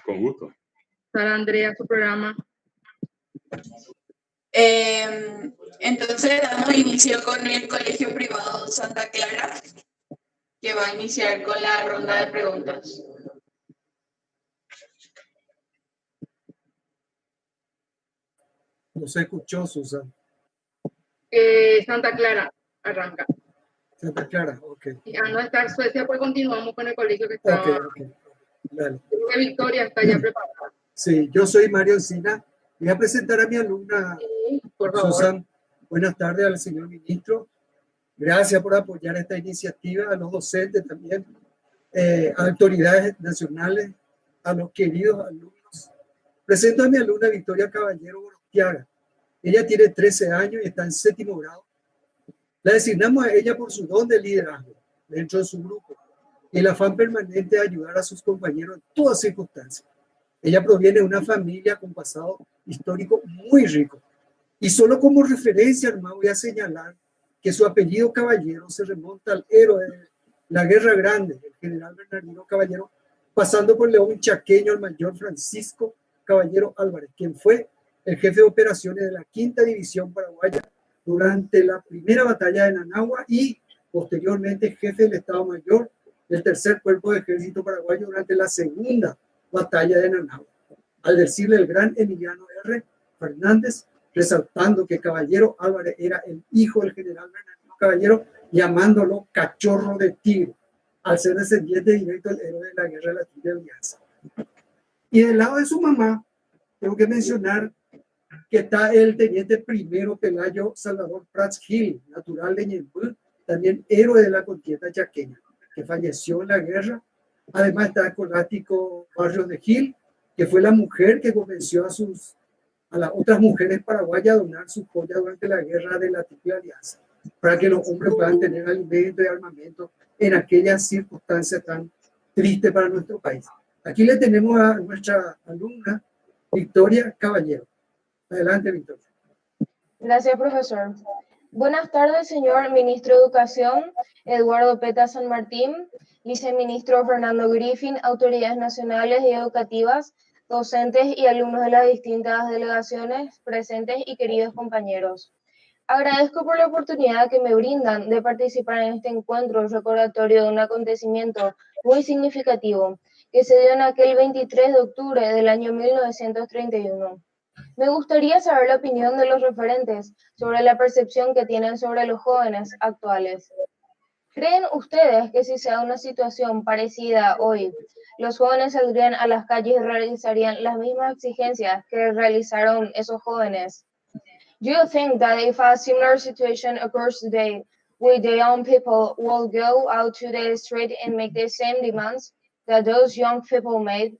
Con gusto. Sara Andrea, su programa. Entonces damos inicio con el Colegio Privado Santa Clara, que va a iniciar con la ronda de preguntas. No se escuchó, Susan. Santa Clara, arranca. Santa Clara, ok. Y a no estar Suecia, pues continuamos con el colegio que está. Ok. Dale. Victoria está ya preparada. Sí, yo soy Mario Encina. Voy a presentar a mi alumna, Sí, por favor. Susan. Buenas tardes al señor ministro. Gracias por apoyar esta iniciativa, a los docentes también, a autoridades nacionales, a los queridos alumnos. Presento a mi alumna Victoria Caballero Gorostiaga. Ella tiene 13 años y está en 7º grado. La designamos a ella por su don de liderazgo dentro de su grupo y el afán permanente de ayudar a sus compañeros en todas circunstancias. Ella proviene de una familia con pasado histórico muy rico. Y solo como referencia, hermano, voy a señalar que su apellido Caballero se remonta al héroe de la Guerra Grande, el general Bernardino Caballero, pasando por León Chaqueño, el mayor Francisco Caballero Álvarez, quien fue el jefe de operaciones de la 5ª División Paraguaya durante la primera batalla de Nanagua y posteriormente jefe del Estado Mayor del 3er Cuerpo de Ejército Paraguayo durante la 2ª batalla de Nanagua. Al decirle el gran Emiliano R. Fernández, resaltando que Caballero Álvarez era el hijo del general Bernardino Caballero, llamándolo cachorro de tigre, al ser descendiente directo del héroe de la Guerra de la Triple Alianza. Y del lado de su mamá, tengo que mencionar que está el teniente primero Pelayo Salvador Prats Gil, natural de Ñemby, también héroe de la contienda chaqueña, que falleció en la guerra. Además está el colástico Barrios de Gil, que fue la mujer que convenció a las otras mujeres paraguayas a donar su joya durante la guerra de la Triple Alianza, para que los hombres puedan tener alimento y armamento en aquellas circunstancias tan tristes para nuestro país. Aquí le tenemos a nuestra alumna Victoria Caballero. Adelante, Victoria. Gracias, profesor. Buenas tardes, señor ministro de Educación, Eduardo Peta San Martín, viceministro Fernando Griffin, autoridades nacionales y educativas, docentes y alumnos de las distintas delegaciones presentes y queridos compañeros. Agradezco por la oportunidad que me brindan de participar en este encuentro recordatorio de un acontecimiento muy significativo que se dio en aquel 23 de octubre del año 1931. Me gustaría saber la opinión de los referentes sobre la percepción que tienen sobre los jóvenes actuales. ¿Creen ustedes que si se da una situación parecida hoy, los jóvenes saldrían a las calles y realizarían las mismas exigencias que realizaron esos jóvenes? Do you think that if a similar situation occurs today, will the young people will go out to the street and make the same demands that those young people made?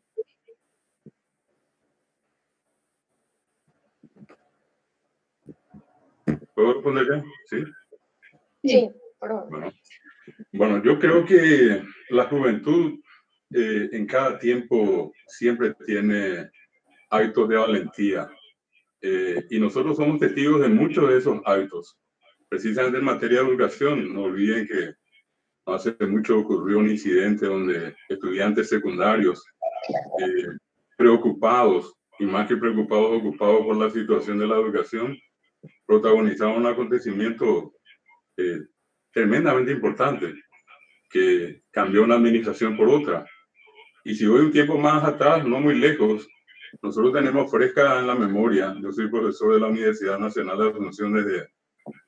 ¿Puedo responder ya? Sí. Sí, por favor. Bueno, yo creo que la juventud en cada tiempo siempre tiene hábitos de valentía y nosotros somos testigos de muchos de esos hábitos. Precisamente en materia de educación, no olviden que hace mucho ocurrió un incidente donde estudiantes secundarios preocupados, y más que preocupados, ocupados por la situación de la educación, protagonizaron un acontecimiento tremendamente importante que cambió una administración por otra. Y si voy un tiempo más atrás, no muy lejos, nosotros tenemos fresca en la memoria. Yo soy profesor de la Universidad Nacional de Asunción desde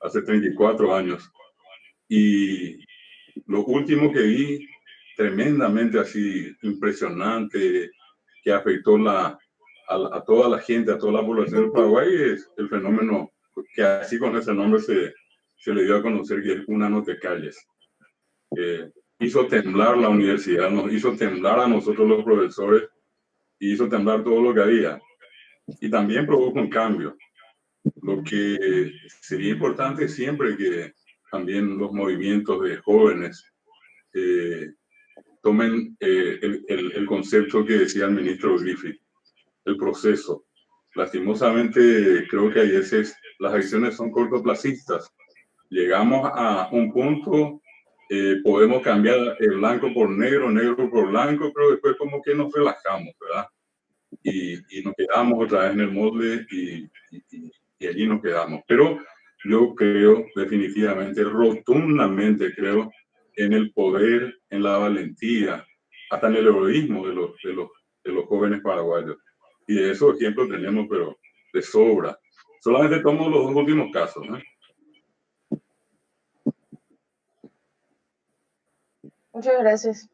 hace 34 años. Y lo último que vi, tremendamente así, impresionante, que afectó a toda la gente, a toda la población del Paraguay, es el fenómeno que así con ese nombre se le dio a conocer, que es Una No Te Calles. Hizo temblar la universidad, nos hizo temblar a nosotros los profesores, y hizo temblar todo lo que había. Y también provocó un cambio. Lo que sería importante siempre que también los movimientos de jóvenes tomen el concepto que decía el ministro Griffith, el proceso. Lastimosamente, creo que a veces las acciones son cortoplacistas. Llegamos a un punto podemos cambiar el blanco por negro, negro por blanco, pero después como que nos relajamos, ¿verdad? Y nos quedamos otra vez en el molde y allí nos quedamos. Pero yo creo definitivamente, rotundamente creo en el poder, en la valentía, hasta en el heroísmo de los jóvenes paraguayos. Y de esos ejemplos tenemos, pero de sobra. Solamente tomo los dos últimos casos, ¿no? Muchas gracias.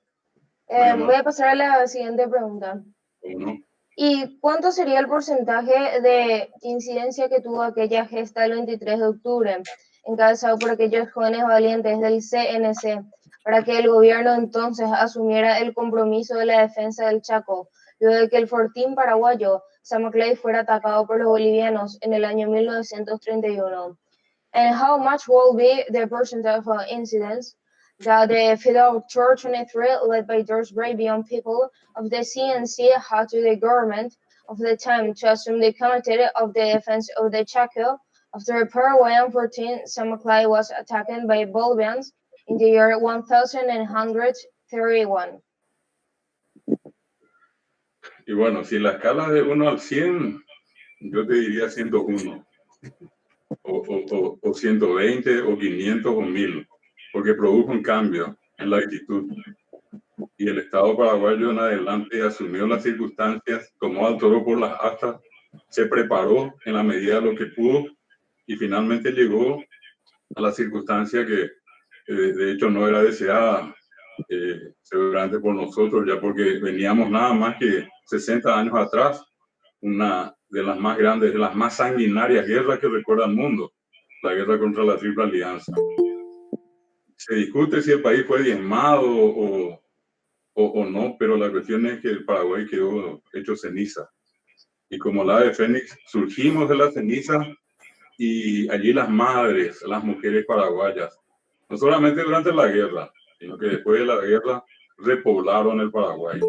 Voy a pasar a la siguiente pregunta. ¿No? ¿Y cuánto sería el porcentaje de incidencia que tuvo aquella gesta el 23 de octubre, encabezado por aquellos jóvenes valientes del CNC, para que el gobierno entonces asumiera el compromiso de la defensa del Chaco, luego de que el fortín paraguayo Samaclay fuera atacado por los bolivianos en el año 1931? And how much will be the percentage of incidents that the Federal Church 23, led by those brave young people of the CNC, had to the government of the time to assume the committee of the defense of the Chaco after the Paraguayan 14 Samaclay was attacked by Bolivians in the year 1131. Y bueno, si la escala de 1 al 100, yo te diría 101, o 120, o 500, o 1000, porque produjo un cambio en la actitud. Y el Estado paraguayo en adelante asumió las circunstancias, tomó al toro por las astas, se preparó en la medida de lo que pudo y finalmente llegó a la circunstancia que de hecho no era deseada seguramente por nosotros, ya porque veníamos nada más que 60 años atrás, una de las más grandes, de las más sanguinarias guerras que recuerda el mundo, la guerra contra la Triple Alianza. Se discute si el país fue diezmado o no, pero la cuestión es que el Paraguay quedó hecho ceniza. Y como la ave Fénix, surgimos de la ceniza y allí las madres, las mujeres paraguayas, no solamente durante la guerra, sino que después de la guerra repoblaron el Paraguay.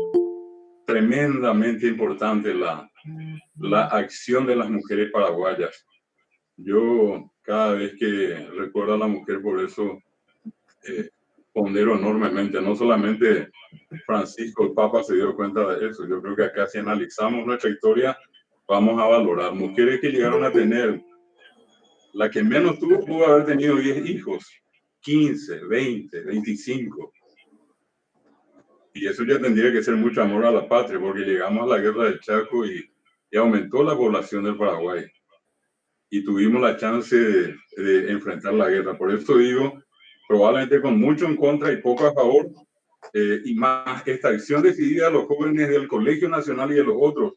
Tremendamente importante la acción de las mujeres paraguayas. Yo cada vez que recuerdo a la mujer, por eso pondero enormemente. No solamente Francisco, el Papa, se dio cuenta de eso. Yo creo que acá, si analizamos nuestra historia, vamos a valorar mujeres que llegaron a tener, la que menos tuvo, pudo haber tenido 10 hijos, 15, 20, 25. Y eso ya tendría que ser mucho amor a la patria, porque llegamos a la guerra del Chaco y aumentó la población del Paraguay. Y tuvimos la chance de enfrentar la guerra. Por eso digo, probablemente con mucho en contra y poco a favor, y más esta acción decidida de los jóvenes del Colegio Nacional y de los otros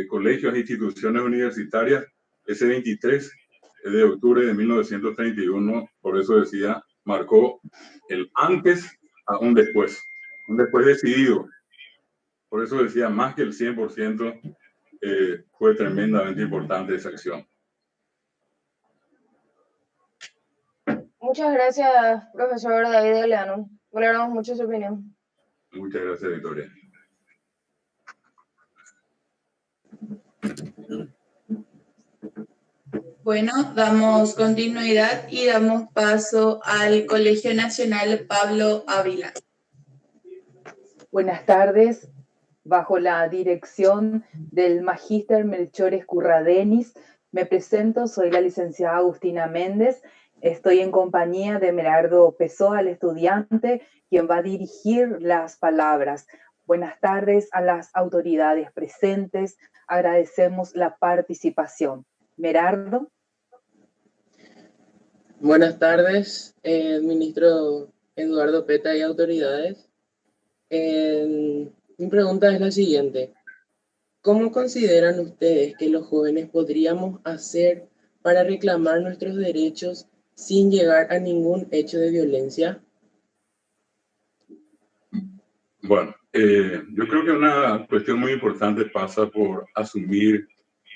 colegios e instituciones universitarias, ese 23 de octubre de 1931, por eso decía, marcó el antes a un después decidido. Por eso decía, más que el 100%, fue tremendamente importante esa acción. Muchas gracias, profesor David Galeano. Valoramos mucho su opinión. Muchas gracias, Victoria. Bueno, damos continuidad y damos paso al Colegio Nacional Pablo Ávila. Buenas tardes. Bajo la dirección del Magíster Melchor Escurradenis, me presento, soy la licenciada Agustina Méndez. Estoy en compañía de Merardo Pessoa, el estudiante, quien va a dirigir las palabras. Buenas tardes a las autoridades presentes. Agradecemos la participación. Merardo. Buenas tardes, ministro Eduardo Peta y autoridades. Mi pregunta es la siguiente. ¿Cómo consideran ustedes que los jóvenes podríamos hacer para reclamar nuestros derechos sin llegar a ningún hecho de violencia? Bueno, yo creo que una cuestión muy importante pasa por asumir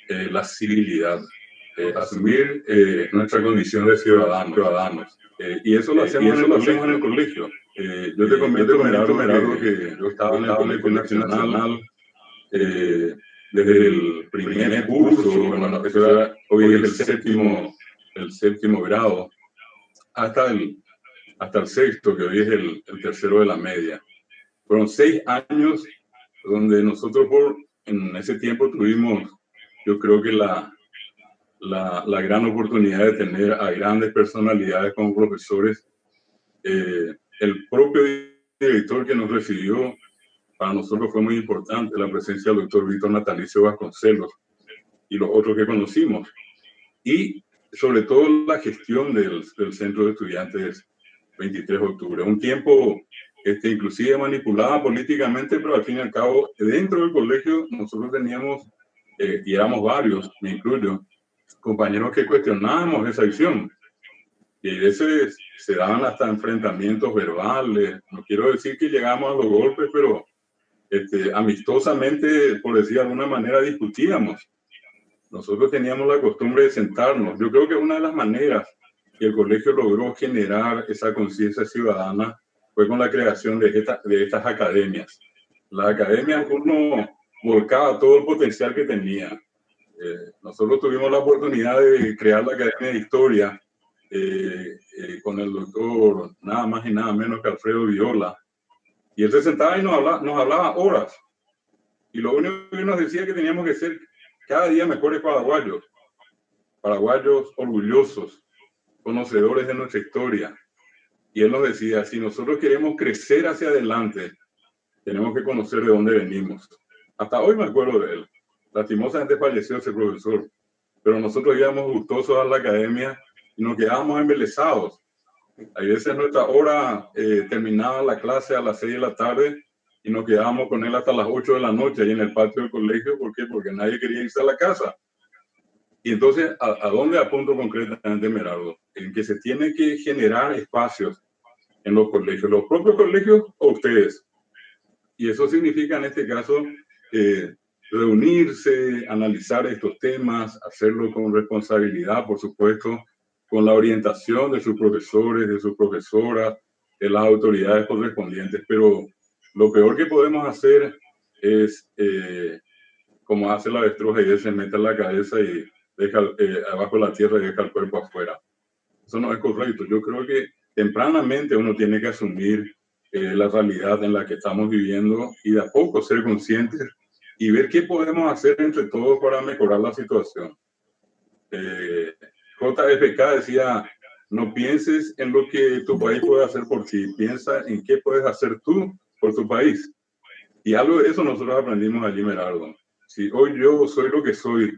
la civilidad, asumir nuestra condición de ciudadanos. Y eso lo hacemos en el colegio. Yo te comento, Merardo, que yo estaba en el Colegio Nacional desde el primer curso, bueno, eso era, hoy es el séptimo grado, hasta el hasta el sexto, que hoy es el tercero de la media. Fueron 6 años donde nosotros en ese tiempo tuvimos, yo creo que la gran oportunidad de tener a grandes personalidades como profesores. El propio director que nos recibió, para nosotros fue muy importante la presencia del doctor Víctor Natalicio Vasconcelos y los otros que conocimos. Y sobre todo la gestión del Centro de Estudiantes 23 de octubre. Un tiempo inclusive manipulada políticamente, pero al fin y al cabo, dentro del colegio nosotros teníamos, y éramos varios, me incluyo, compañeros que cuestionábamos esa acción. Y a veces se daban hasta enfrentamientos verbales. No quiero decir que llegamos a los golpes, pero amistosamente, por decir de alguna manera, discutíamos. Nosotros teníamos la costumbre de sentarnos. Yo creo que una de las maneras que el colegio logró generar esa conciencia ciudadana fue con la creación de estas academias. Las academias, uno volcaba todo el potencial que tenía. Nosotros tuvimos la oportunidad de crear la Academia de Historia con el doctor nada más y nada menos que Alfredo Viola. Y él se sentaba y nos hablaba horas. Y lo único que nos decía que teníamos que ser cada día mejores paraguayos. Paraguayos orgullosos, conocedores de nuestra historia. Y él nos decía, si nosotros queremos crecer hacia adelante, tenemos que conocer de dónde venimos. Hasta hoy me acuerdo de él. Lastimosamente falleció ese profesor, pero nosotros íbamos gustosos a la academia y nos quedábamos embelesados. A veces nuestra hora terminaba la clase a las 6 de la tarde y nos quedábamos con él hasta las 8 de la noche ahí en el patio del colegio. ¿Por qué? Porque nadie quería irse a la casa. Y entonces, ¿a dónde apunto concretamente, Merardo? En que se tiene que generar espacios en los colegios, los propios colegios o ustedes. Y eso significa en este caso reunirse, analizar estos temas, hacerlo con responsabilidad, por supuesto, con la orientación de sus profesores, de sus profesoras, de las autoridades correspondientes. Pero lo peor que podemos hacer es, como hace la avestruz, y se mete en la cabeza y deja abajo la tierra y deja el cuerpo afuera. Eso no es correcto. Yo creo que tempranamente uno tiene que asumir la realidad en la que estamos viviendo y de a poco ser conscientes y ver qué podemos hacer entre todos para mejorar la situación. JFK decía, no pienses en lo que tu país puede hacer por ti, piensa en qué puedes hacer tú por tu país. Y algo de eso nosotros aprendimos allí, Merardo. Si hoy yo soy lo que soy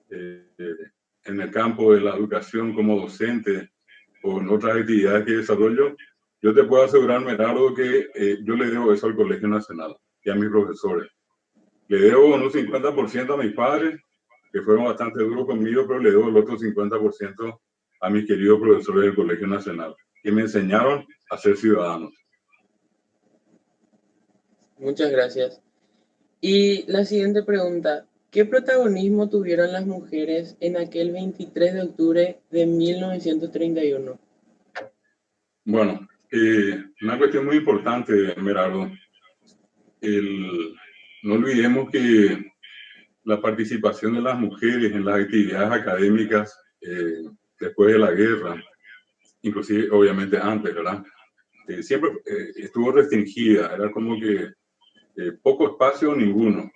en el campo de la educación como docente o en otras actividades que desarrollo, yo te puedo asegurar, Merardo, que yo le debo eso al Colegio Nacional y a mis profesores. Le debo un 50% a mis padres, que fueron bastante duros conmigo, pero le debo el otro 50% a mis queridos profesores del Colegio Nacional, que me enseñaron a ser ciudadanos. Muchas gracias. Y la siguiente pregunta, ¿qué protagonismo tuvieron las mujeres en aquel 23 de octubre de 1931? Bueno, una cuestión muy importante, Merardo. No olvidemos que la participación de las mujeres en las actividades académicas después de la guerra, inclusive obviamente antes, ¿verdad? Siempre estuvo restringida, era como que poco espacio o ninguno.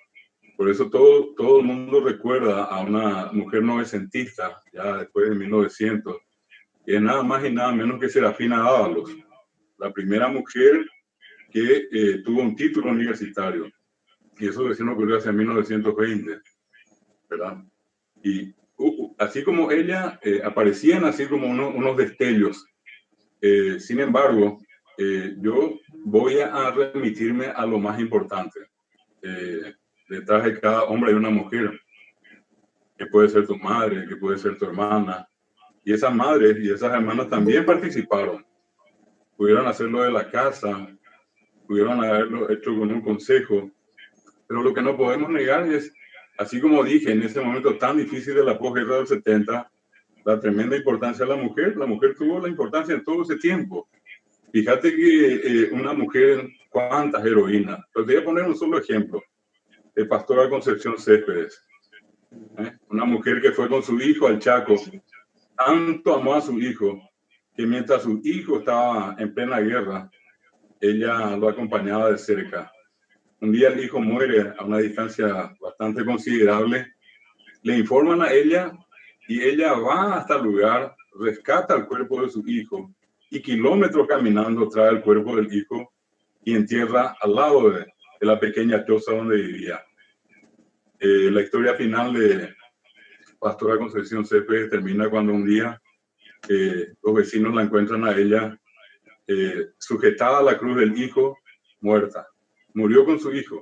Por eso todo el mundo recuerda a una mujer novecentista, ya después de 1900, que es nada más y nada menos que Serafina Dávalos, la primera mujer que tuvo un título universitario. Y eso recién ocurrió hacia 1920, ¿verdad? Y así como ella, aparecían así como unos destellos. Sin embargo, yo voy a remitirme a lo más importante. Detrás de cada hombre hay una mujer, que puede ser tu madre, que puede ser tu hermana. Y esas madres y esas hermanas también participaron. Pudieron hacerlo de la casa, pudieron haberlo hecho con un consejo. Pero lo que no podemos negar es, así como dije, en ese momento tan difícil de la posguerra del 70, la tremenda importancia de la mujer. La mujer tuvo la importancia en todo ese tiempo. Fíjate que una mujer, cuántas heroínas. Pero te voy a poner un solo ejemplo. De Pastora Concepción Céspedes. Una mujer que fue con su hijo al Chaco. Tanto amó a su hijo que mientras su hijo estaba en plena guerra, ella lo acompañaba de cerca. Un día el hijo muere a una distancia bastante considerable, le informan a ella y ella va hasta el lugar, rescata el cuerpo de su hijo y kilómetros caminando trae el cuerpo del hijo y entierra al lado de la pequeña choza donde vivía. La historia final de Pastora Concepción Céspedes termina cuando un día los vecinos la encuentran a ella sujetada a la cruz del hijo, muerta. Murió con su hijo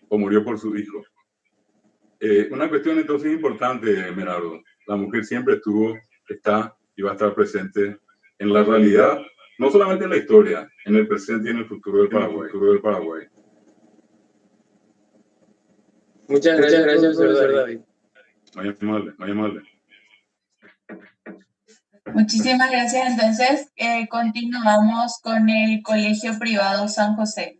o murió por su hijo. Una cuestión entonces importante, Merardo. La mujer siempre estuvo, está y va a estar presente en la realidad, no solamente en la historia, en el presente y en el futuro del Paraguay. Muchas gracias, profesor David. Muy amable. Muchísimas gracias. Entonces, continuamos con el Colegio Privado San José.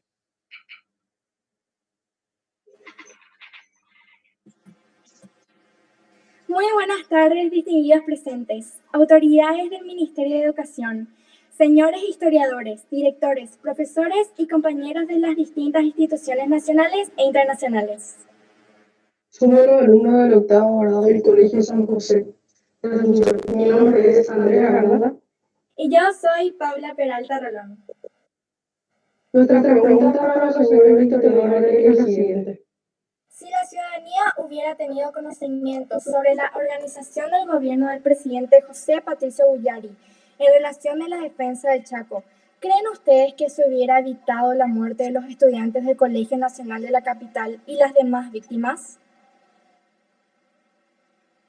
Muy buenas tardes, distinguidos presentes, autoridades del Ministerio de Educación, señores historiadores, directores, profesores y compañeros de las distintas instituciones nacionales e internacionales. Somos los alumnos del octavo grado del Colegio San José. Mi nombre es Andrea Garanda. Y yo soy Paula Peralta Rolón. Nuestra pregunta para los señores historiadores es la siguiente. Si la ciudadanía hubiera tenido conocimiento sobre la organización del gobierno del presidente José Patricio Bullari en relación a la defensa del Chaco, ¿creen ustedes que se hubiera evitado la muerte de los estudiantes del Colegio Nacional de la capital y las demás víctimas?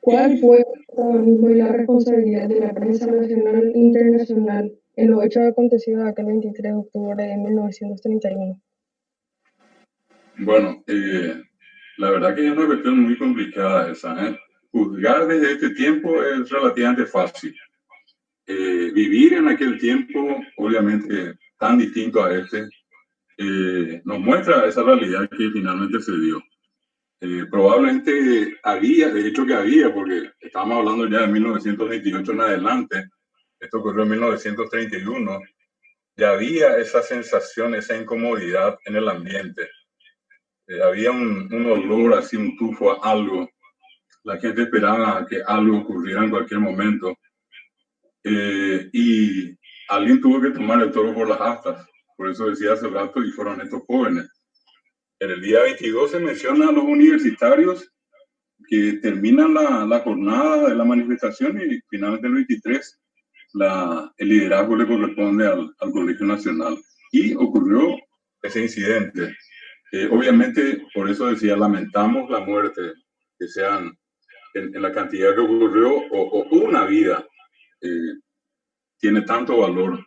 ¿Cuál fue el protagonismo y la responsabilidad de la prensa nacional e internacional en los hechos acontecidos aquel 23 de octubre de 1931? Bueno, la verdad que es una cuestión muy complicada esa. Juzgar desde este tiempo es relativamente fácil. Vivir en aquel tiempo, obviamente tan distinto a este, nos muestra esa realidad que finalmente se dio. Probablemente había, de hecho que había, porque estábamos hablando ya de 1928 en adelante, esto ocurrió en 1931, ya había esa sensación, esa incomodidad en el ambiente. Había un olor así, un tufo a algo. La gente esperaba que algo ocurriera en cualquier momento. Y alguien tuvo que tomar el toro por las astas. Por eso decía hace rato, y fueron estos jóvenes. En el día 22 se menciona a los universitarios que terminan la jornada de la manifestación y finalmente el 23 el liderazgo le corresponde al Colegio Nacional. Y ocurrió ese incidente. Obviamente, por eso decía, lamentamos la muerte, que sean en la cantidad que ocurrió, o una vida tiene tanto valor.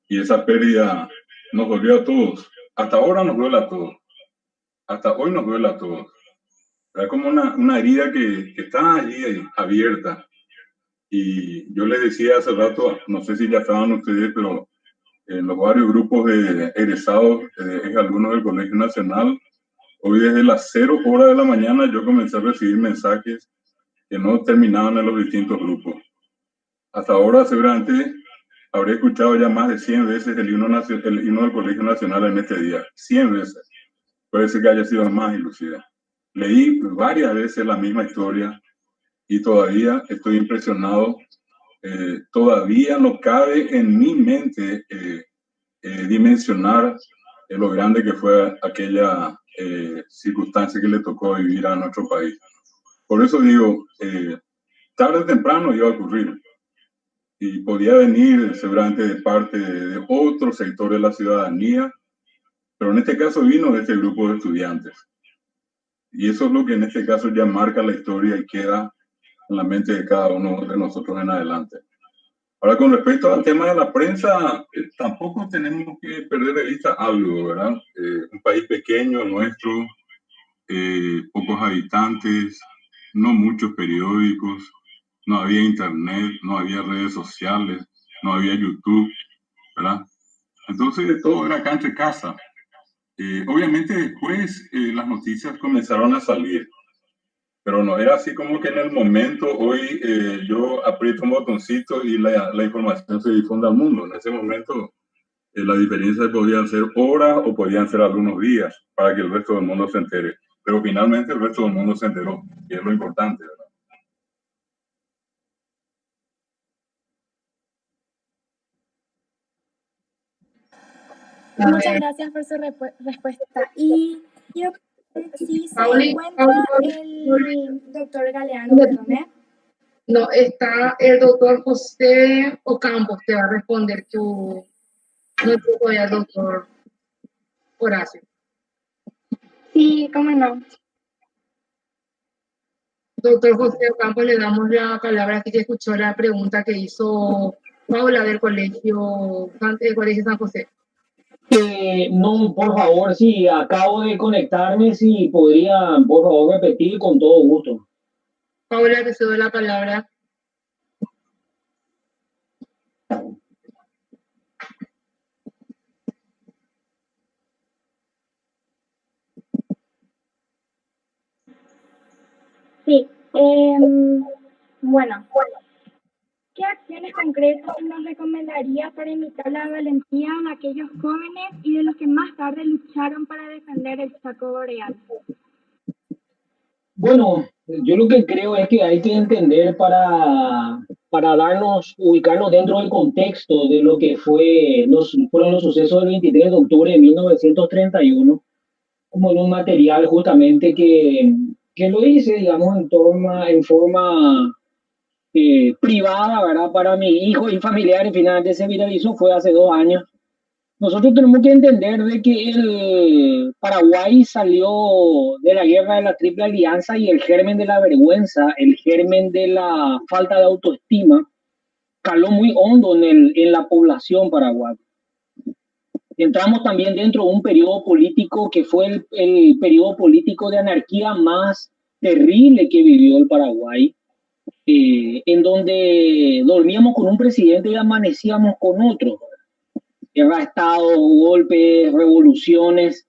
Y esa pérdida nos dolió a todos. Hasta ahora nos duele a todos. Hasta hoy nos duele a todos. Es como una herida que está allí abierta. Y yo les decía hace rato, no sé si ya estaban ustedes, pero en los varios grupos de egresados, alumnos del Colegio Nacional, hoy desde las 0 horas de la mañana yo comencé a recibir mensajes que no terminaban en los distintos grupos. Hasta ahora seguramente habré escuchado ya más de 100 veces el himno del Colegio Nacional en este día. 100 veces. Puede ser que haya sido más inclusive. Leí varias veces la misma historia y todavía estoy impresionado. Todavía no cabe en mi mente dimensionar lo grande que fue aquella circunstancia que le tocó vivir a nuestro país. Por eso digo, tarde o temprano iba a ocurrir y podía venir seguramente de parte de otro sector de la ciudadanía, pero en este caso vino de este grupo de estudiantes. Y eso es lo que en este caso ya marca la historia y queda en la mente de cada uno de nosotros en adelante. Ahora, con respecto al tema de la prensa, tampoco tenemos que perder de vista algo, ¿verdad? Un país pequeño, nuestro, pocos habitantes, no muchos periódicos, no había internet, no había redes sociales, no había YouTube, ¿verdad? Entonces todo era acá entre casa. Obviamente después las noticias comenzaron a salir. pero no era así como que en el momento, hoy yo aprieto un botoncito y la información se difunde al mundo. En ese momento la diferencia podían ser horas o podían ser algunos días para que el resto del mundo se entere. Pero finalmente el resto del mundo se enteró, y es lo importante, ¿verdad? Muchas gracias por su respuesta. Y quiero preguntar si se Pauli, encuentra el doctor Galeano, perdón. No, está el doctor José Ocampo, te va a responder tu, no te todavía el doctor Horacio. Sí, cómo no. Doctor José Ocampo, le damos la palabra aquí que escuchó la pregunta que hizo Paula del colegio San José. No, por favor, si acabo de conectarme, si podría, por favor, repetir con todo gusto. Paula, te cedo la palabra. Sí, bueno, ¿qué acciones concretas nos recomendaría para imitar la valentía de aquellos jóvenes y de los que más tarde lucharon para defender el Chaco Boreal? Bueno, yo lo que creo es que hay que entender para ubicarnos dentro del contexto de lo que fueron los sucesos del 23 de octubre de 1931, como en un material justamente que lo hice, digamos, en forma privada, ¿verdad? Para mi hijo y familiares, finalmente se viralizó, fue hace 2 años. Nosotros tenemos que entender de que el Paraguay salió de la guerra de la Triple Alianza y el germen de la vergüenza, el germen de la falta de autoestima, caló muy hondo en la población paraguaya. Entramos también dentro de un periodo político que fue el periodo político de anarquía más terrible que vivió el Paraguay, en donde dormíamos con un presidente y amanecíamos con otro. Guerra, Estado, golpes, revoluciones,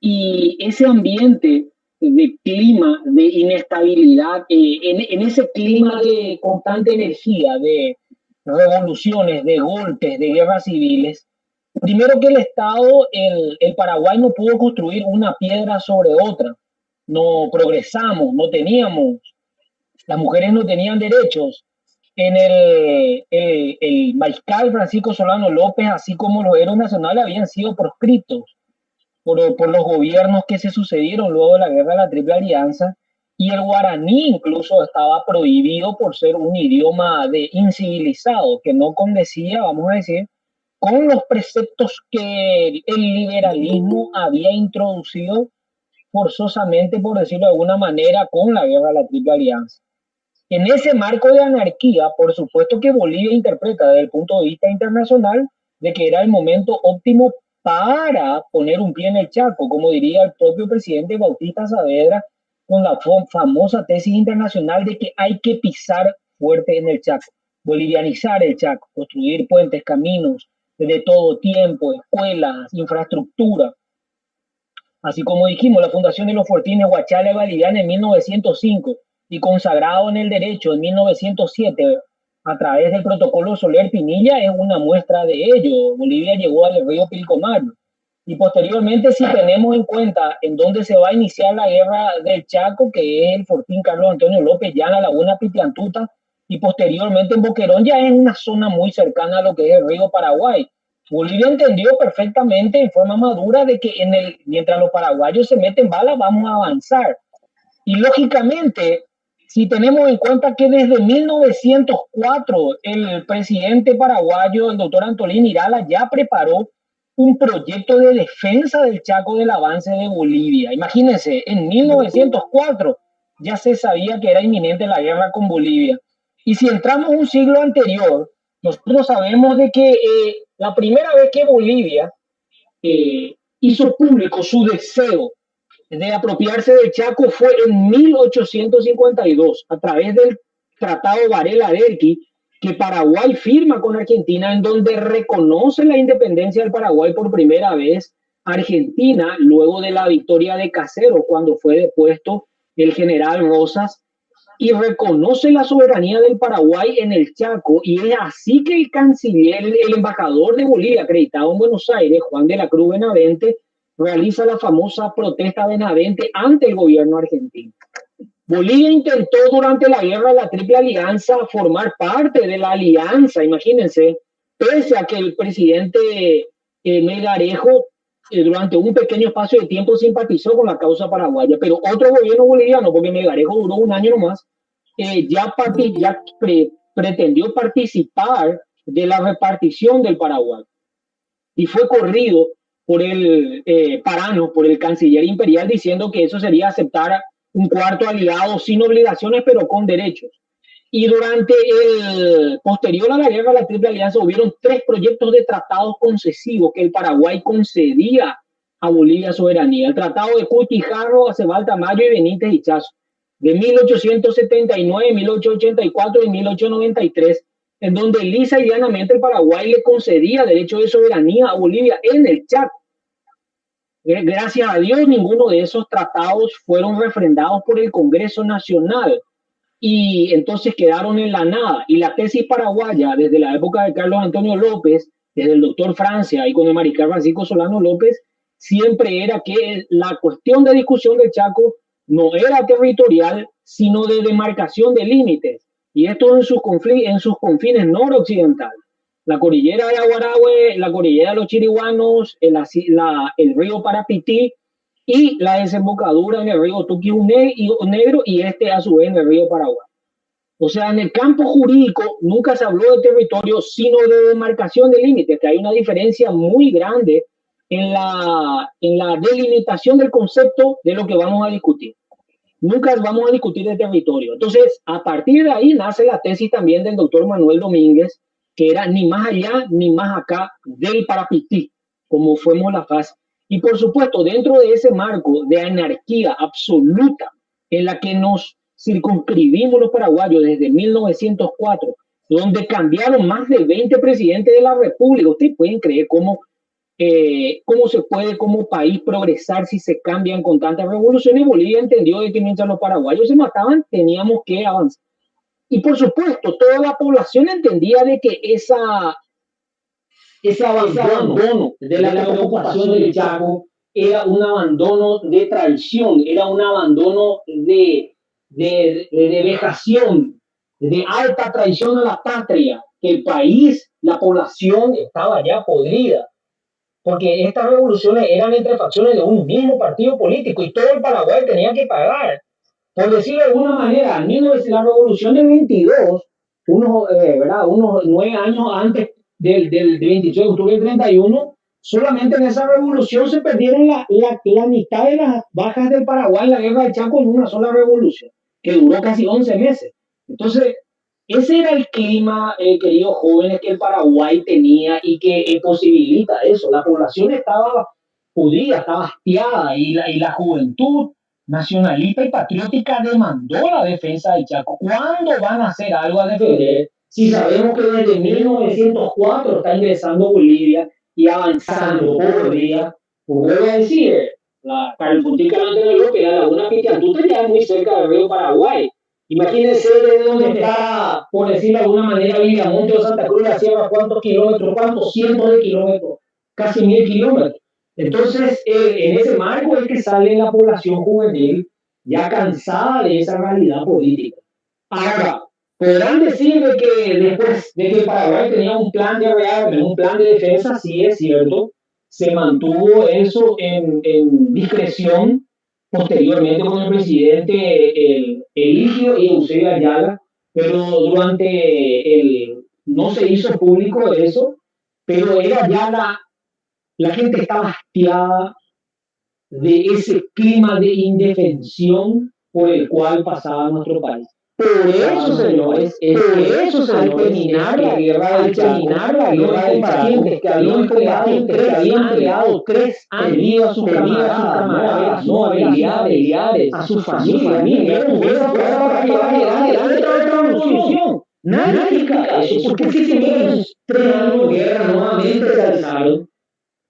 y ese ambiente de clima, de inestabilidad, en ese clima de constante energía, de revoluciones, de golpes, de guerras civiles, primero que el Estado, el Paraguay no pudo construir una piedra sobre otra, no progresamos, no teníamos, las mujeres no tenían derechos. En el mariscal Francisco Solano López, así como los héroes nacionales, habían sido proscritos por los gobiernos que se sucedieron luego de la guerra de la Triple Alianza, y el guaraní incluso estaba prohibido por ser un idioma de incivilizado, que no condecía, vamos a decir, con los preceptos que el liberalismo había introducido forzosamente, por decirlo de alguna manera, con la guerra de la Triple Alianza. En ese marco de anarquía, por supuesto que Bolivia interpreta desde el punto de vista internacional de que era el momento óptimo para poner un pie en el Chaco, como diría el propio presidente Bautista Saavedra, con la famosa tesis internacional de que hay que pisar fuerte en el Chaco, bolivianizar el Chaco, construir puentes, caminos de todo tiempo, escuelas, infraestructura. Así como dijimos, la fundación de los Fortines Huachala y Boliviana en 1905 y consagrado en el derecho en 1907 a través del protocolo Soler Pinilla es una muestra de ello. Bolivia llegó al río Pilcomayo. Y posteriormente, si tenemos en cuenta en dónde se va a iniciar la guerra del Chaco, que es el Fortín Carlos Antonio López, ya en la laguna Pitiantuta, y posteriormente en Boquerón, ya es una zona muy cercana a lo que es el río Paraguay. Bolivia entendió perfectamente en forma madura de que mientras los paraguayos se meten balas, vamos a avanzar. Y lógicamente, si tenemos en cuenta que desde 1904 el presidente paraguayo, el doctor Antolín Irala, ya preparó un proyecto de defensa del Chaco del avance de Bolivia. Imagínense, en 1904 ya se sabía que era inminente la guerra con Bolivia. Y si entramos un siglo anterior, nosotros sabemos de que la primera vez que Bolivia hizo público su deseo de apropiarse del Chaco fue en 1852, a través del Tratado Varela-Derqui, que Paraguay firma con Argentina, en donde reconoce la independencia del Paraguay por primera vez Argentina, luego de la victoria de Caseros, cuando fue depuesto el general Rosas, y reconoce la soberanía del Paraguay en el Chaco, y es así que el canciller, el embajador de Bolivia acreditado en Buenos Aires, Juan de la Cruz Benavente, realiza la famosa protesta Benavente ante el gobierno argentino. Bolivia intentó durante la guerra de la Triple Alianza formar parte de la alianza, imagínense, pese a que el presidente Melgarejo durante un pequeño espacio de tiempo simpatizó con la causa paraguaya, pero otro gobierno boliviano, porque Melgarejo duró un año nomás, pretendió participar de la repartición del Paraguay y fue corrido por el Parano, por el canciller imperial, diciendo que eso sería aceptar un cuarto aliado sin obligaciones pero con derechos. Y durante el posterior a la guerra de la Triple Alianza hubieron 3 proyectos de tratados concesivos que el Paraguay concedía a Bolivia soberanía. El tratado de Cutijarro, Aceval Tamayo y Benítez Ichazo, de 1879, 1884 y 1893, en donde lisa y llanamente el Paraguay le concedía derecho de soberanía a Bolivia en el Chaco. Gracias a Dios, ninguno de esos tratados fueron refrendados por el Congreso Nacional y entonces quedaron en la nada. Y la tesis paraguaya, desde la época de Carlos Antonio López, desde el doctor Francia y con el mariscal Francisco Solano López, siempre era que la cuestión de discusión del Chaco no era territorial, sino de demarcación de límites. Y esto en sus confines noroccidentales. La cordillera de Aguarahue, la cordillera de los Chiriguanos, el río Parapití y la desembocadura en el río Tuquihue-Negro y a su vez en el río Paraguay. O sea, en el campo jurídico nunca se habló de territorio, sino de demarcación de límites, que hay una diferencia muy grande en la delimitación del concepto de lo que vamos a discutir. Nunca vamos a discutir de territorio. Entonces, a partir de ahí nace la tesis también del doctor Manuel Domínguez, que era ni más allá ni más acá del Parapití, como fuimos la fase. Y por supuesto, dentro de ese marco de anarquía absoluta en la que nos circunscribimos los paraguayos desde 1904, donde cambiaron más de 20 presidentes de la República, ¿ustedes pueden creer cómo se puede como país progresar si se cambian con tantas revoluciones? Bolivia entendió de que mientras los paraguayos se mataban, teníamos que avanzar. Y por supuesto, toda la población entendía de que ese abandono de la preocupación del Chaco era un abandono de traición, era un abandono de vejación, de alta traición a la patria, que el país, la población estaba ya podrida, porque estas revoluciones eran entre facciones de un mismo partido político y todo el Paraguay tenía que pagar. Por decirlo de alguna manera, la revolución del 22, unos 9 años antes del 28 de octubre del 31, solamente en esa revolución se perdieron la mitad de las bajas del Paraguay en la guerra del Chaco en una sola revolución, que duró casi 11 meses. Entonces, ese era el clima, queridos jóvenes, que el Paraguay tenía y que posibilita eso. La población estaba judía, estaba hastiada y la juventud nacionalista y patriótica demandó la defensa del Chaco. ¿Cuándo van a hacer algo a defender? Si sabemos que desde 1904 está ingresando Bolivia y avanzando por día, voy a decir, la Carlputica Antonio López, la Laguna Pitiantuta ya es muy cerca del río Paraguay. Imagínense desde donde está, por decirlo de alguna manera, Villamonte o Santa Cruz de la Sierra, cuántos kilómetros, cuántos cientos de kilómetros, casi 1000 kilómetros. Entonces, en ese marco es que sale la población juvenil ya cansada de esa realidad política. Ahora, podrán decir de que después de que Paraguay tenía un plan de rearme, un plan de defensa, sí es cierto, se mantuvo eso en discreción posteriormente con el presidente Eligio y Eusebio Ayala, pero no se hizo público eso, pero era ya la gente estaba hastiada de ese clima de indefensión por el cual pasaba nuestro país. Por eso, señores, al terminar la guerra del Chaco, que habían creado 3 perdido a sus camaradas, no familiares, a su familia, para que vaya adelante la revolución. Nadie explica eso, porque si se vieron 3 años de guerra nuevamente se alzaron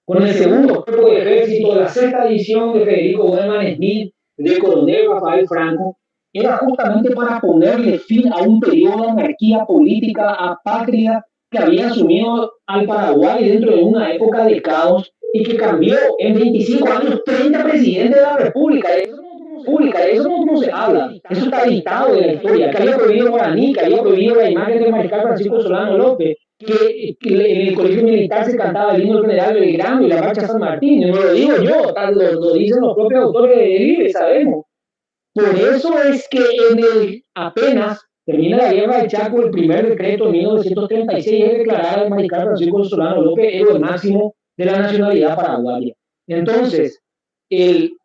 con el segundo cuerpo de ejército de la 6ª división de Federico Goldman Smith del coronel Rafael Franco era justamente para ponerle fin a un periodo de anarquía política apátrida que había asumido al Paraguay dentro de una época de caos y que cambió en 25 años 30 presidentes de la República. Eso no se habla, eso está editado de la historia, que había prohibido Guaraní, que había prohibido la imagen del mariscal Francisco Solano López, que en el colegio militar se cantaba el himno del general Belgrano y la marcha San Martín, no lo digo yo, lo dicen los propios autores del IBE, sabemos. Por eso es que apenas termina la guerra de Chaco, el primer decreto de 1936 es declarar al mariscal Francisco Solano López héroe máximo de la nacionalidad paraguaya. Entonces, el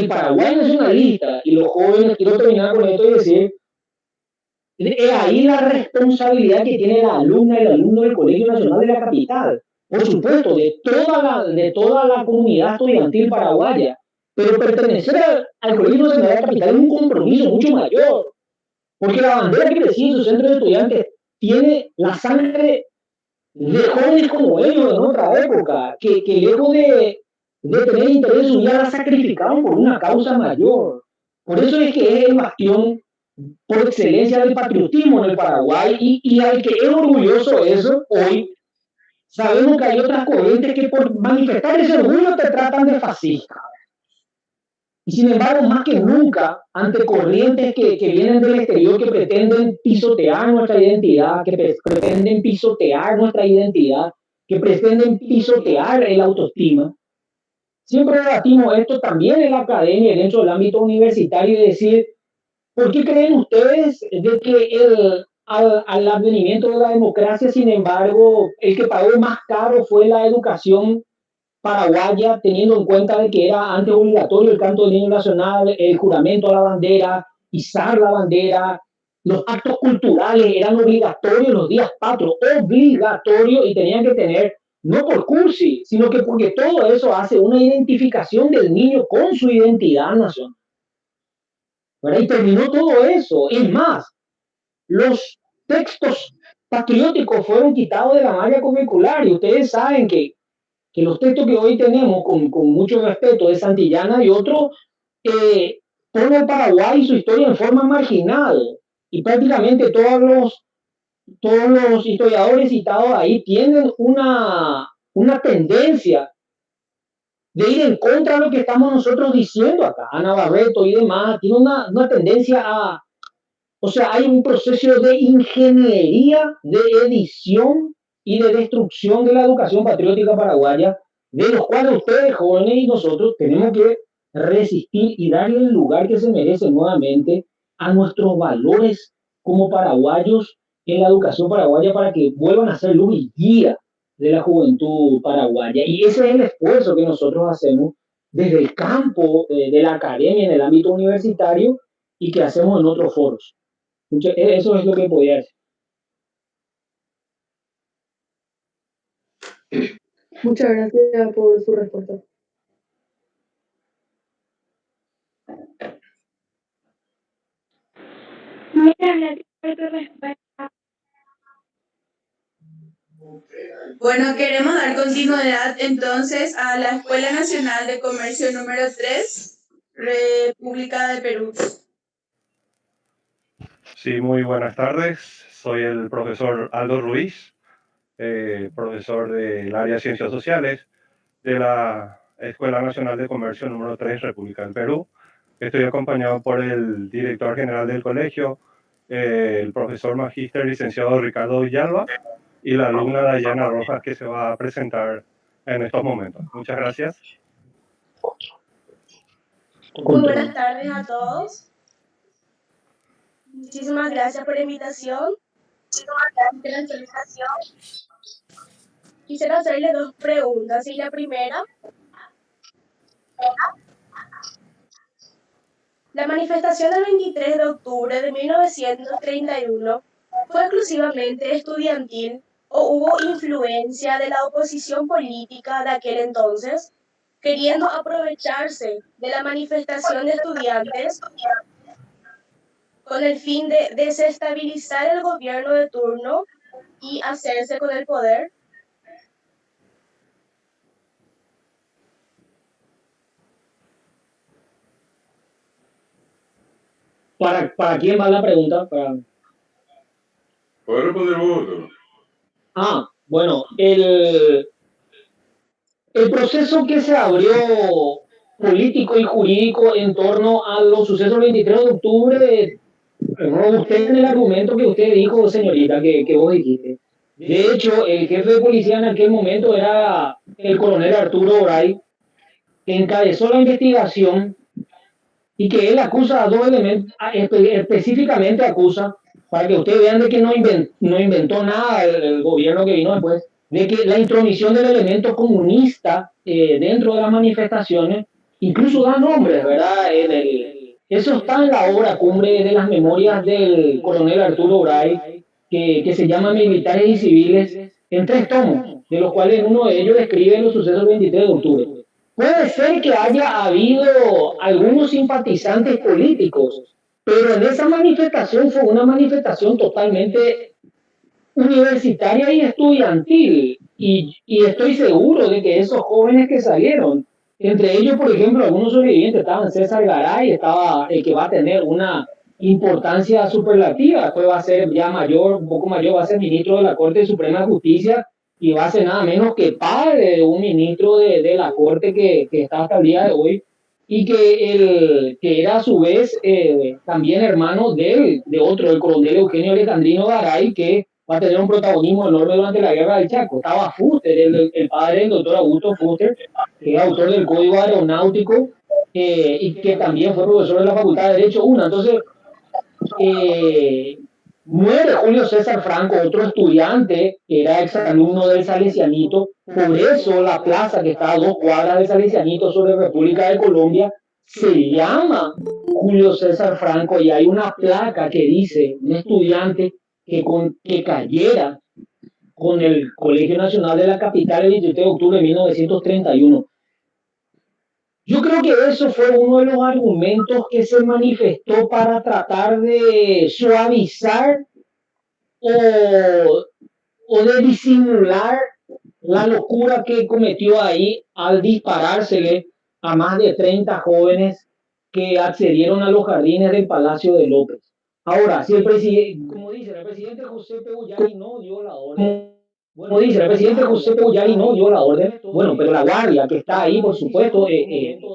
Paraguay nacionalista y los jóvenes, quiero terminar con esto y decir, es ahí la responsabilidad que tiene la alumna y el alumno del Colegio Nacional de la Capital, por supuesto, de toda la comunidad estudiantil paraguaya, pero pertenecer al Colegio Nacional de la Capital es un compromiso mucho mayor, porque la bandera que preside su centro de estudiantes tiene la sangre de jóvenes como ellos en otra época, que lejos de tener interés en su vida la sacrificaron por una causa mayor. Por eso es que es el bastión por excelencia del patriotismo en el Paraguay y al que es orgulloso eso hoy. Sabemos que hay otras corrientes que por manifestar ese orgullo te tratan de fascista. Y sin embargo, más que nunca, ante corrientes que vienen del exterior, que pretenden pisotear nuestra identidad, que pretenden pisotear nuestra identidad, que pretenden pisotear el autoestima, siempre debatimos esto también en la academia, dentro del ámbito universitario, y decir, ¿por qué creen ustedes de que al advenimiento de la democracia, sin embargo, el que pagó más caro fue la educación paraguaya, teniendo en cuenta de que era antes obligatorio el canto del himno nacional, el juramento a la bandera, izar la bandera, los actos culturales eran obligatorios los días patrios, obligatorios, y tenían que tener, no por cursi, sino que porque todo eso hace una identificación del niño con su identidad nacional. ¿Verdad? Y terminó todo eso. Es más, los textos patrióticos fueron quitados de la malla curricular y ustedes saben que los textos que hoy tenemos con mucho respeto de Santillana y otros ponen al Paraguay y su historia en forma marginal y prácticamente todos los historiadores citados ahí tienen una tendencia de ir en contra de lo que estamos nosotros diciendo acá. Ana Barreto y demás tiene una tendencia a, o sea, hay un proceso de ingeniería, de edición y de destrucción de la educación patriótica paraguaya, de los cuales ustedes jóvenes y nosotros tenemos que resistir y darle el lugar que se merece nuevamente a nuestros valores como paraguayos en la educación paraguaya para que vuelvan a ser luz y guía de la juventud paraguaya. Y ese es el esfuerzo que nosotros hacemos desde el campo de la academia en el ámbito universitario y que hacemos en otros foros. Eso es lo que podía decir. Muchas gracias por su respuesta. Muchas gracias por tu respuesta. Bueno, queremos dar continuidad entonces a la Escuela Nacional de Comercio número 3, República de Perú. Sí, muy buenas tardes. Soy el profesor Aldo Ruiz, profesor del área de Ciencias Sociales de la Escuela Nacional de Comercio número 3, República del Perú. Estoy acompañado por el director general del colegio, el profesor magíster licenciado Ricardo Villalba, y la alumna Dayana Rojas, que se va a presentar en estos momentos. Muchas gracias. Muy buenas tardes a todos. Muchísimas gracias por la invitación. Quisiera hacerle dos preguntas. Y la primera, la manifestación del 23 de octubre de 1931 fue exclusivamente estudiantil o hubo influencia de la oposición política de aquel entonces, queriendo aprovecharse de la manifestación de estudiantes con el fin de desestabilizar el gobierno de turno y hacerse con el poder? ¿Para quién va la pregunta? ¿Puedes responder vos, doctor? Bueno, el proceso que se abrió político y jurídico en torno a los sucesos del 23 de octubre, usted en el argumento que usted dijo, señorita, que vos dijiste. De hecho, el jefe de policía en aquel momento era el coronel Arturo Oray, que encabezó la investigación y que él acusa a dos elementos, específicamente acusa, para que ustedes vean de que no inventó nada el gobierno que vino después, de que la intromisión del elemento comunista dentro de las manifestaciones, incluso da nombres, ¿verdad? Eso está en la obra cumbre de las memorias del coronel Arturo Oray, que se llama Militares y Civiles, en 3 tomos, de los cuales uno de ellos describe los sucesos del 23 de octubre. Puede ser que haya habido algunos simpatizantes políticos, pero en esa manifestación fue una manifestación totalmente universitaria y estudiantil. Y estoy seguro de que esos jóvenes que salieron, entre ellos, por ejemplo, algunos sobrevivientes, estaban César Garay, estaba el que va a tener una importancia superlativa, después va a ser ya mayor, un poco mayor, va a ser ministro de la Corte Suprema de Justicia y va a ser nada menos que padre de un ministro de la Corte que está hasta el día de hoy y que era a su vez también hermano de otro, el coronel Eugenio Alejandrino Garay, que va a tener un protagonismo enorme durante la Guerra del Chaco. Estaba Fuster, el padre del doctor Augusto Fuster, que es autor del Código Aeronáutico y que también fue profesor de la Facultad de Derecho 1. Entonces, muere Julio César Franco, otro estudiante que era exalumno del Salesianito. Por eso la plaza que está a 2 cuadras del Salesianito sobre República de Colombia se llama Julio César Franco y hay una placa que dice un estudiante que cayera con el Colegio Nacional de la Capital el 23 de octubre de 1931. Yo creo que eso fue uno de los argumentos que se manifestó para tratar de suavizar o de disimular la locura que cometió ahí al disparársele a más de 30 jóvenes que accedieron a los jardines del Palacio de López. Ahora, si el presidente, como dice, el presidente José Peguyari no dio la orden. Como dice, el presidente José Peguyari no dio la orden. Bueno, pero la guardia que está ahí, por supuesto,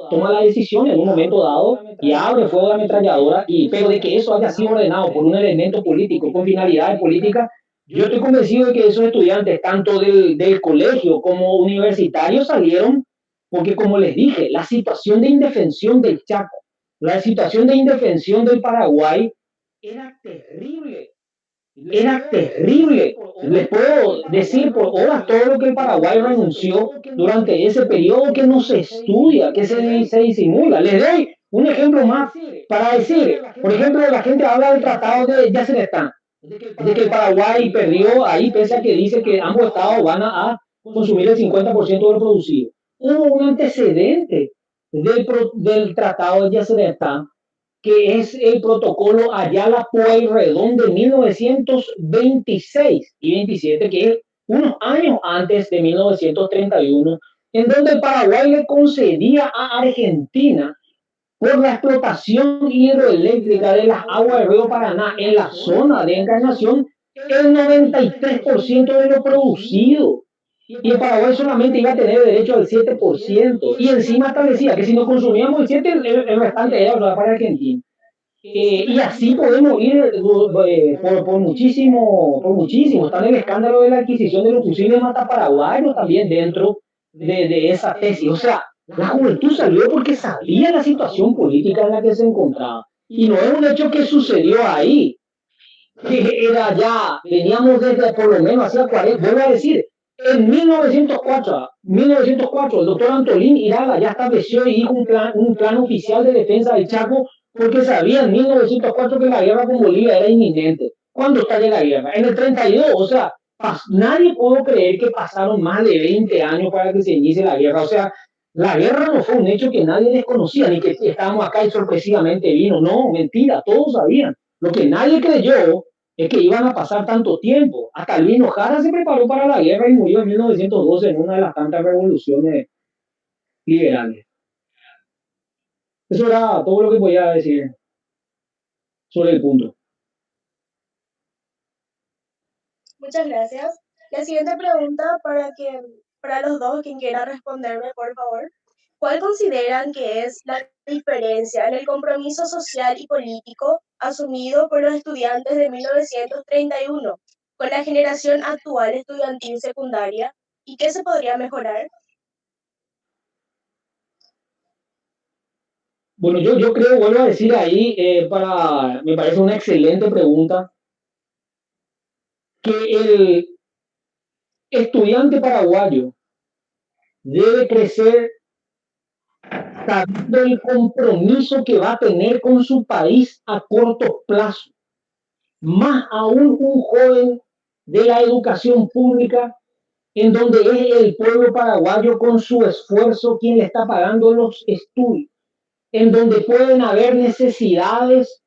toma la decisión en un momento dado y abre fuego de ametralladora. Pero de que eso haya sido ordenado por un elemento político con finalidades políticas, yo estoy convencido de que esos estudiantes, tanto del colegio como universitarios, salieron porque, como les dije, la situación de indefensión del Chaco, la situación de indefensión del Paraguay era terrible. Era terrible. Les puedo decir por horas todo lo que el Paraguay renunció durante ese periodo que no se estudia, que se disimula. Les doy un ejemplo más para decir, por ejemplo, la gente habla del tratado de Yacyretá, de que el Paraguay perdió ahí, pese a que dice que ambos estados van a consumir el 50% de lo producido. Hubo un antecedente del tratado de Yacyretá, que es el protocolo Ayala-Pueyrredón de 1926 y 27, que es unos años antes de 1931, en donde el Paraguay le concedía a Argentina, por la explotación hidroeléctrica de las aguas del río Paraná en la zona de Encarnación, el 93% de lo producido. Y el Paraguay solamente iba a tener derecho al 7%. Y encima establecía que si no consumíamos el 7%, el restante era para Argentina. Y así podemos ir por muchísimo. Está en el escándalo de la adquisición de los fusiles mataparaguayos también dentro de esa tesis. O sea, la juventud salió porque sabía la situación política en la que se encontraba. Y no es un hecho que sucedió ahí, que era ya, veníamos desde por lo menos hacia 40, vuelvo a decir, en 1904, el doctor Antolín Iraga ya estableció y hizo un plan oficial de defensa del Chaco porque sabía en 1904 que la guerra con Bolivia era inminente. ¿Cuándo estalla la guerra? En el 32, o sea, nadie pudo creer que pasaron más de 20 años para que se inicie la guerra. O sea, la guerra no fue un hecho que nadie desconocía, ni que estábamos acá y sorpresivamente vino. No, mentira, todos sabían. Lo que nadie creyó es que iban a pasar tanto tiempo. Hasta Luis Jara se preparó para la guerra y murió en 1912 en una de las tantas revoluciones liberales. Eso era todo lo que podía decir. sobre el punto. Muchas gracias. La siguiente pregunta para los dos, quien quiera responderme, por favor. ¿Cuál consideran que es la diferencia en el compromiso social y político asumido por los estudiantes de 1931 con la generación actual estudiantil secundaria y qué se podría mejorar? Bueno, yo creo, vuelvo a decir ahí, me parece una excelente pregunta, que el estudiante paraguayo debe crecer sabiendo el compromiso que va a tener con su país a corto plazo. Más aún un joven de la educación pública, en donde es el pueblo paraguayo con su esfuerzo quien le está pagando los estudios, en donde pueden haber necesidades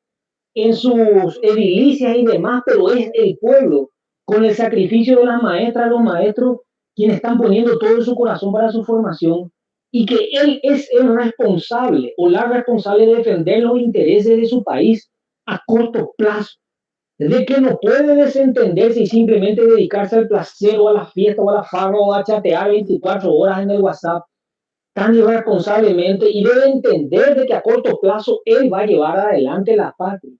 en sus edilicias y demás, pero es el pueblo, con el sacrificio de las maestras, los maestros, quienes están poniendo todo su corazón para su formación, y que él es el responsable o la responsable de defender los intereses de su país a corto plazo, de que no puede desentenderse y simplemente dedicarse al placer o a la fiesta o a la farra o a chatear 24 horas en el WhatsApp tan irresponsablemente, y debe entender de que a corto plazo él va a llevar adelante la patria.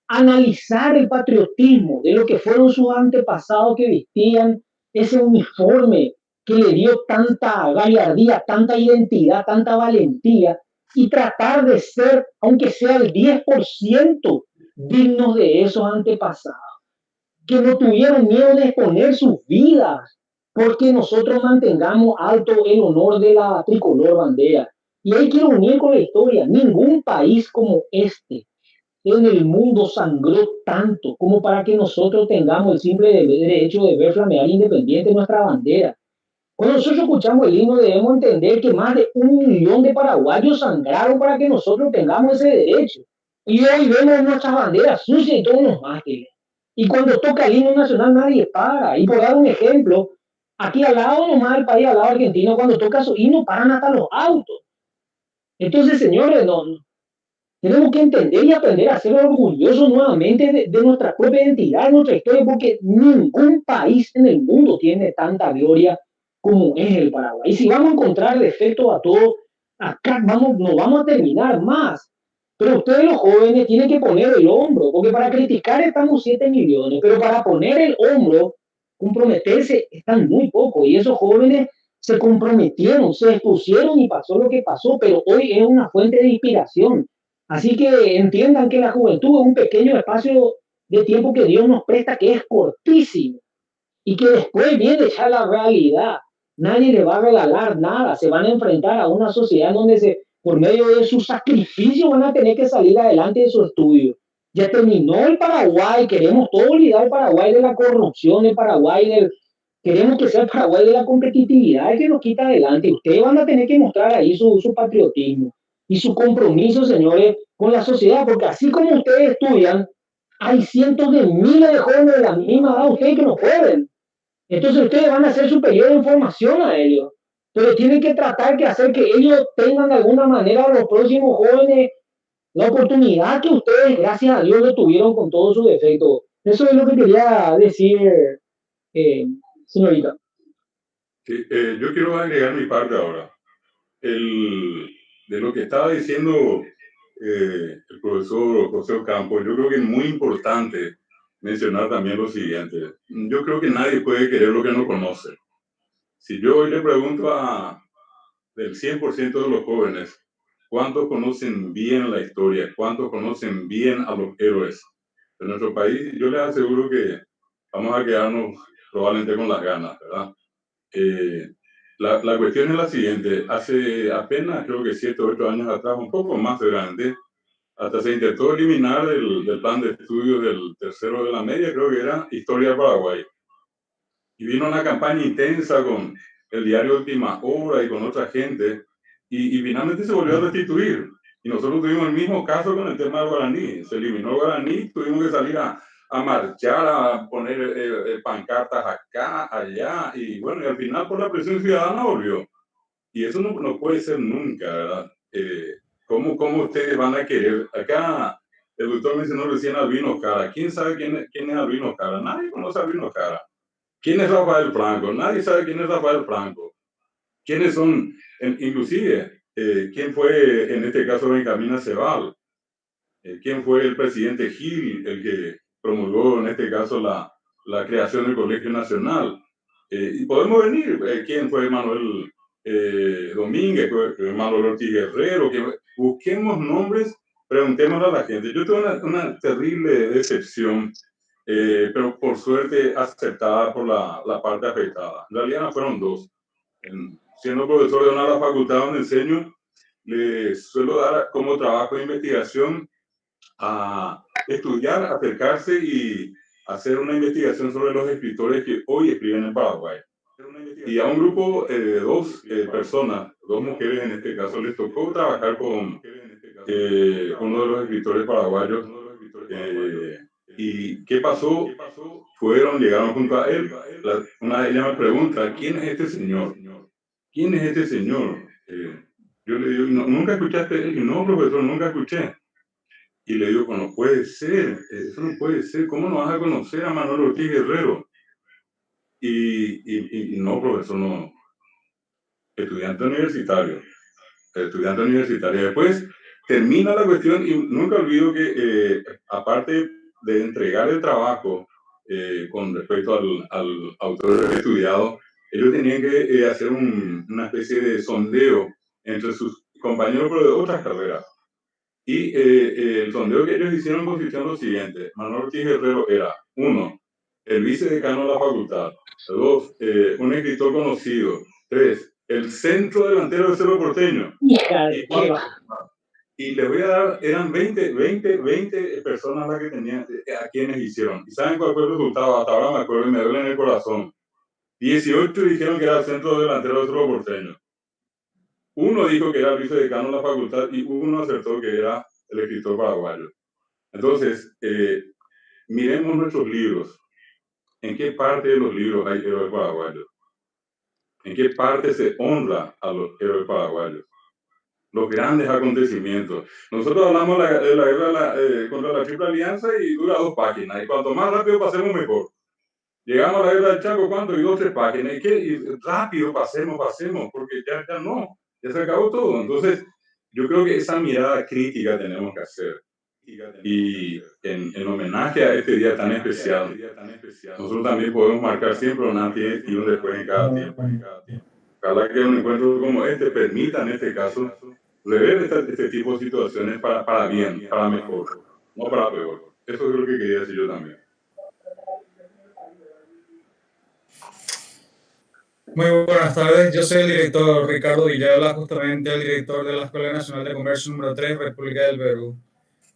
Analizar el patriotismo de lo que fueron sus antepasados que vestían ese uniforme que le dio tanta gallardía, tanta identidad, tanta valentía, y tratar de ser, aunque sea el 10%, dignos de esos antepasados, que no tuvieron miedo de exponer sus vidas, porque nosotros mantengamos alto el honor de la tricolor bandera. Y ahí quiero unir con la historia, ningún país como este en el mundo sangró tanto como para que nosotros tengamos el simple derecho de ver flamear independiente nuestra bandera. Cuando nosotros escuchamos el himno debemos entender que más de 1 millón de paraguayos sangraron para que nosotros tengamos ese derecho. Y hoy vemos nuestras banderas sucias y todos los mástiles. Y cuando toca el himno nacional nadie para. Y por dar un ejemplo, aquí al lado nomás del país, al lado argentino, cuando toca su himno paran hasta los autos. Entonces, señores, no, tenemos que entender y aprender a ser orgullosos nuevamente de nuestra propia identidad, de nuestra historia, porque ningún país en el mundo tiene tanta gloria como es el Paraguay. Y si vamos a encontrar defectos a todos, acá no vamos a terminar más. Pero ustedes los jóvenes tienen que poner el hombro, porque para criticar estamos 7 millones, pero para poner el hombro, comprometerse, están muy pocos. Y esos jóvenes se comprometieron, se expusieron y pasó lo que pasó, pero hoy es una fuente de inspiración. Así que entiendan que la juventud es un pequeño espacio de tiempo que Dios nos presta, que es cortísimo, y que después viene ya la realidad. Nadie le va a regalar nada, se van a enfrentar a una sociedad donde por medio de su sacrificio van a tener que salir adelante de su estudio. Ya terminó el Paraguay, queremos todo olvidar el Paraguay de la corrupción, el Paraguay queremos que sea el Paraguay de la competitividad, el que nos quita adelante. Ustedes van a tener que mostrar ahí su patriotismo y su compromiso, señores, con la sociedad, porque así como ustedes estudian, hay cientos de miles de jóvenes de la misma edad ustedes que no pueden. Entonces ustedes van a ser superior en formación a ellos, pero tienen que tratar de hacer que ellos tengan de alguna manera, los próximos jóvenes, la oportunidad que ustedes, gracias a Dios, lo tuvieron con todos sus defectos. Eso es lo que quería decir, señorita. Sí, yo quiero agregar mi parte ahora. De lo que estaba diciendo el profesor José Ocampo, yo creo que es muy importante mencionar también lo siguiente. Yo creo que nadie puede querer lo que no conoce. Si yo hoy le pregunto del 100% de los jóvenes, ¿cuántos conocen bien la historia? ¿Cuántos conocen bien a los héroes de nuestro país? Yo les aseguro que vamos a quedarnos probablemente con las ganas, ¿verdad? La cuestión es la siguiente. Hace apenas, creo que 7 o 8 años atrás, un poco más de grande, hasta se intentó eliminar del plan de estudios del tercero de la media, creo que era Historia del Paraguay. Y vino una campaña intensa con el diario Última Hora y con otra gente, y finalmente se volvió a restituir. Y nosotros tuvimos el mismo caso con el tema del guaraní. Se eliminó el guaraní, tuvimos que salir a marchar, a poner pancartas acá, allá, y bueno, y al final por la presión ciudadana volvió. Y eso no puede ser nunca, ¿verdad? ¿Cómo ustedes van a querer? Acá El doctor mencionó recién a Albino Cara. ¿Quién sabe quién es Albino Cara? Nadie conoce a Albino Cara. ¿Quién es Rafael Franco? Nadie sabe quién es Rafael Franco. ¿Quiénes son? Inclusive, ¿quién fue en este caso Benjamín Acebal? ¿Quién fue el presidente Gil, el que promulgó en este caso la creación del Colegio Nacional? Y podemos venir, ¿quién fue Manuel Domínguez, Manuel Ortiz Guerrero? Busquemos nombres, preguntémosle a la gente. Yo tuve una terrible decepción, pero por suerte aceptada por la parte afectada. En realidad no fueron dos. Siendo profesor de una de las facultades donde enseño, le suelo dar como trabajo de investigación a estudiar, acercarse y hacer una investigación sobre los escritores que hoy escriben en Paraguay. Y a un grupo de dos personas, dos mujeres en este caso, les tocó trabajar con uno de los escritores paraguayos. ¿Y qué pasó? Llegaron junto a él. Una de ellas me pregunta, ¿quién es este señor? ¿Quién es este señor? Yo le digo, ¿nunca escuchaste? Y no, profesor, nunca escuché. Y le digo, no puede ser, eso no puede ser, ¿cómo no vas a conocer a Manuel Ortiz Guerrero? Y no, profesor, no. Estudiante universitario. Después termina la cuestión y nunca olvido que, aparte de entregar el trabajo con respecto al autor estudiado, ellos tenían que hacer una especie de sondeo entre sus compañeros pero de otras carreras. Y el sondeo que ellos hicieron consistió en lo siguiente. Manuel Ortiz Guerrero era, 1, el vicedecano de la facultad; 2, un escritor conocido; 3, el centro delantero de Cerro Porteño; y les voy a dar, eran 20 personas las que tenían, a quienes hicieron. ¿Y saben cuál fue el resultado? Hasta ahora me acuerdo y me duele en el corazón. 18 dijeron que era el centro delantero de Cerro Porteño. 1 dijo que era el vicedecano de la facultad y 1 acertó que era el escritor paraguayo. Entonces, miremos nuestros libros. ¿En qué parte de los libros hay héroes paraguayos? ¿En qué parte se honra a los héroes paraguayos? Los grandes acontecimientos. Nosotros hablamos de la guerra contra la Triple Alianza y dura 2 páginas. Y cuanto más rápido pasemos, mejor. Llegamos a la guerra del Chaco, ¿cuánto? Y 2 o 3 páginas. Y rápido pasemos, porque ya no. Ya se acabó todo. Entonces, yo creo que esa mirada crítica tenemos que hacer. Y en homenaje a este día tan especial, nosotros también podemos marcar siempre un antes y un después en cada tiempo. Ojalá que un encuentro como este permita, en este caso, rever este tipo de situaciones para bien, para mejor, no para peor. Eso es lo que quería decir yo también. Muy buenas tardes, yo soy el director Ricardo Villalba, justamente el director de la Escuela Nacional de Comercio número 3, República del Perú.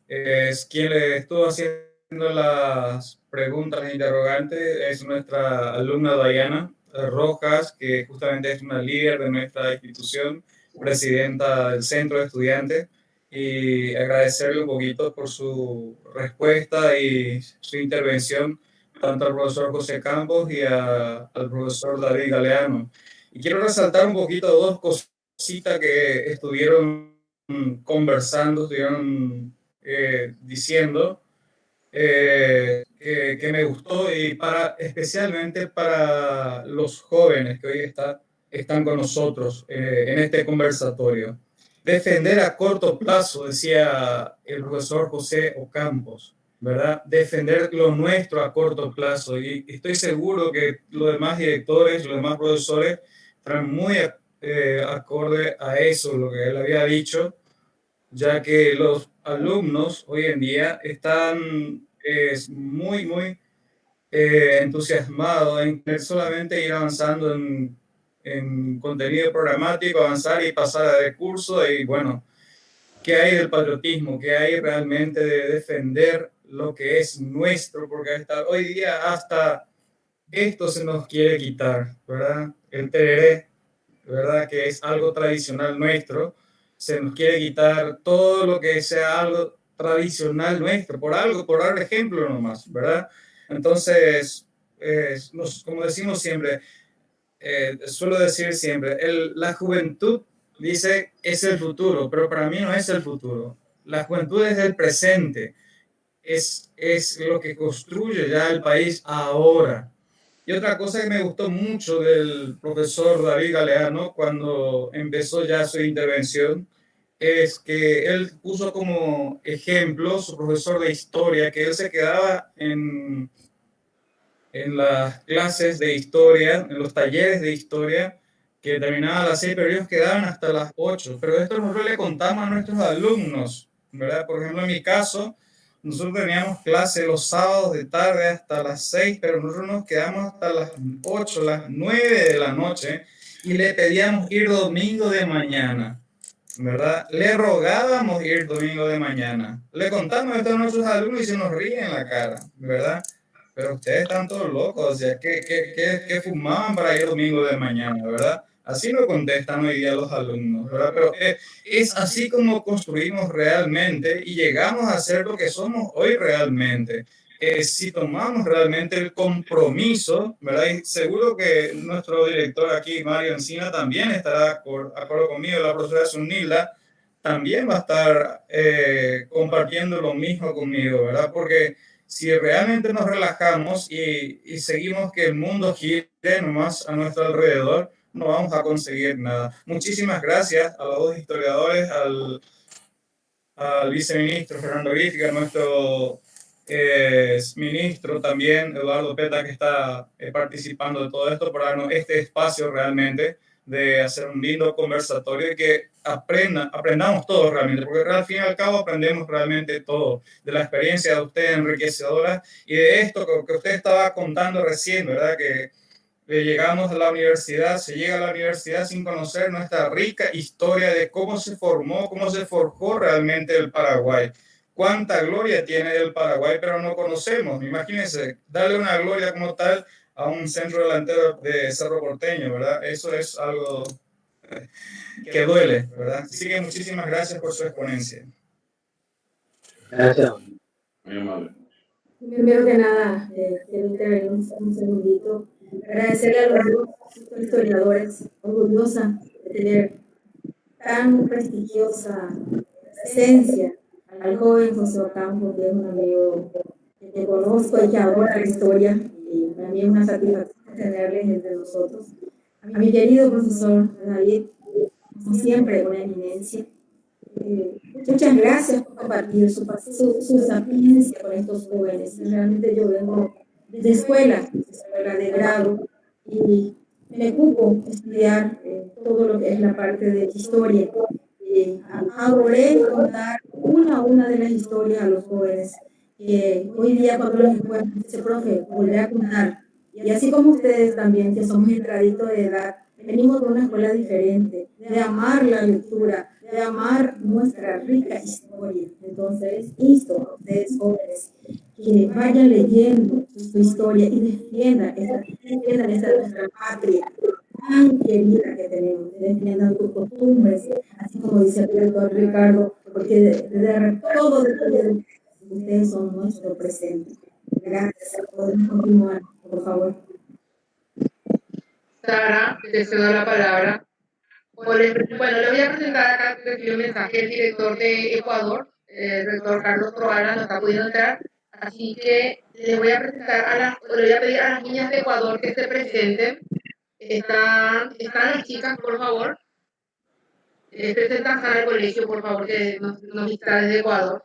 Es quien le estuvo haciendo las preguntas e interrogantes, es nuestra alumna Diana Rojas, que justamente es una líder de nuestra institución, presidenta del centro de estudiantes, y agradecerle un poquito por su respuesta y su intervención, tanto al profesor José Campos y al profesor David Galeano. Y quiero resaltar un poquito 2 cositas que estuvieron conversando, estuvieron diciendo que me gustó, y especialmente para los jóvenes que hoy están con nosotros en este conversatorio. Defender a corto plazo, decía el profesor José Ocampos, ¿verdad? Defender lo nuestro a corto plazo, y estoy seguro que los demás directores, los demás profesores están muy acorde a eso, lo que él había dicho, ya que los alumnos hoy en día están muy entusiasmados en querer solamente ir avanzando en contenido programático, avanzar y pasar de curso, y bueno, ¿qué hay del patriotismo? ¿Qué hay realmente de defender lo que es nuestro? Porque hoy día hasta esto se nos quiere quitar, ¿verdad? El tereré, ¿verdad? Que es algo tradicional nuestro, se nos quiere quitar todo lo que sea algo tradicional nuestro, por dar ejemplo nomás, ¿verdad? Entonces, como decimos siempre, suelo decir siempre, la juventud, dice, es el futuro, pero para mí no es el futuro. La juventud es el presente. es lo que construye ya el país ahora. Y otra cosa que me gustó mucho del profesor David Galeano cuando empezó ya su intervención es que él puso como ejemplo su profesor de historia, que él se quedaba en las clases de historia, en los talleres de historia, que terminaban a las 6, pero ellos quedaban hasta las 8. Pero esto nosotros le contamos a nuestros alumnos, ¿verdad? Por ejemplo, en mi caso, nosotros teníamos clase los sábados de tarde hasta las 6, pero nosotros nos quedamos hasta las 8, las 9 de la noche y le pedíamos ir domingo de mañana, ¿verdad? Le rogábamos ir domingo de mañana. Le contamos esto a nuestros alumnos y se nos ríen en la cara, ¿verdad? Pero ustedes están todos locos, o sea, ¿qué fumaban para ir domingo de mañana, verdad? Así lo contestan hoy día los alumnos, ¿verdad? Pero es así como construimos realmente y llegamos a ser lo que somos hoy realmente. Si tomamos realmente el compromiso, ¿verdad? Y seguro que nuestro director aquí, Mario Encina, también estará de acuerdo conmigo, la profesora Sunilda, también va a estar compartiendo lo mismo conmigo, ¿verdad? Porque si realmente nos relajamos y seguimos que el mundo gire nomás a nuestro alrededor, no vamos a conseguir nada. Muchísimas gracias a los dos historiadores, al viceministro Fernando Griffith, a nuestro ministro también, Eduardo Peta, que está participando de todo esto, por darnos este espacio realmente de hacer un lindo conversatorio y que aprendamos todos realmente, porque al fin y al cabo aprendemos realmente todo, de la experiencia de usted enriquecedora y de esto que usted estaba contando recién, ¿verdad? Que llegamos a la universidad, se llega a la universidad sin conocer nuestra rica historia de cómo se formó, cómo se forjó realmente el Paraguay. Cuánta gloria tiene el Paraguay, pero no conocemos. Imagínense, darle una gloria como tal a un centro delantero de Cerro Porteño, ¿verdad? Eso es algo que duele, ¿verdad? Así que muchísimas gracias por su exponencia. Gracias. Muy amable. Primero que nada, quiero intervenir un segundito. Agradecerle a los dos historiadores, orgullosa de tener tan prestigiosa presencia al joven José Ocampo, que es un amigo que conozco y que adora la historia, y para mí es una satisfacción tenerles entre nosotros. A mi querido profesor David, como siempre, una eminencia. Muchas gracias por compartir su sapiencia con estos jóvenes. Realmente yo vengo de escuela de grado, y me ocupo estudiar todo lo que es la parte de historia. Adoré contar una a una de las historias a los jóvenes, que hoy día cuando los encuentro, dice, profe, volví a contar. Y así como ustedes también, que somos entraditos de edad, venimos de una escuela diferente, de amar la lectura, de amar nuestra rica historia. Entonces, insto a ustedes jóvenes que vayan leyendo su historia y defiendan esta nuestra patria tan querida que tenemos, que defiendan sus costumbres, así como dice el doctor Ricardo, porque de todo ustedes son nuestro presente. Gracias. Podemos continuar, por favor. Sara, te cedo la palabra. Bueno, le voy a presentar acá el mensaje del director de Ecuador, el rector Carlos Troara, no está pudiendo entrar, así que le voy a presentar le voy a pedir a las niñas de Ecuador que se presenten. Están las chicas, por favor. Presentan al colegio, por favor, que nos está desde Ecuador.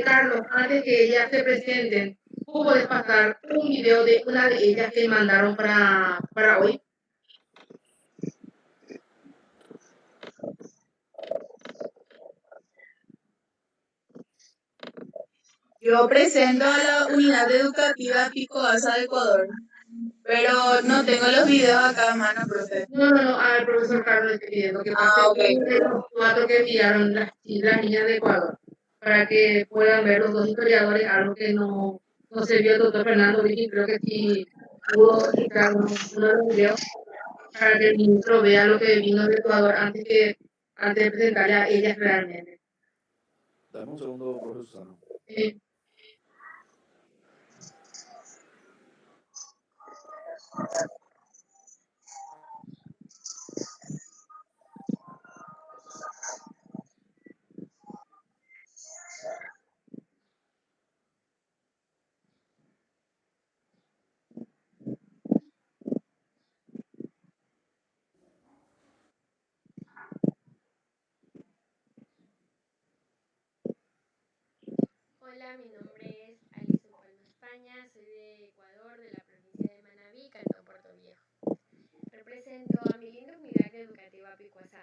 Carlos, antes que ellas se presenten, ¿tú puedes pasar un video de una de ellas que mandaron para hoy? Yo presento a la unidad educativa Pico Alza de Ecuador, pero no tengo los videos acá a mano, profe. No, al profesor Carlos estoy pidiendo que pase uno de los 4 que enviaron las niñas de Ecuador, para que puedan ver los dos historiadores, algo que no se vio el doctor Fernando Vicky, creo que sí pudo explicar uno de los videos, para que el ministro vea lo que vino de Ecuador antes de presentarle a ellas realmente. Dame un segundo, profesor Susana. Hola, mi nombre es Alison Palma España, soy de Ecuador, de la provincia de Manabí, Cantón Puerto Viejo. Represento a mi linda unidad educativa Picuazá.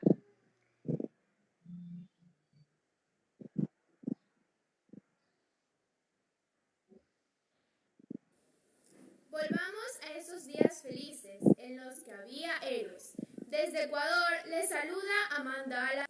Volvamos a esos días felices en los que había héroes. Desde Ecuador les saluda Amanda Ala.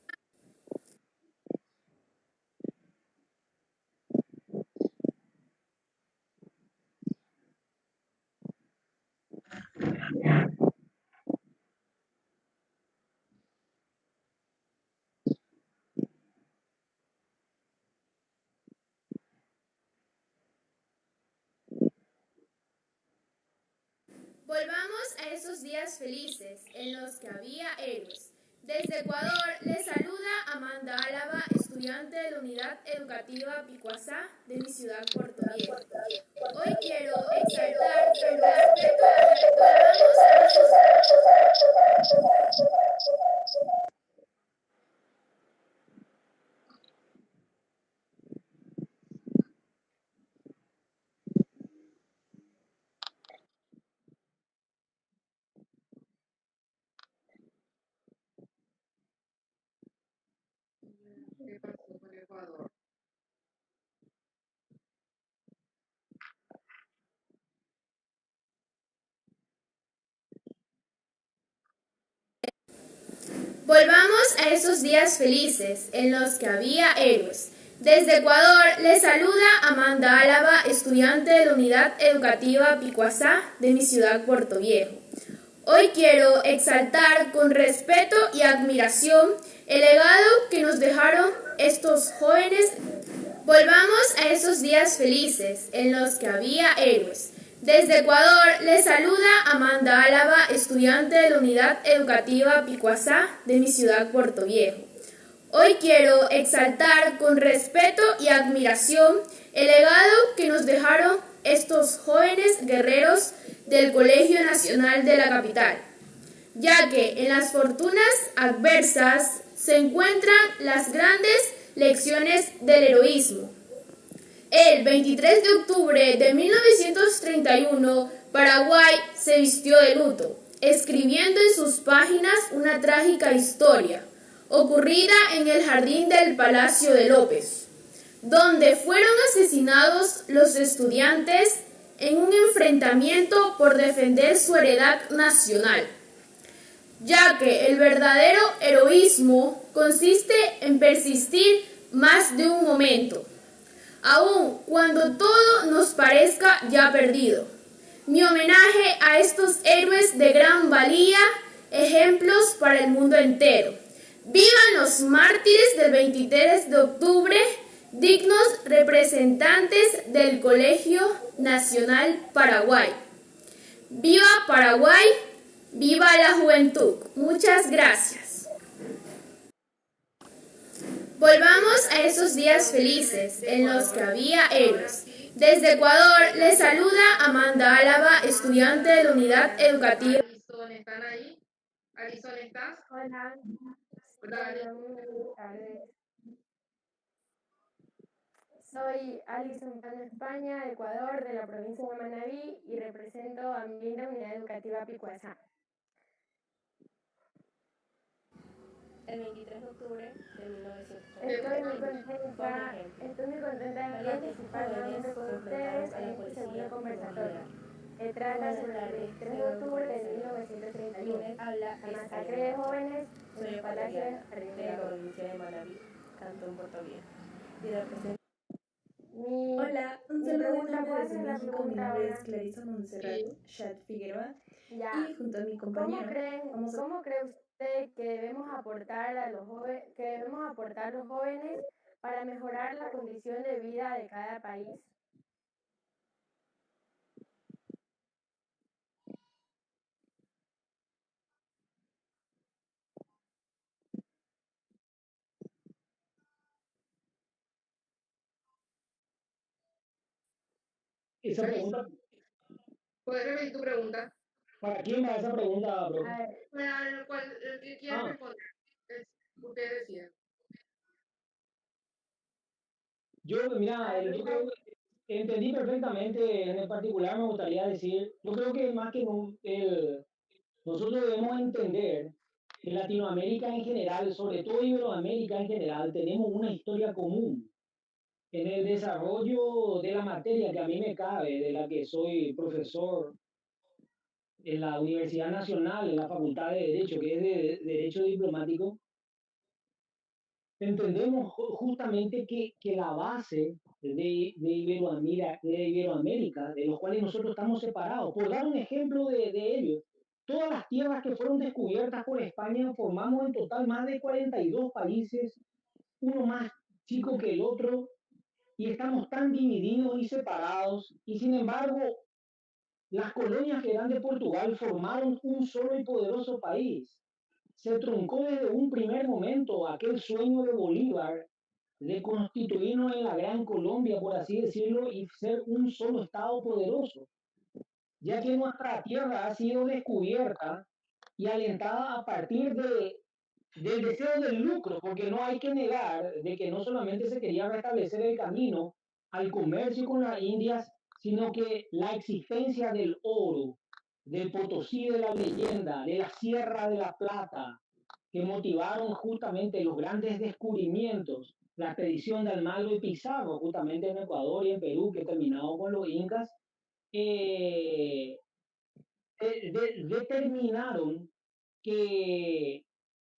Volvamos a esos días felices en los que había héroes. Desde Ecuador les saluda Amanda Álava, estudiante de la Unidad Educativa Picuazá de mi ciudad Puerto Viejo. Hoy quiero exaltar el respeto y volvamos a esos ¿Qué pasó con Ecuador? Volvamos a esos días felices en los que había héroes. Desde Ecuador les saluda Amanda Álava, estudiante de la Unidad Educativa Picuazá de mi ciudad Puerto Viejo. Hoy quiero exaltar con respeto y admiración el legado que nos dejaron estos jóvenes. Volvamos a esos días felices en los que había héroes. Desde Ecuador les saluda Amanda Álava, estudiante de la Unidad Educativa Picuazá de mi ciudad Puerto Viejo. Hoy quiero exaltar con respeto y admiración el legado que nos dejaron estos jóvenes guerreros del Colegio Nacional de la capital, ya que en las fortunas adversas se encuentran las grandes lecciones del heroísmo. El 23 de octubre de 1931, Paraguay se vistió de luto, escribiendo en sus páginas una trágica historia, ocurrida en el jardín del Palacio de López, donde fueron asesinados los estudiantes en un enfrentamiento por defender su heredad nacional, ya que el verdadero heroísmo consiste en persistir más de un momento, aun cuando todo nos parezca ya perdido. Mi homenaje a estos héroes de gran valía, ejemplos para el mundo entero. ¡Vivan los mártires del 23 de octubre, dignos representantes del Colegio Nacional Paraguay! ¡Viva Paraguay! ¡Viva la juventud! Muchas gracias. Volvamos a esos días felices en los que había héroes. Desde Ecuador les saluda Amanda Álava, estudiante de la Unidad Educativa. Alison, ¿están ahí? Alison, ¿estás? Hola, Dale. buenas tardes. Soy Alison Palma España, de Ecuador, de la provincia de Manabí, y represento a mi linda unidad educativa Picuazá. El 23 de octubre de 1930, estoy muy contenta de participar nuevamente con ustedes en este segundo conversatorio. Que trata sobre el 23 de octubre de 1931, la masacre de jóvenes en el Palacio de Jardín de la provincia de Manabí, Cantón Puerto Viejo. Hola, un saludo desde México. Mi nombre es Clarisa Montserrat Chat Figueroa y junto a mi compañero ¿Cómo cree usted que debemos aportar a los jóvenes para mejorar la condición de vida de cada país? Esa pregunta, ¿Puedes repetir tu pregunta? ¿para quién va esa pregunta, bro? Para el que quiera responder. Usted decía. Mira, yo creo que entendí perfectamente. En particular me gustaría decir, yo creo que más que nosotros debemos entender que Latinoamérica en general, sobre todo Iberoamérica en general, tenemos una historia común en el desarrollo de la materia que a mí me cabe, de la que soy profesor en la Universidad Nacional, en la Facultad de Derecho, que es de Derecho Diplomático. Entendemos justamente que la base de Iberoamérica, de los cuales nosotros estamos separados, por dar un ejemplo de ello, todas las tierras que fueron descubiertas por España formamos en total más de 42 países, uno más chico que el otro, y estamos tan divididos y separados, y sin embargo, las colonias que eran de Portugal formaron un solo y poderoso país. Se truncó desde un primer momento aquel sueño de Bolívar de constituirnos en la Gran Colombia, por así decirlo, y ser un solo Estado poderoso, ya que nuestra tierra ha sido descubierta y alentada a partir del deseo del lucro, porque no hay que negar de que no solamente se quería restablecer el camino al comercio con las Indias, sino que la existencia del oro, del Potosí de la leyenda, de la Sierra de la Plata, que motivaron justamente los grandes descubrimientos, la expedición de Almagro y Pizarro, justamente en Ecuador y en Perú, que terminado con los incas, determinaron que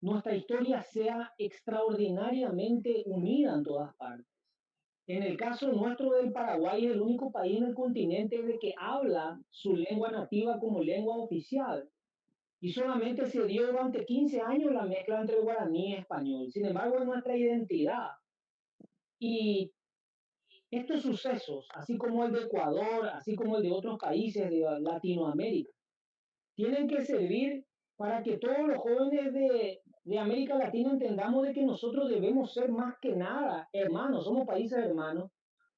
nuestra historia sea extraordinariamente unida en todas partes. En el caso nuestro del Paraguay, es el único país en el continente de que habla su lengua nativa como lengua oficial. Y solamente se dio durante 15 años la mezcla entre el guaraní y español. Sin embargo, es nuestra identidad. Y estos sucesos, así como el de Ecuador, así como el de otros países de Latinoamérica, tienen que servir para que todos los jóvenes de América Latina entendamos de que nosotros debemos ser más que nada hermanos, somos países hermanos,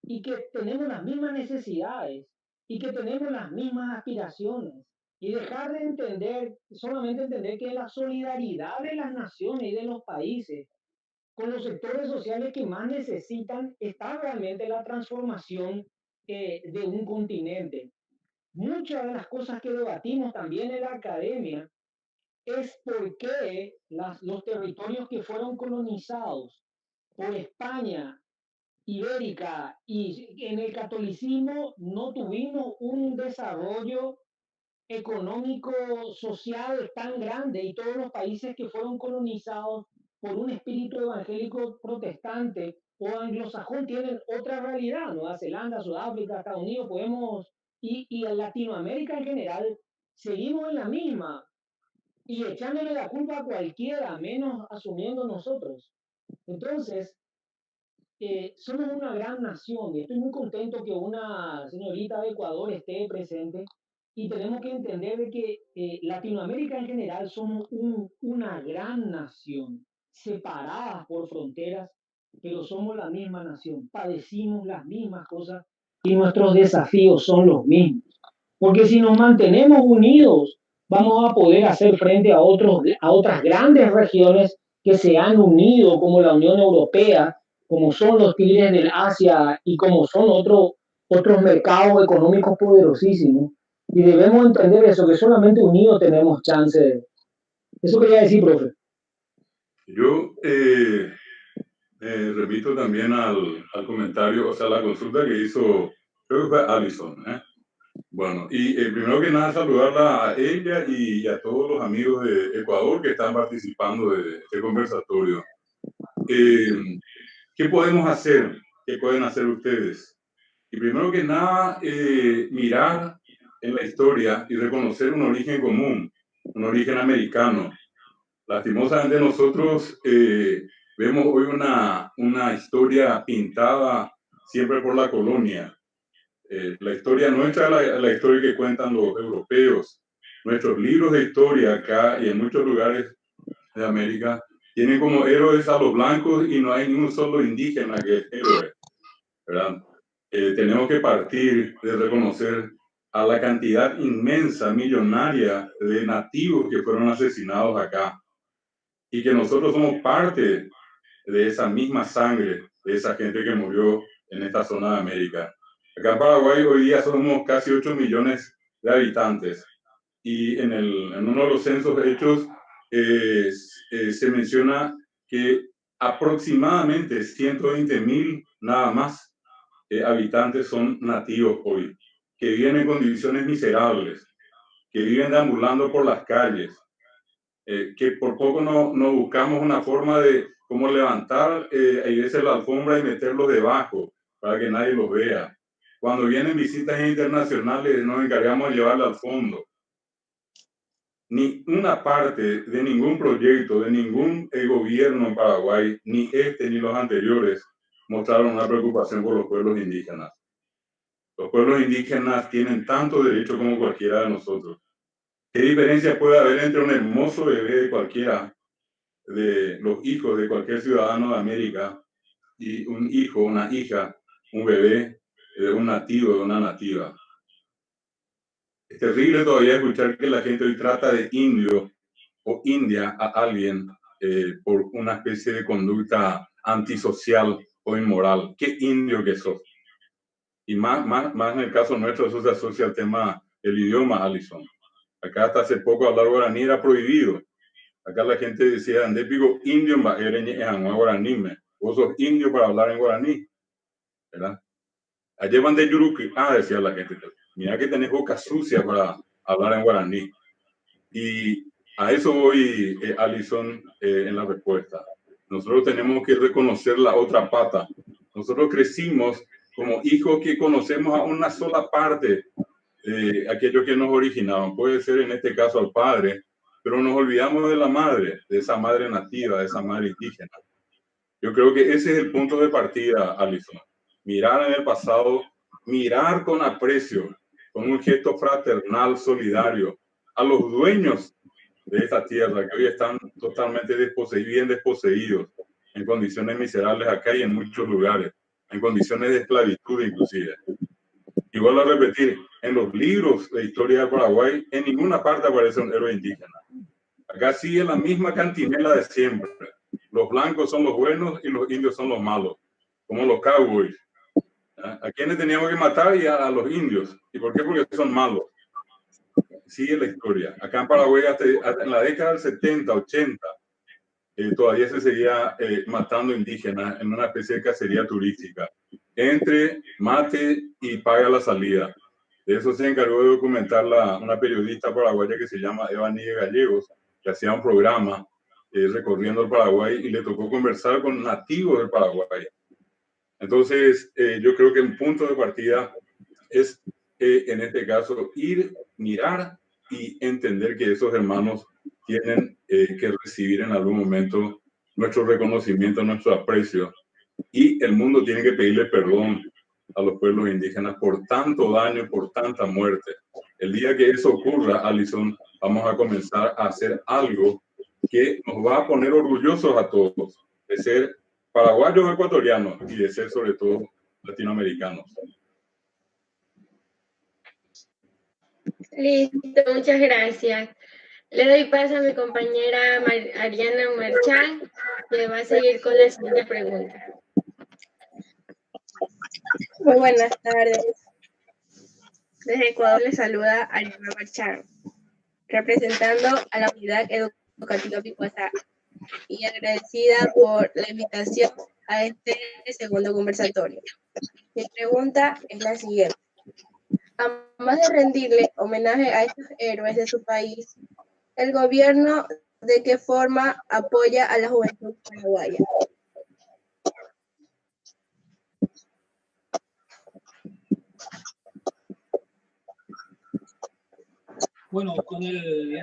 y que tenemos las mismas necesidades, y que tenemos las mismas aspiraciones, y dejar de entender, solamente entender que la solidaridad de las naciones y de los países con los sectores sociales que más necesitan está realmente la transformación de un continente. Muchas de las cosas que debatimos también en la academia es por qué los territorios que fueron colonizados por España, Ibérica y en el catolicismo no tuvimos un desarrollo económico, social tan grande, y todos los países que fueron colonizados por un espíritu evangélico protestante o anglosajón tienen otra realidad. Nueva Zelanda, Sudáfrica, Estados Unidos, y en Latinoamérica en general, seguimos en la misma y echándole la culpa a cualquiera, menos asumiendo nosotros. Entonces, somos una gran nación y estoy muy contento que una señorita de Ecuador esté presente, y tenemos que entender de que Latinoamérica en general somos una gran nación, separadas por fronteras, pero somos la misma nación, padecimos las mismas cosas y nuestros desafíos son los mismos. Porque si nos mantenemos unidos, vamos a poder hacer frente a otras grandes regiones que se han unido, como la Unión Europea, como son los tigres del Asia y como son otros mercados económicos poderosísimos. Y debemos entender eso, que solamente unidos tenemos chance. Eso quería decir, profe. Yo remito también al comentario, o sea, la consulta que hizo, creo que fue Alison. Bueno, y primero que nada saludarla a ella y a todos los amigos de Ecuador que están participando de este conversatorio. ¿Qué podemos hacer? ¿Qué pueden hacer ustedes? Y primero que nada, mirar en la historia y reconocer un origen común, un origen americano. Lastimosamente nosotros vemos hoy una historia pintada siempre por la colonia. La historia nuestra, la historia que cuentan los europeos. Nuestros libros de historia acá y en muchos lugares de América tienen como héroes a los blancos y no hay ni un solo indígena que es héroe, ¿verdad? Tenemos que partir de reconocer a la cantidad inmensa, millonaria de nativos que fueron asesinados acá y que nosotros somos parte de esa misma sangre, de esa gente que murió en esta zona de América. Acá en Paraguay hoy día somos casi 8 millones de habitantes y en uno de los censos hechos se menciona que aproximadamente 120.000 nada más habitantes son nativos hoy, que viven en condiciones miserables, que viven deambulando por las calles, que por poco no buscamos una forma de cómo levantar a veces la alfombra y meterlos debajo para que nadie los vea. Cuando vienen visitas internacionales nos encargamos de llevarla al fondo. Ni una parte de ningún proyecto, de ningún gobierno en Paraguay, ni este ni los anteriores, mostraron una preocupación por los pueblos indígenas. Los pueblos indígenas tienen tanto derecho como cualquiera de nosotros. ¿Qué diferencia puede haber entre un hermoso bebé de cualquiera de los hijos de cualquier ciudadano de América y un hijo, una hija, un bebé de un nativo, de una nativa? Es terrible todavía escuchar que la gente hoy trata de indio o india a alguien por una especie de conducta antisocial o inmoral. ¿Qué indio que sos? Y más en el caso nuestro, eso se asocia al tema del idioma, Alison. Acá hasta hace poco hablar guaraní era prohibido. Acá la gente decía, ande pico indio en baereñe en guaraní, vos sos indio para hablar en guaraní, ¿verdad? Allí van de yuruki, decía la gente, mira que tenés boca sucia para hablar en guaraní. Y a eso voy, Alison, en la respuesta. Nosotros tenemos que reconocer la otra pata. Nosotros crecimos como hijos que conocemos a una sola parte de aquellos que nos originaron. Puede ser en este caso al padre, pero nos olvidamos de la madre, de esa madre nativa, de esa madre indígena. Yo creo que ese es el punto de partida, Alison. Mirar en el pasado, mirar con aprecio, con un gesto fraternal, solidario, a los dueños de esta tierra que hoy están totalmente bien desposeídos, en condiciones miserables acá y en muchos lugares, en condiciones de esclavitud inclusive. Y vuelvo a repetir, en los libros de historia de Paraguay, en ninguna parte aparece un héroe indígena. Acá sigue la misma cantinela de siempre. Los blancos son los buenos y los indios son los malos, como los cowboys. ¿A quiénes teníamos que matar? Y a los indios. ¿Y por qué? Porque son malos. Sigue la historia. Acá en Paraguay, hasta en la década del 70, 80, todavía se seguía matando indígenas en una especie de cacería turística. Entre mate y paga la salida. De eso se encargó de documentar una periodista paraguaya que se llama Eva Níguez Gallegos, que hacía un programa recorriendo el Paraguay y le tocó conversar con nativos del Paraguay. Entonces, yo creo que el punto de partida es, en este caso, mirar y entender que esos hermanos tienen que recibir en algún momento nuestro reconocimiento, nuestro aprecio. Y el mundo tiene que pedirle perdón a los pueblos indígenas por tanto daño, por tanta muerte. El día que eso ocurra, Alison, vamos a comenzar a hacer algo que nos va a poner orgullosos a todos de ser paraguayos o ecuatorianos y de ser sobre todo latinoamericanos. Listo, muchas gracias. Le doy paso a mi compañera Ariana Marchán, que va a seguir con la siguiente pregunta. Muy buenas tardes. Desde Ecuador les saluda Ariana Marchán, representando a la Unidad Educativa Picuazá, y agradecida por la invitación a este segundo conversatorio. Mi pregunta es la siguiente. Además de rendirle homenaje a estos héroes de su país, ¿el gobierno de qué forma apoya a la juventud paraguaya? Bueno,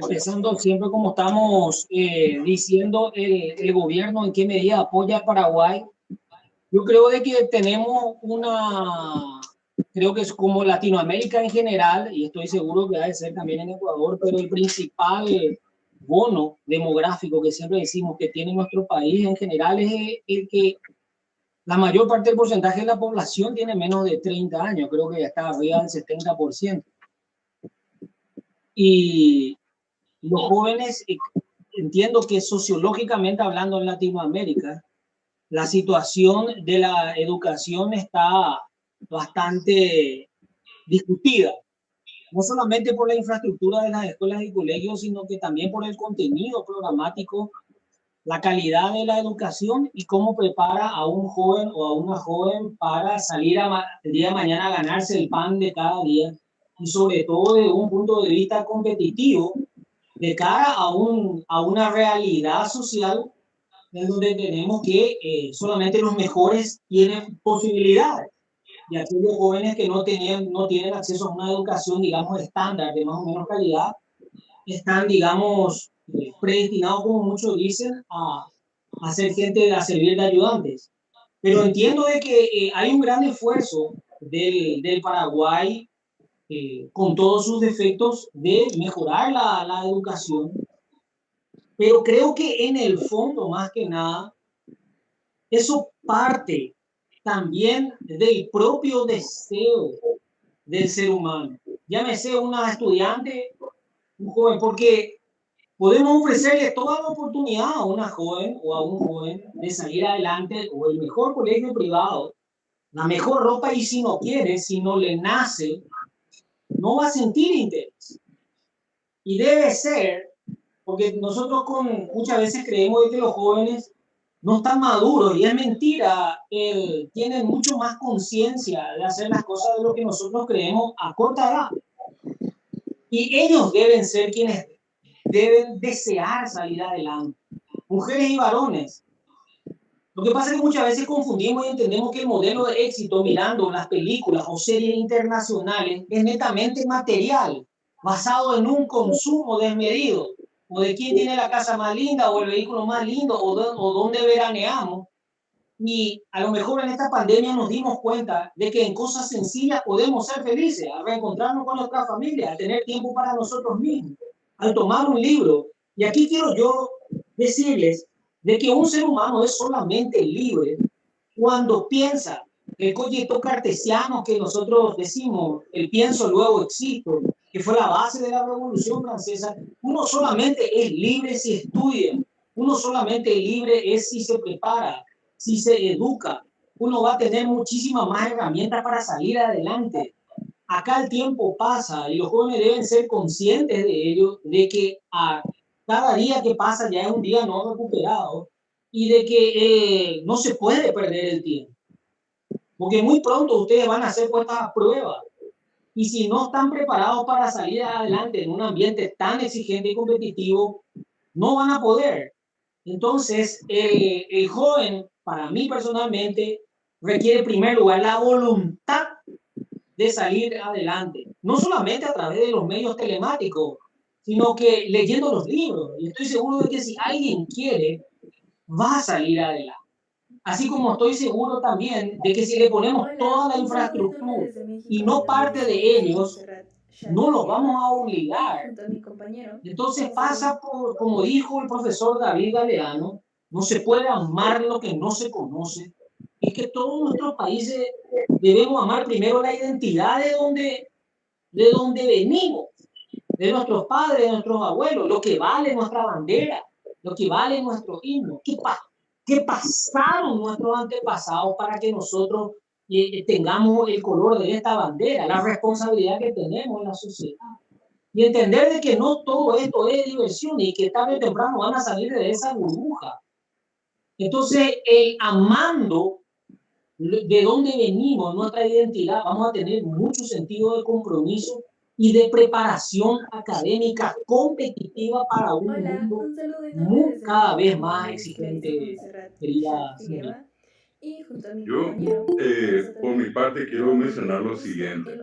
empezando siempre como estamos diciendo, el gobierno en qué medida apoya a Paraguay. Yo creo de que tenemos creo que es como Latinoamérica en general, y estoy seguro que ha de ser también en Ecuador, pero el principal bono demográfico que siempre decimos que tiene nuestro país en general es el que la mayor parte del porcentaje de la población tiene menos de 30 años, creo que ya está arriba del 70%. Y los jóvenes, entiendo que sociológicamente hablando en Latinoamérica, la situación de la educación está bastante discutida, no solamente por la infraestructura de las escuelas y colegios, sino que también por el contenido programático, la calidad de la educación y cómo prepara a un joven o a una joven para salir el día de mañana a ganarse el pan de cada día, y sobre todo desde un punto de vista competitivo de cara a una realidad social en donde tenemos que solamente los mejores tienen posibilidades, y aquellos jóvenes que no tienen acceso a una educación, digamos, estándar, de más o menos calidad, están, digamos, predestinados, como muchos dicen, a ser gente, a servir de ayudantes. Pero entiendo de que hay un gran esfuerzo del Paraguay, con todos sus defectos, de mejorar la educación. Pero creo que en el fondo, más que nada, eso parte también del propio deseo del ser humano. Llámese una estudiante, un joven, porque podemos ofrecerle toda la oportunidad a una joven o a un joven de salir adelante, o el mejor colegio privado, la mejor ropa, y si no quiere, si no le nace, no va a sentir interés. Y debe ser, porque nosotros muchas veces creemos que los jóvenes no están maduros, y es mentira, tienen mucho más conciencia de hacer las cosas de lo que nosotros creemos a corta edad. Y ellos deben ser quienes deben desear salir adelante, mujeres y varones. Lo que pasa es que muchas veces confundimos y entendemos que el modelo de éxito, mirando las películas o series internacionales, es netamente material, basado en un consumo desmedido, o de quién tiene la casa más linda, o el vehículo más lindo, o dónde veraneamos. Y a lo mejor en esta pandemia nos dimos cuenta de que en cosas sencillas podemos ser felices, al reencontrarnos con nuestra familia, al tener tiempo para nosotros mismos, al tomar un libro. Y aquí quiero yo decirles de que un ser humano es solamente libre cuando piensa. El cogito cartesiano que nosotros decimos, el pienso luego existo, que fue la base de la Revolución Francesa, uno solamente es libre si estudia, uno solamente es libre es si se prepara, si se educa. Uno va a tener muchísimas más herramientas para salir adelante. Acá el tiempo pasa y los jóvenes deben ser conscientes de ello, de que cada día que pasa ya es un día no recuperado, y de que no se puede perder el tiempo. Porque muy pronto ustedes van a ser puestas a prueba. Y si no están preparados para salir adelante en un ambiente tan exigente y competitivo, no van a poder. Entonces, el joven, para mí personalmente, requiere en primer lugar la voluntad de salir adelante. No solamente a través de los medios telemáticos, sino que leyendo los libros. Y estoy seguro de que si alguien quiere, va a salir adelante. Así como estoy seguro también de que si le ponemos toda la infraestructura y no parte de ellos, no los vamos a obligar. Entonces pasa por, como dijo el profesor David Galeano, no se puede amar lo que no se conoce. Es que todos nuestros países debemos amar primero la identidad de donde venimos, de nuestros padres, de nuestros abuelos, lo que vale nuestra bandera, lo que vale nuestro himno. ¿Qué pasaron nuestros antepasados para que nosotros tengamos el color de esta bandera, la responsabilidad que tenemos en la sociedad? Y entender de que no todo esto es diversión y que tarde o temprano van a salir de esa burbuja. Entonces, amando de dónde venimos, nuestra identidad, vamos a tener mucho sentido de compromiso y de preparación académica competitiva para un mundo cada vez más exigente. Yo, por mi parte, quiero mencionar lo siguiente.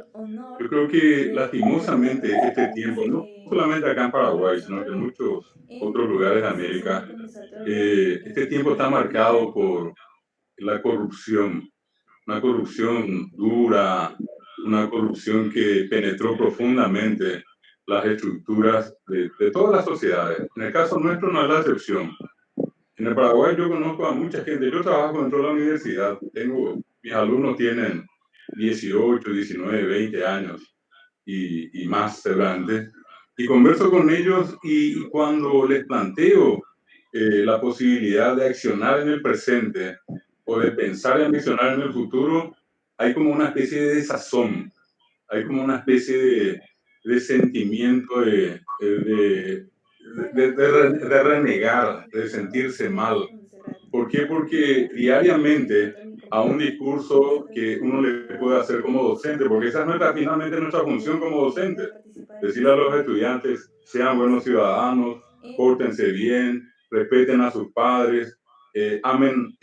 Yo creo que lastimosamente este tiempo, no solamente acá en Paraguay, sino que en muchos otros lugares de América, este tiempo está marcado por la corrupción, una corrupción dura, una corrupción que penetró profundamente las estructuras de todas las sociedades. En el caso nuestro no es la excepción. En el Paraguay yo conozco a mucha gente. Yo trabajo dentro de la universidad. Mis alumnos tienen 18, 19, 20 años y más seguramente. Y converso con ellos y cuando les planteo la posibilidad de accionar en el presente o de pensar en accionar en el futuro, hay como una especie de desazón, hay como una especie de sentimiento de renegar, de sentirse mal. ¿Por qué? Porque diariamente a un discurso que uno le puede hacer como docente, porque esa es finalmente nuestra función como docente, decirle a los estudiantes, sean buenos ciudadanos, pórtense bien, respeten a sus padres, amen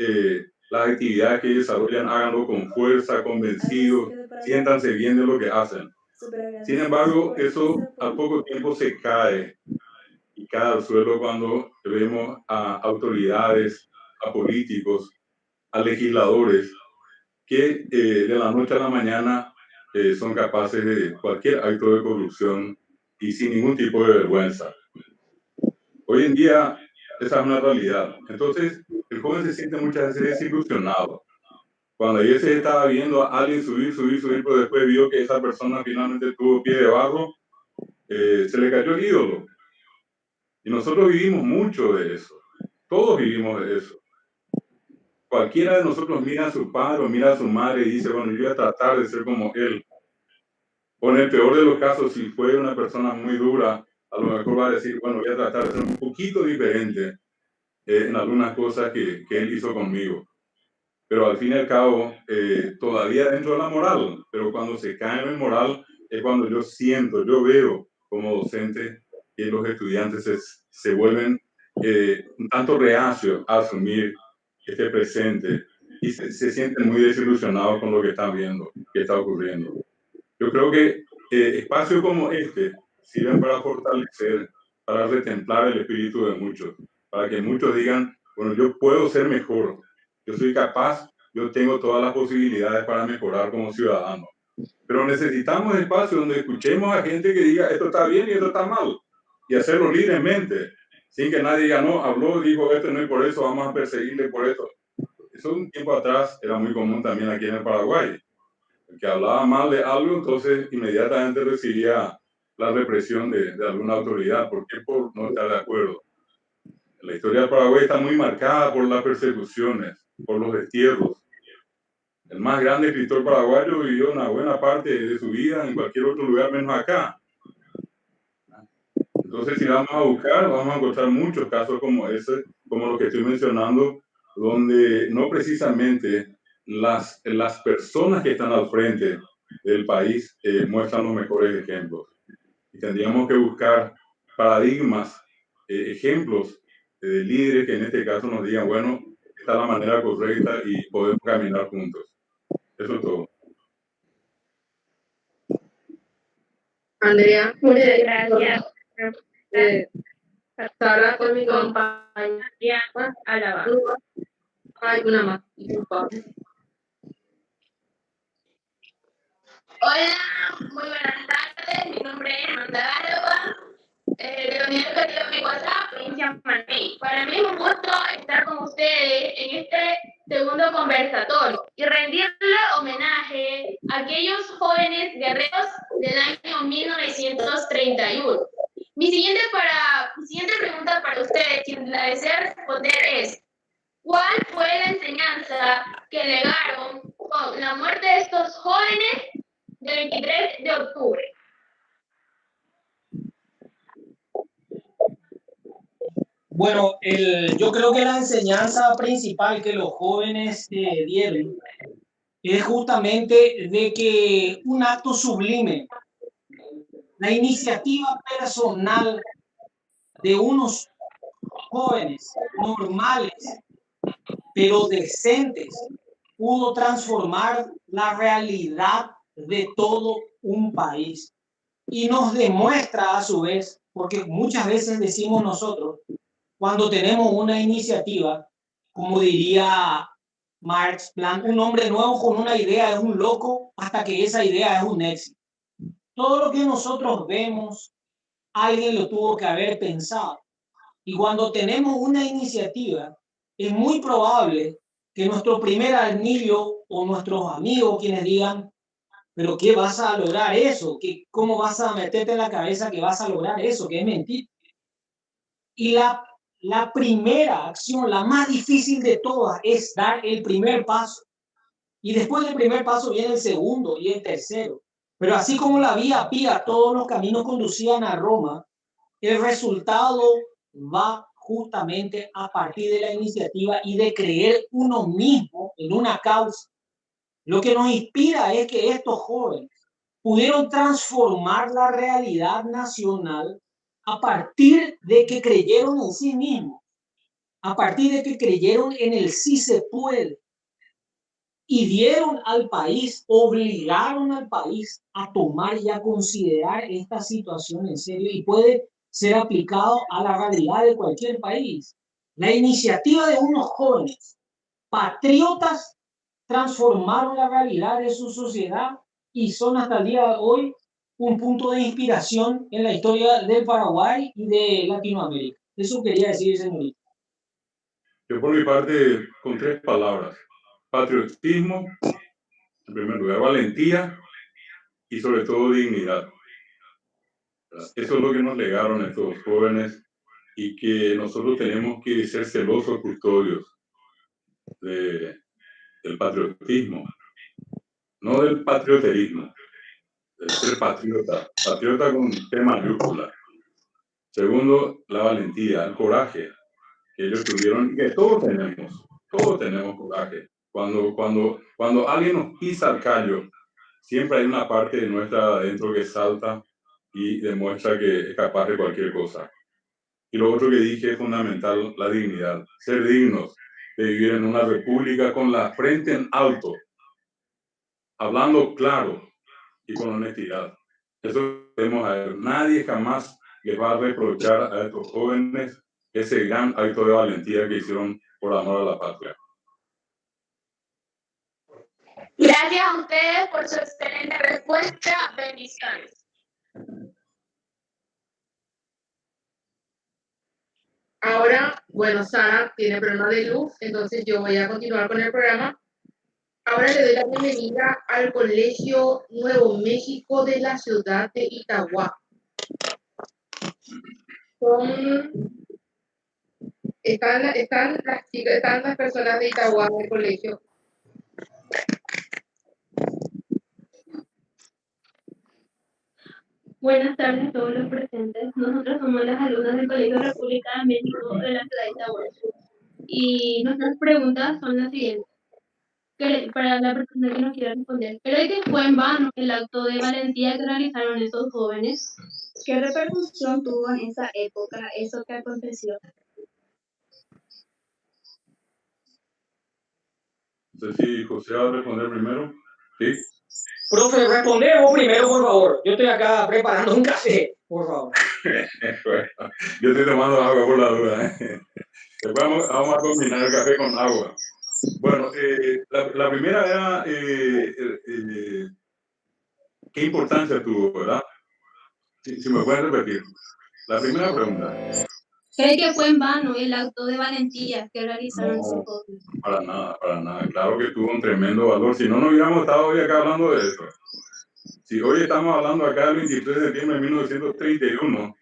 las actividades que desarrollan, háganlo con fuerza, convencidos, siéntanse bien de lo que hacen. Sin embargo, eso al poco tiempo se cae y cae al suelo cuando vemos a autoridades, a políticos, a legisladores que de la noche a la mañana son capaces de cualquier acto de corrupción y sin ningún tipo de vergüenza. Hoy en día esa es una realidad. Entonces el joven se siente muchas veces desilusionado. Cuando ayer se estaba viendo a alguien subir, pero después vio que esa persona finalmente tuvo pie de barro, se le cayó el ídolo. Y nosotros vivimos mucho de eso. Todos vivimos de eso. Cualquiera de nosotros mira a su padre o mira a su madre y dice, bueno, yo voy a tratar de ser como él. O en el peor de los casos, si fue una persona muy dura, a lo mejor va a decir, bueno, voy a tratar de ser un poquito diferente en algunas cosas que él hizo conmigo. Pero al fin y al cabo, todavía dentro de la moral, pero cuando se cae en el moral es cuando yo siento, yo veo como docente que los estudiantes se vuelven un tanto reacios a asumir este presente y se sienten muy desilusionados con lo que están viendo, que está ocurriendo. Yo creo que espacios como este sirven para fortalecer, para retemplar el espíritu de muchos, para que muchos digan, bueno, yo puedo ser mejor, yo soy capaz, yo tengo todas las posibilidades para mejorar como ciudadano. Pero necesitamos espacios donde escuchemos a gente que diga, esto está bien y esto está mal, y hacerlo libremente, sin que nadie diga, no, habló, dijo esto, no, y por eso vamos a perseguirle por esto. Eso un tiempo atrás era muy común también aquí en el Paraguay. El que hablaba mal de algo, entonces inmediatamente recibía la represión de alguna autoridad. ¿Por qué? Por no estar de acuerdo. La historia del Paraguay está muy marcada por las persecuciones, por los destierros. El más grande escritor paraguayo vivió una buena parte de su vida en cualquier otro lugar menos acá. Entonces, si vamos a buscar, vamos a encontrar muchos casos como ese, como lo que estoy mencionando, donde no precisamente las personas que están al frente del país muestran los mejores ejemplos. Y tendríamos que buscar paradigmas, ejemplos de líderes que en este caso nos digan, bueno, esta es la manera correcta y podemos caminar juntos. Eso es todo. Andrea, Muchas gracias. Sara, con mi compañía Alaba. Hay una más. Disculpa. Hola, muy buenas tardes. Mi nombre es Amanda Alaba, de la Unidad Educativa Picuazá, provincia de Manabí. Para mí es un gusto estar con ustedes en este segundo conversatorio y rendirle homenaje a aquellos jóvenes guerreros del año 1931. Mi siguiente pregunta para ustedes, quien la desea responder es, ¿cuál fue la enseñanza que legaron con la muerte de estos jóvenes del 23 de octubre? Bueno, yo creo que la enseñanza principal que los jóvenes dieron es justamente de que un acto sublime, la iniciativa personal de unos jóvenes normales, pero decentes, pudo transformar la realidad de todo un país. Y nos demuestra a su vez, porque muchas veces decimos nosotros, cuando tenemos una iniciativa, como diría Marx, un hombre nuevo con una idea es un loco hasta que esa idea es un éxito. Todo lo que nosotros vemos, alguien lo tuvo que haber pensado. Y cuando tenemos una iniciativa, es muy probable que nuestro primer anillo o nuestros amigos quienes digan, pero ¿qué vas a lograr eso? ¿Cómo vas a meterte en la cabeza que vas a lograr eso? Que es mentira. Y la primera acción, la más difícil de todas, es dar el primer paso. Y después del primer paso viene el segundo y el tercero. Pero así como la vía Pía, todos los caminos conducían a Roma, el resultado va justamente a partir de la iniciativa y de creer uno mismo en una causa. Lo que nos inspira es que estos jóvenes pudieron transformar la realidad nacional a partir de que creyeron en sí mismos, a partir de que creyeron en el sí se puede, y dieron al país, obligaron al país a tomar y a considerar esta situación en serio y puede ser aplicado a la realidad de cualquier país. La iniciativa de unos jóvenes patriotas transformaron la realidad de su sociedad y son hasta el día de hoy un punto de inspiración en la historia del Paraguay y de Latinoamérica. Eso quería decir, señorita. Yo por mi parte, con 3 palabras: patriotismo, en primer lugar, valentía y sobre todo dignidad. Eso es lo que nos legaron estos jóvenes y que nosotros tenemos que ser celosos custodios del patriotismo, no del patrioterismo, del ser patriota, patriota con P mayúscula. Segundo, la valentía, el coraje que ellos tuvieron y que todos tenemos coraje. Cuando alguien nos pisa el callo, siempre hay una parte de nuestra adentro que salta y demuestra que es capaz de cualquier cosa. Y lo otro que dije es fundamental, la dignidad. Ser dignos de vivir en una república con la frente en alto, hablando claro y con honestidad. Eso debemos hacer. Nadie jamás les va a reprochar a estos jóvenes ese gran acto de valentía que hicieron por amor a la patria. Gracias a ustedes por su excelente respuesta. Bendiciones. Ahora, bueno, Sara tiene problema de luz, entonces yo voy a continuar con el programa. Ahora le doy la bienvenida al Colegio Nuevo México de la ciudad de Itagua. Están las personas de Itagua en el colegio. Buenas tardes a todos los presentes. Nosotros somos las alumnas del Colegio República de México de la ciudad de Itagua. Y nuestras preguntas son las siguientes. Para la persona que nos quiera responder, ¿cree que fue en vano el acto de valentía que realizaron estos jóvenes? ¿Qué repercusión tuvo en esa época eso que aconteció? No sé si José va a responder primero. ¿Sí? Profe, respondemos primero, por favor. Yo estoy acá preparando un café, por favor. Bueno, yo estoy tomando agua por la duda. Después vamos a combinar el café con agua. Bueno, la primera era ¿qué importancia tuvo, verdad? Si me pueden repetir. La primera pregunta. ¿Cree que fue en vano el acto de valentía que realizaron esos jóvenes? Para nada, para nada. Claro que tuvo un tremendo valor. Si no, no hubiéramos estado hoy acá hablando de eso. Si hoy estamos hablando acá el 23 de septiembre de 1931,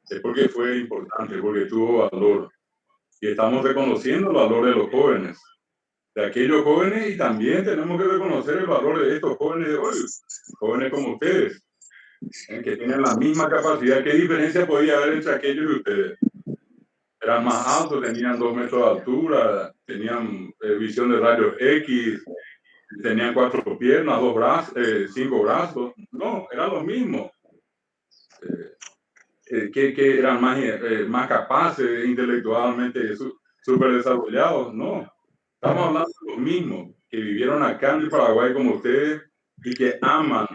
es porque fue importante, porque tuvo valor. Y estamos reconociendo el valor de los jóvenes, de aquellos jóvenes, y también tenemos que reconocer el valor de estos jóvenes de hoy, jóvenes como ustedes, que tienen la misma capacidad. ¿Qué diferencia podía haber entre aquellos y ustedes? Eran más altos, tenían 2 metros de altura, tenían visión de rayos X, tenían 4 piernas, 2 brazos, 5 brazos. No, eran los mismos. Que eran más capaces intelectualmente, súper desarrollados. No, estamos hablando de los mismos que vivieron acá en el Paraguay como ustedes y que aman,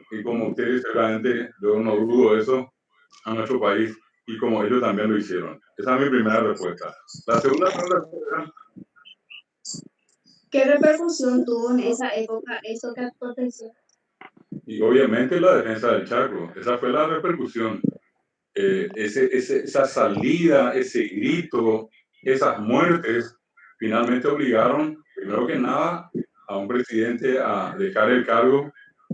y como ustedes seguramente, yo no dudo eso, a nuestro país, y como ellos también lo hicieron. Esa es mi primera respuesta. La segunda pregunta: ¿qué repercusión tuvo en esa época eso que aconteció? Y obviamente la defensa del Chaco, esa fue la repercusión. Esa salida, ese grito, esas muertes, finalmente obligaron, primero que nada, a un presidente a dejar el cargo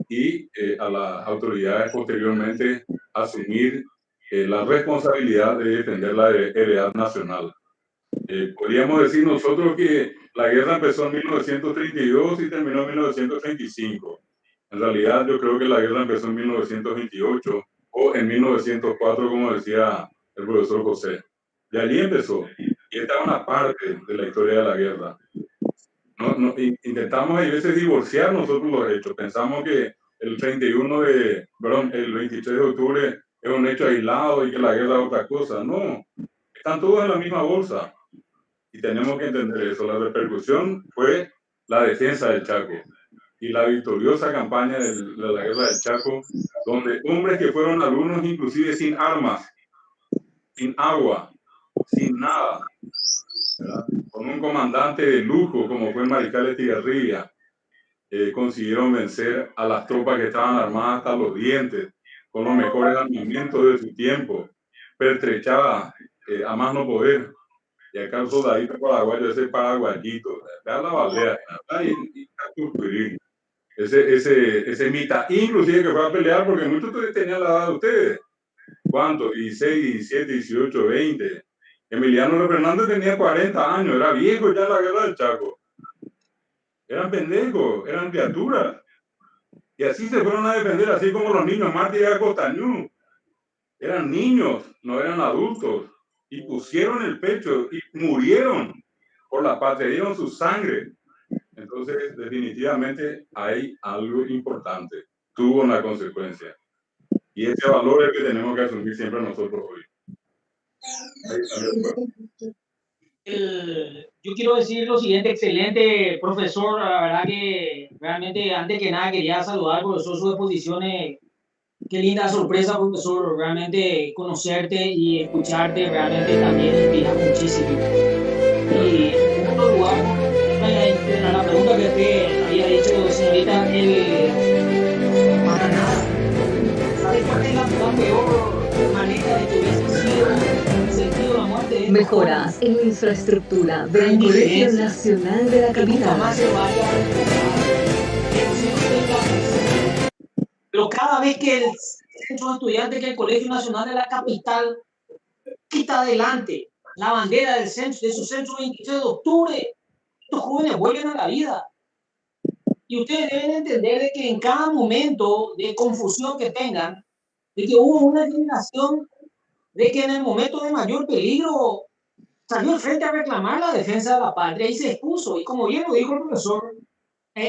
y a las autoridades posteriormente asumir la responsabilidad de defender la heredad nacional. Podríamos decir nosotros que la guerra empezó en 1932 y terminó en 1935. En realidad yo creo que la guerra empezó en 1928 o en 1904, como decía el profesor José. De allí empezó. Y esta es una parte de la historia de la guerra. Intentamos a veces divorciar nosotros los hechos. Pensamos que el 23 de octubre es un hecho aislado y que la guerra es otra cosa. No, están todos en la misma bolsa. Y tenemos que entender eso. La repercusión fue la defensa del Chaco y la victoriosa campaña de la guerra del Chaco, donde hombres que fueron alumnos inclusive sin armas, sin agua, sin nada, ¿verdad? Con un comandante de lujo como fue el mariscal Estigarribia, consiguieron vencer a las tropas que estaban armadas hasta los dientes, con los mejores armamentos de su tiempo, pertrechadas a más no poder. Y acá el soldadito paraguayo, ese paraguayito, acá la baldea, ese mitad, inclusive que fue a pelear, porque muchos tenían la edad de ustedes. ¿Cuánto? 16, 17, 18, 20. Emiliano Fernández tenía 40 años, era viejo ya en la guerra del Chaco. Eran pendejos, eran criaturas. Y así se fueron a defender, así como los niños Martí y Costañú. Eran niños, no eran adultos. Y pusieron el pecho y murieron por la patria, dieron su sangre. Entonces, definitivamente hay algo importante. Tuvo una consecuencia. Y ese valor es el que tenemos que asumir siempre nosotros hoy. Yo quiero decir lo siguiente, excelente profesor, la verdad que realmente antes que nada quería saludar al profesor sus exposiciones. Qué linda sorpresa, profesor, realmente conocerte y escucharte realmente también inspira muchísimo. Y en otro lugar, la pregunta que usted había dicho, señorita, para nada. ¿Sabe cuál es la peor manera de que hubiese sido el sentido de la muerte? Mejoras en la infraestructura del Colegio Nacional de la Capital. Pero cada vez que el centro de estudiantes, que el Colegio Nacional de la Capital quita adelante la bandera del centro, de su centro 23 de octubre, estos jóvenes vuelven a la vida. Y ustedes deben entender de que en cada momento de confusión que tengan, de que hubo una generación de que en el momento de mayor peligro salió al frente a reclamar la defensa de la patria y se expuso. Y como bien lo dijo el profesor,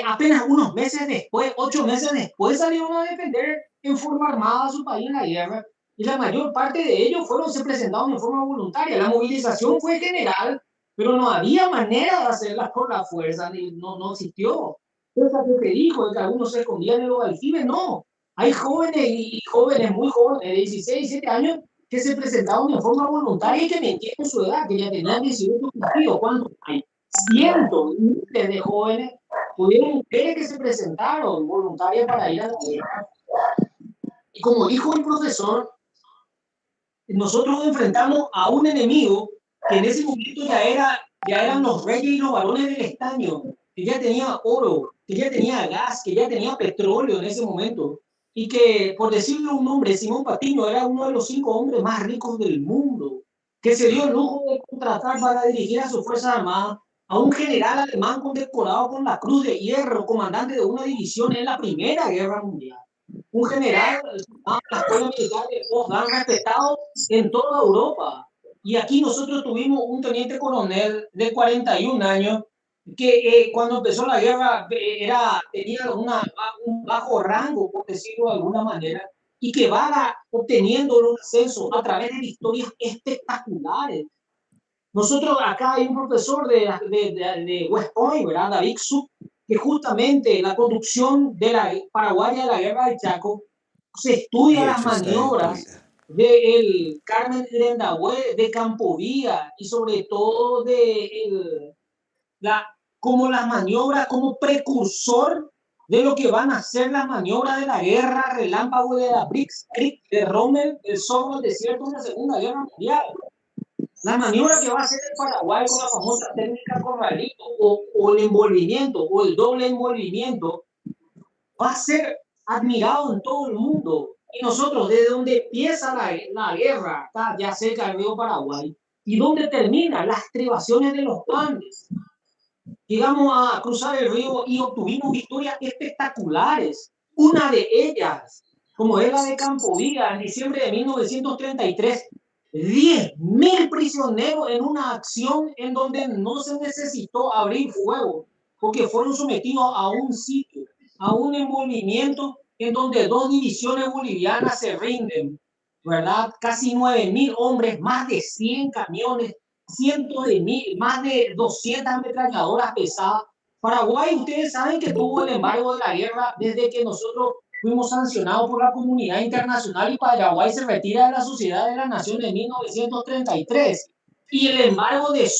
apenas unos meses después, 8 meses después, salieron a defender en forma armada a su país en la guerra. Y la mayor parte de ellos se presentaron en forma voluntaria. La movilización fue general, pero no había manera de hacerla por la fuerza, no existió. Esa que te dijo de que algunos se escondían en los aljibes, no. Hay jóvenes y jóvenes muy jóvenes, de 16, 17 años, que se presentaron en forma voluntaria y que mintieron su edad, que ya tenían 18 años. ¿Cuántos hay? Cientos, miles de jóvenes, pudieron mujeres que se presentaron voluntarias para ir a la guerra. Y como dijo el profesor, nosotros enfrentamos a un enemigo que en ese momento ya eran los reyes y los varones del estaño, que ya tenía oro, que ya tenía gas, que ya tenía petróleo en ese momento. Y que, por decirle un nombre, Simón Patiño era uno de los 5 hombres más ricos del mundo, que se dio el lujo de contratar para dirigir a sus fuerzas armadas a un general alemán condecorado con la Cruz de Hierro, comandante de una división en la Primera Guerra Mundial. Un general de la escuela militar de Potsdam respetado en toda Europa. Y aquí nosotros tuvimos un teniente coronel de 41 años que cuando empezó la guerra tenía un bajo rango, por decirlo de alguna manera, y que va obteniendo un ascenso a través de victorias espectaculares. Nosotros acá hay un profesor de West Point, ¿verdad? David Sub, que justamente la conducción de la paraguaya de la guerra del Chaco se estudia las maniobras del Carmen Grendahue, de Campovía y sobre todo como las maniobras, como precursor de lo que van a ser las maniobras de la guerra relámpago de la Blitzkrieg de Rommel, el zorro del desierto en la Segunda Guerra Mundial. La maniobra que va a hacer el Paraguay con la famosa técnica Corralito o el envolvimiento o el doble envolvimiento va a ser admirado en todo el mundo. Y nosotros, desde donde empieza la guerra, acá ya cerca del río Paraguay, y donde termina las estribaciones de los Andes, llegamos a cruzar el río y obtuvimos victorias espectaculares. Una de ellas, como es la de Campovilla, en diciembre de 1933, 10.000 prisioneros en una acción en donde no se necesitó abrir fuego, porque fueron sometidos a un sitio, a un envolvimiento en donde 2 divisiones bolivianas se rinden, ¿verdad? Casi 9.000 hombres, más de 100 camiones, cientos de mil, más de 200 ametralladoras pesadas. Paraguay, ustedes saben que tuvo el embargo de la guerra desde que nosotros fuimos sancionados por la comunidad internacional y Paraguay se retira de la Sociedad de las Naciones en 1933. Y el embargo de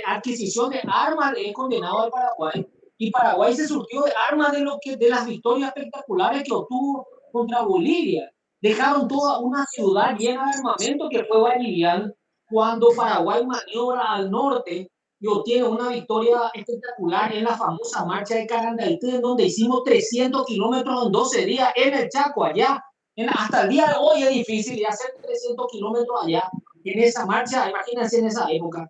adquisición de armas es condenado al Paraguay. Y Paraguay se surtió de armas de las victorias espectaculares que obtuvo contra Bolivia. Dejaron toda una ciudad llena de armamento que fue Vallivian cuando Paraguay maniobra al norte y obtiene una victoria espectacular en la famosa marcha de Carandaitú, en donde hicimos 300 kilómetros en 12 días en el Chaco, allá. Hasta el día de hoy es difícil hacer 300 kilómetros allá, en esa marcha, imagínense en esa época.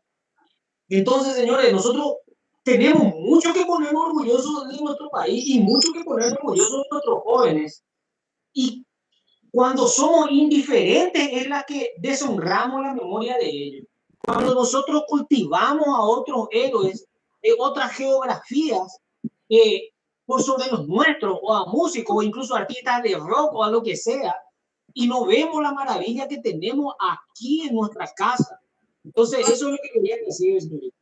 Entonces, señores, nosotros tenemos mucho que ponernos orgullosos de nuestro país y mucho que ponernos orgullosos de nuestros jóvenes. Y cuando somos indiferentes es la que deshonramos la memoria de ellos. Cuando nosotros cultivamos a otros héroes de otras geografías por sobre los nuestros, o a músicos, o incluso artistas de rock, o a lo que sea, y no vemos la maravilla que tenemos aquí en nuestra casa. Entonces, eso es lo que quería decir, señorita.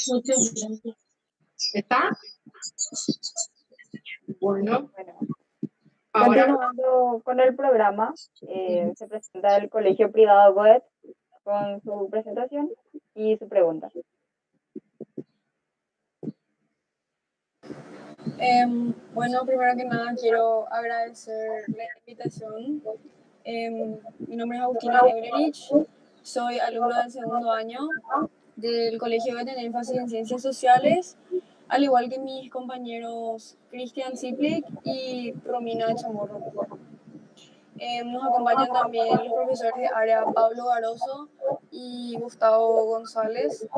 Muchas gracias. ¿Está? Bueno. Continuando con el programa, se presenta el Colegio Privado Goethe con su presentación y su pregunta. Bueno, primero que nada quiero agradecer la invitación. Mi nombre es Agustina Eurerich, soy alumna del segundo año del Colegio Goethe en énfasis en Ciencias Sociales, al igual que mis compañeros Cristian Ziplik y Romina Chamorro. Nos acompañan también los profesores de área Pablo Garoso y Gustavo González.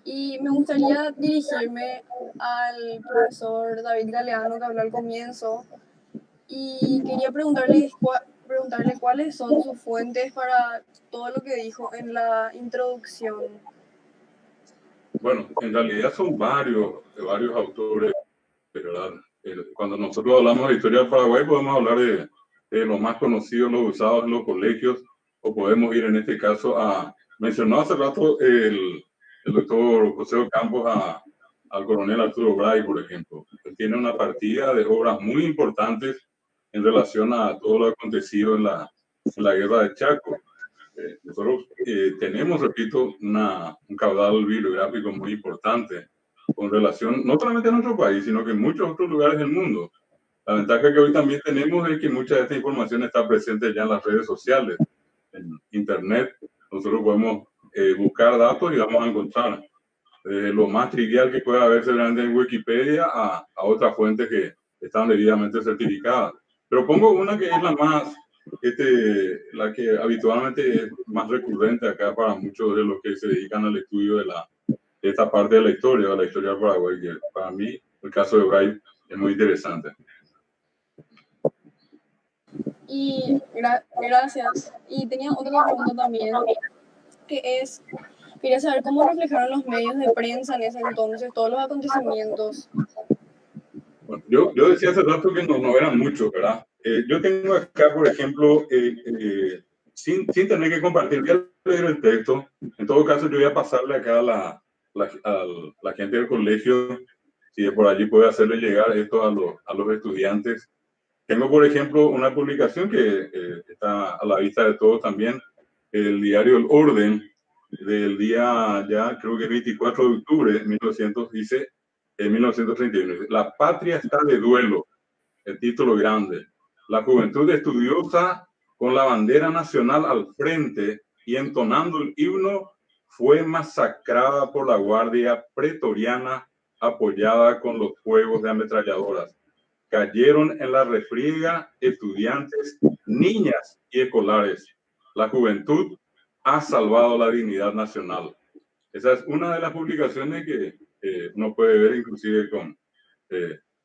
Y me gustaría dirigirme al profesor David Galeano, que habló al comienzo, y quería preguntarle cuáles son sus fuentes para todo lo que dijo en la introducción. Bueno, en realidad son varios autores, ¿verdad? Cuando nosotros hablamos de historia del Paraguay, podemos hablar de los más conocidos, los usados en los colegios, o podemos ir en este caso a, mencionó hace rato el doctor José Campos al coronel Arturo Bray, por ejemplo. Él tiene una partida de obras muy importantes en relación a todo lo acontecido en la guerra de Chaco. Nosotros tenemos, repito, un caudal bibliográfico muy importante con relación, no solamente a nuestro país, sino que en muchos otros lugares del mundo. La ventaja que hoy también tenemos es que mucha de esta información está presente ya en las redes sociales, en Internet. Nosotros podemos buscar datos y vamos a encontrar lo más trivial que pueda haber seguramente en Wikipedia a otras fuentes que están debidamente certificadas. Pero pongo una que es la que habitualmente es más recurrente acá para muchos de los que se dedican al estudio de esta parte de la historia del Paraguay, que para mí el caso de Bray es muy interesante. Y gracias. Y tenía otra pregunta también, que es, quería saber cómo reflejaron los medios de prensa en ese entonces todos los acontecimientos. Bueno, yo decía hace rato que no eran muchos, ¿verdad? Yo tengo acá, por ejemplo, sin tener que compartir, voy a leer el texto. En todo caso, yo voy a pasarle acá a la gente del colegio, si de por allí puede hacerle llegar esto a los estudiantes. Tengo, por ejemplo, una publicación que está a la vista de todos también, el diario El Orden, del día ya creo que 24 de octubre de 1931. La patria está de duelo, el título grande. La juventud estudiosa con la bandera nacional al frente y entonando el himno fue masacrada por la guardia pretoriana apoyada con los fuegos de ametralladoras. cayeron en la refriega estudiantes, niñas y escolares. La juventud ha salvado la dignidad nacional. Esa es una de las publicaciones que uno puede ver inclusive con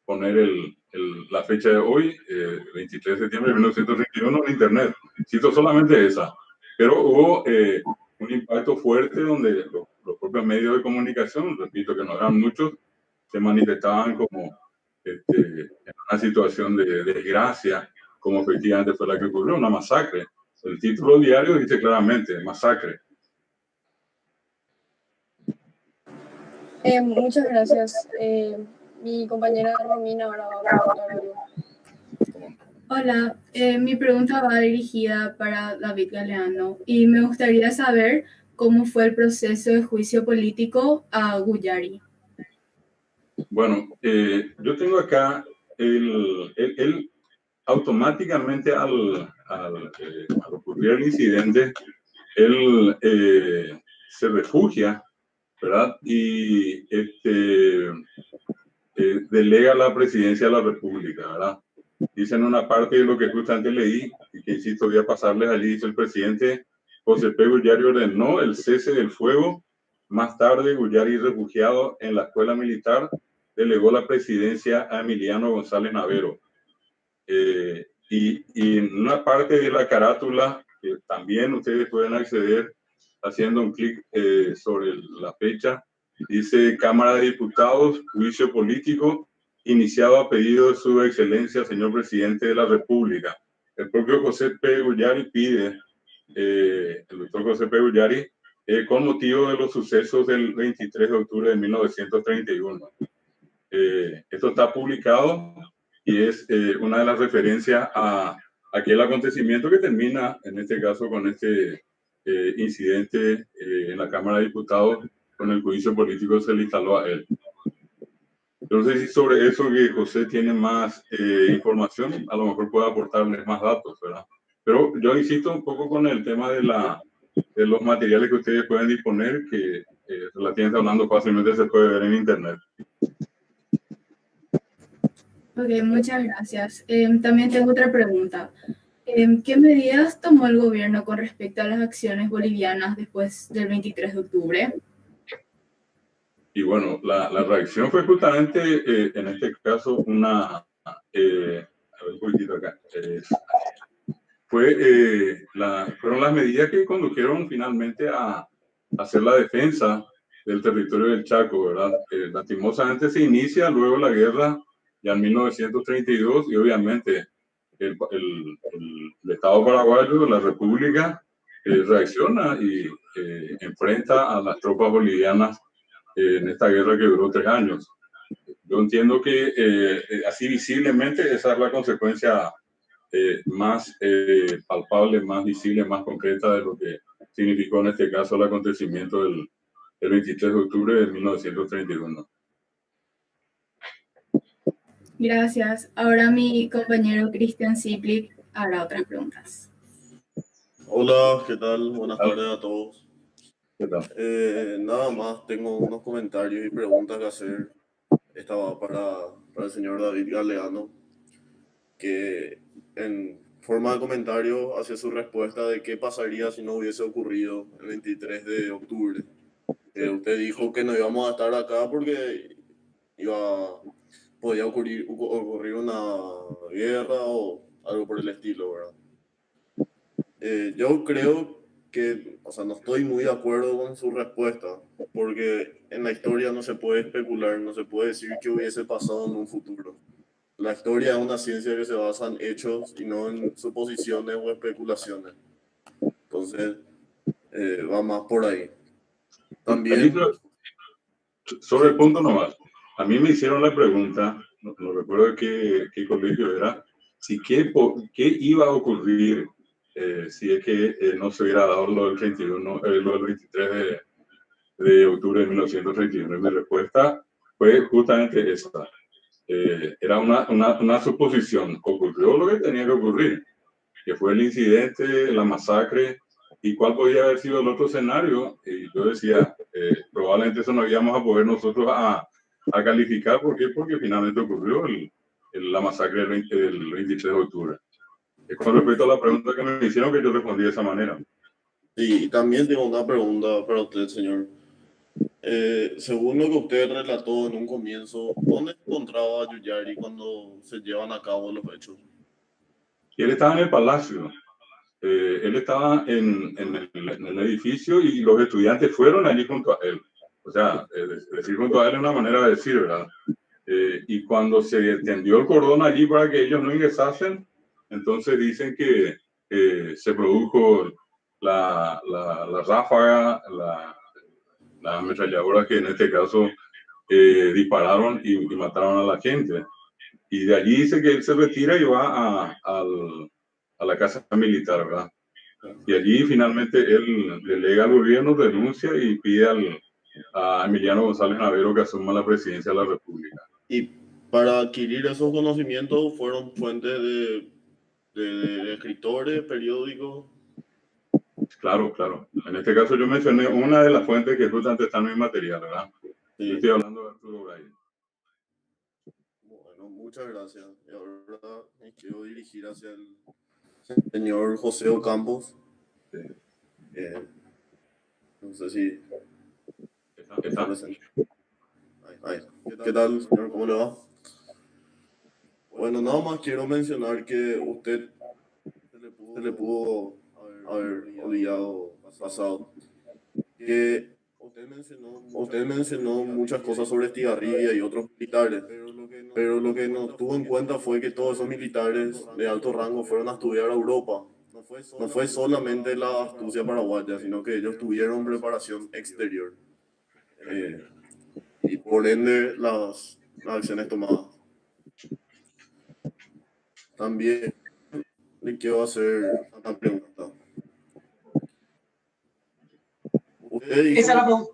poner la fecha de hoy, 23 de septiembre de 1931 en internet. Cito solamente esa. Pero hubo un impacto fuerte donde los propios medios de comunicación, repito que no eran muchos, se manifestaban como en una situación de desgracia, como efectivamente fue la que ocurrió, una masacre. El título diario dice claramente, masacre. Muchas gracias. Mi compañera Romina ahora va a preguntar algo. Hola, mi pregunta va dirigida para David Galeano y me gustaría saber cómo fue el proceso de juicio político a Guyari. Bueno, yo tengo acá él automáticamente al ocurrir el incidente, él se refugia, ¿verdad? Y delega la presidencia de la República, ¿verdad? Dice en una parte de lo que justamente leí, y que insisto, voy a pasarles allí, dice el presidente José P. Guyari ordenó el cese del fuego. Más tarde, Guyari, refugiado en la escuela militar, delegó la presidencia a Emiliano González Navero. Y en una parte de la carátula, que también ustedes pueden acceder haciendo un clic sobre la fecha, dice Cámara de Diputados, juicio político, iniciado a pedido de su excelencia, señor presidente de la República. El propio José P. Guyari pide, el doctor José P. Guyari, con motivo de los sucesos del 23 de octubre de 1931. Esto está publicado y es una de las referencias a aquel acontecimiento que termina, en este caso, con este incidente en la Cámara de Diputados, con el juicio político se le instaló a él. No sé si sobre eso que José tiene más información, a lo mejor puede aportarles más datos, ¿verdad? Pero yo insisto un poco con el tema de los materiales que ustedes pueden disponer, que relativamente hablando fácilmente se puede ver en internet. Ok, muchas gracias. También tengo otra pregunta. ¿Qué medidas tomó el gobierno con respecto a las acciones bolivianas después del 23 de octubre? Y bueno, la reacción fue justamente, en este caso, a ver un poquitito acá. Fueron las medidas que condujeron finalmente a hacer la defensa del territorio del Chaco, ¿verdad? Lastimosamente se inicia luego la guerra ya en 1932 y obviamente el Estado paraguayo, la República, reacciona y enfrenta a las tropas bolivianas en esta guerra que duró 3 años. Yo entiendo que así visiblemente esa es la consecuencia más palpable, más visible, más concreta de lo que significó en este caso el acontecimiento del 23 de octubre de 1931. Gracias. Ahora mi compañero Cristian Ziplik hará otras preguntas. Hola, ¿qué tal? Buenas tardes a todos. ¿Qué tal? Nada más, tengo unos comentarios y preguntas que hacer. Esta va para el señor David Galeano, que en forma de comentario hace su respuesta de qué pasaría si no hubiese ocurrido el 23 de octubre. Usted dijo que no íbamos a estar acá porque podía ocurrir una guerra o algo por el estilo, ¿verdad? Yo creo que, o sea, no estoy muy de acuerdo con su respuesta, porque en la historia no se puede especular, no se puede decir qué hubiese pasado en un futuro. La historia es una ciencia que se basa en hechos y no en suposiciones o especulaciones. Entonces, va más por ahí. También... Sobre el punto nomás, a mí me hicieron la pregunta, no recuerdo qué colegio era, si qué iba a ocurrir si es que no se hubiera dado lo del 23 de octubre de 1931. Mi respuesta fue justamente esta. Era una suposición. Ocurrió lo que tenía que ocurrir, que fue el incidente, la masacre, y cuál podía haber sido el otro escenario. Y yo decía, probablemente eso no íbamos a poder nosotros a calificar. ¿Por qué? Porque finalmente ocurrió la masacre del 23 de octubre. Con respecto a la pregunta que me hicieron, que yo respondí de esa manera. Sí, también tengo una pregunta para usted, señor. Según lo que usted relató en un comienzo, ¿dónde encontraba a Yuyari cuando se llevan a cabo los hechos? Y él estaba en el palacio. Él estaba en el edificio y los estudiantes fueron allí junto a él. O sea, decir junto a él es una manera de decir, ¿verdad? Y cuando se tendió el cordón allí para que ellos no ingresasen, entonces dicen que se produjo la ráfaga, la ametralladora que en este caso dispararon y mataron a la gente. Y de allí dice que él se retira y va a la casa militar, ¿verdad? Y allí finalmente él delega al gobierno, denuncia y pide a Emiliano González Navero que asuma la presidencia de la República. Y para adquirir esos conocimientos fueron fuentes de escritores, periódicos. Claro, claro. En este caso yo mencioné una de las fuentes que justamente está en mi material, ¿verdad? Sí. Yo estoy hablando de Arturo Bray. Bueno, muchas gracias. Y ahora me quiero dirigir hacia el señor José Ocampos. Sí. No sé si está presente. ¿Qué tal, señor? ¿Cómo le va? Bueno, nada más quiero mencionar que usted se le pudo haber olvidado pasado que usted mencionó muchas cosas sobre Estigarribia y otros militares, pero lo que no tuvo en cuenta fue que todos esos militares de alto rango fueron a estudiar a Europa. No fue solamente la astucia paraguaya, sino que ellos tuvieron preparación exterior. Y por ende las acciones tomadas. También le quiero hacer una pregunta. Usted dijo, Esa es la pregunta.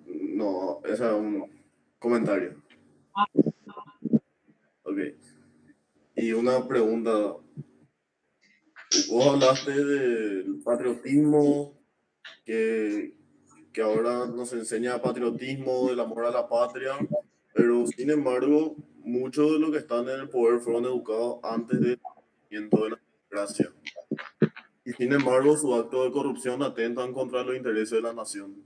No, ese es un comentario. Ok. Y una pregunta. Vos hablaste del patriotismo que ahora nos enseña patriotismo, del amor a la patria, pero sin embargo, muchos de los que están en el poder fueron educados antes del nacimiento de la democracia. Y sin embargo, sus actos de corrupción atentan contra los intereses de la nación.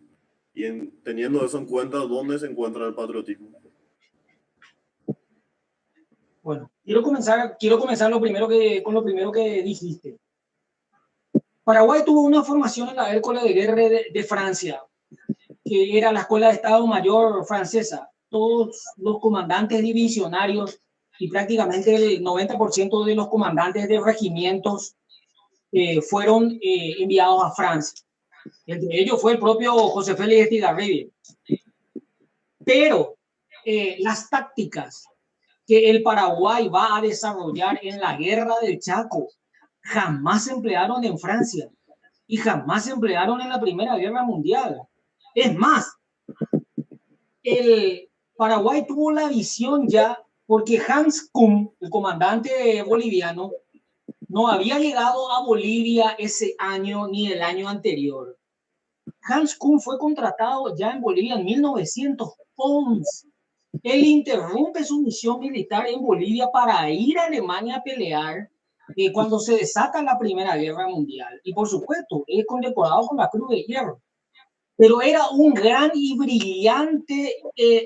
Y teniendo eso en cuenta, ¿dónde se encuentra el patriotismo? Bueno, quiero comenzar con lo primero que dijiste. Paraguay tuvo una formación en la École de Guerre de Francia, que era la Escuela de Estado Mayor francesa. Todos los comandantes divisionarios y prácticamente el 90% de los comandantes de regimientos fueron enviados a Francia. Entre ellos fue el propio José Félix Estigarribia. Pero las tácticas que el Paraguay va a desarrollar en la guerra del Chaco jamás se emplearon en Francia y jamás se emplearon en la Primera Guerra Mundial. Es más, el Paraguay tuvo la visión ya porque Hans Kuhn, el comandante boliviano, no había llegado a Bolivia ese año ni el año anterior. Hans Kuhn fue contratado ya en Bolivia en 1911. Él interrumpe su misión militar en Bolivia para ir a Alemania a pelear cuando se desata la Primera Guerra Mundial. Y por supuesto, es condecorado con la Cruz de Hierro. Pero era un gran y brillante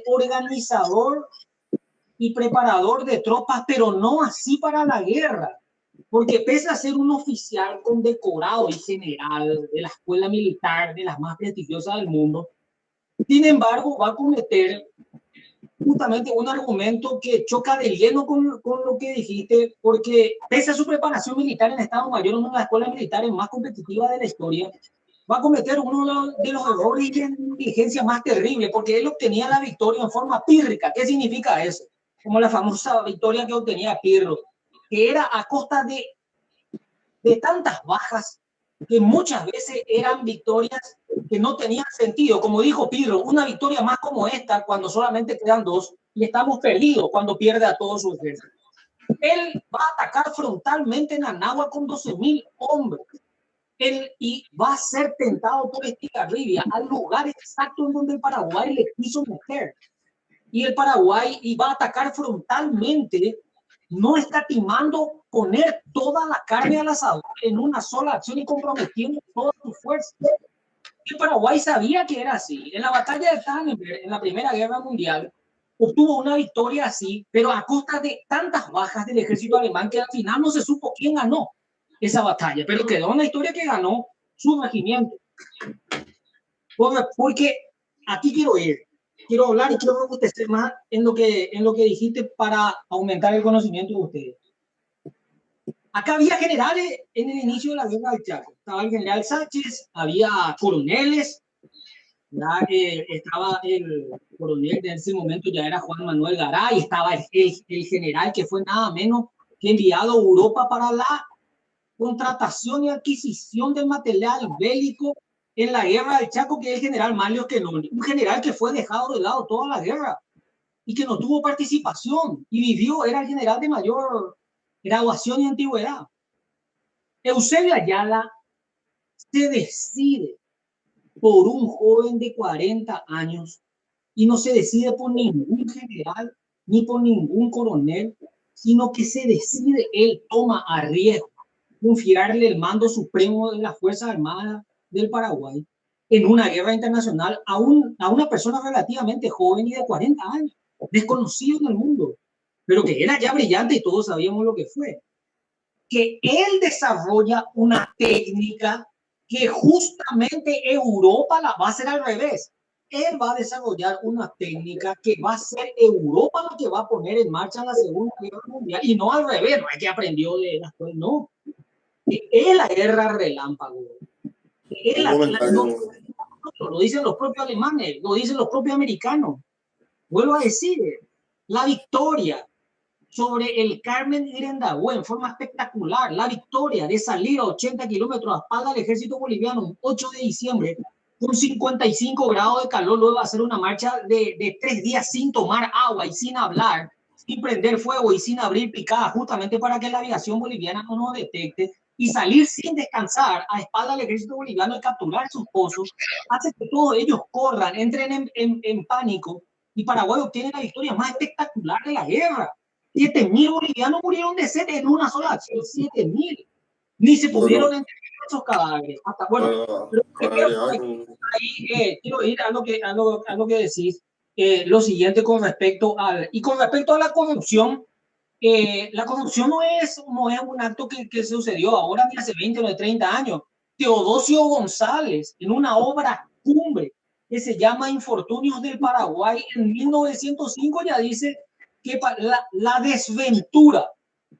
organizador y preparador de tropas, pero no así para la guerra. Porque pese a ser un oficial condecorado y general de la escuela militar, de las más prestigiosas del mundo, sin embargo, va a cometer justamente un argumento que choca de lleno con lo que dijiste, porque pese a su preparación militar en Estado Mayor, una de las escuelas militares más competitivas de la historia, va a cometer uno de los errores de inteligencia más terribles, porque él obtenía la victoria en forma pírrica. ¿Qué significa eso? Como la famosa victoria que obtenía Pirro, que era a costa de tantas bajas que muchas veces eran victorias que no tenían sentido. Como dijo Pirro, una victoria más como esta cuando solamente quedan dos y estamos perdidos cuando pierde a todo su ejército. Él va a atacar frontalmente en Anáhuac con 12.000 hombres. Y va a ser tentado por Estigarribia al lugar exacto en donde el Paraguay le quiso meter. y el Paraguay iba a atacar frontalmente, no escatimando poner toda la carne al asador en una sola acción y comprometiendo toda su fuerza. El Paraguay sabía que era así. En la batalla de Tannenberg, en la Primera Guerra Mundial, obtuvo una victoria así, pero a costa de tantas bajas del ejército alemán que al final no se supo quién ganó esa batalla, pero quedó una historia que ganó su regimiento. Porque aquí quiero hablar y quiero robustecer más en lo que dijiste para aumentar el conocimiento de ustedes. Acá había generales en el inicio de la guerra del Chaco. Estaba el general Sánchez, había coroneles, estaba el coronel de ese momento, ya era Juan Manuel Garay, estaba el general que fue nada menos que enviado a Europa para la contratación y adquisición del material bélico en la guerra del Chaco, que es el general Manlio Quenoni, un general que fue dejado de lado toda la guerra y que no tuvo participación y vivió, era el general de mayor graduación y antigüedad. Eusebio Ayala se decide por un joven de 40 años y no se decide por ningún general ni por ningún coronel, sino que se decide, él toma a riesgo confiarle el mando supremo de las Fuerzas Armadas del Paraguay en una guerra internacional a una persona relativamente joven y de 40 años, desconocido en el mundo, pero que era ya brillante y todos sabíamos lo que fue. Que él desarrolla una técnica que justamente Europa la va a hacer al revés. Él va a desarrollar una técnica que va a ser Europa la que va a poner en marcha la Segunda Guerra Mundial y no al revés, no es que aprendió de las cosas, no. Es la guerra relámpago. Lo dicen los propios alemanes, lo dicen los propios americanos. Vuelvo a decir, la victoria sobre el Carmen Irendagüe en forma espectacular, la victoria de salir a 80 kilómetros a espalda del ejército boliviano un 8 de diciembre con 55 grados de calor, luego va a hacer una marcha de 3 días sin tomar agua y sin hablar, sin prender fuego y sin abrir picada, justamente para que la aviación boliviana no nos detecte, y salir sin descansar a espalda del ejército boliviano y capturar sus pozos, hace que todos ellos corran, entren en pánico, y Paraguay obtiene la victoria más espectacular de la guerra. 7.000 bolivianos murieron de sed en una sola acción, 7.000. Ni se pudieron entregar esos cadáveres. Hasta, bueno, quiero ir a lo que decís, lo siguiente con respecto a la corrupción. La corrupción no es un acto que sucedió ahora ni hace 20 o 30 años. Teodosio González, en una obra cumbre que se llama Infortunios del Paraguay, en 1905 ya dice que la desventura,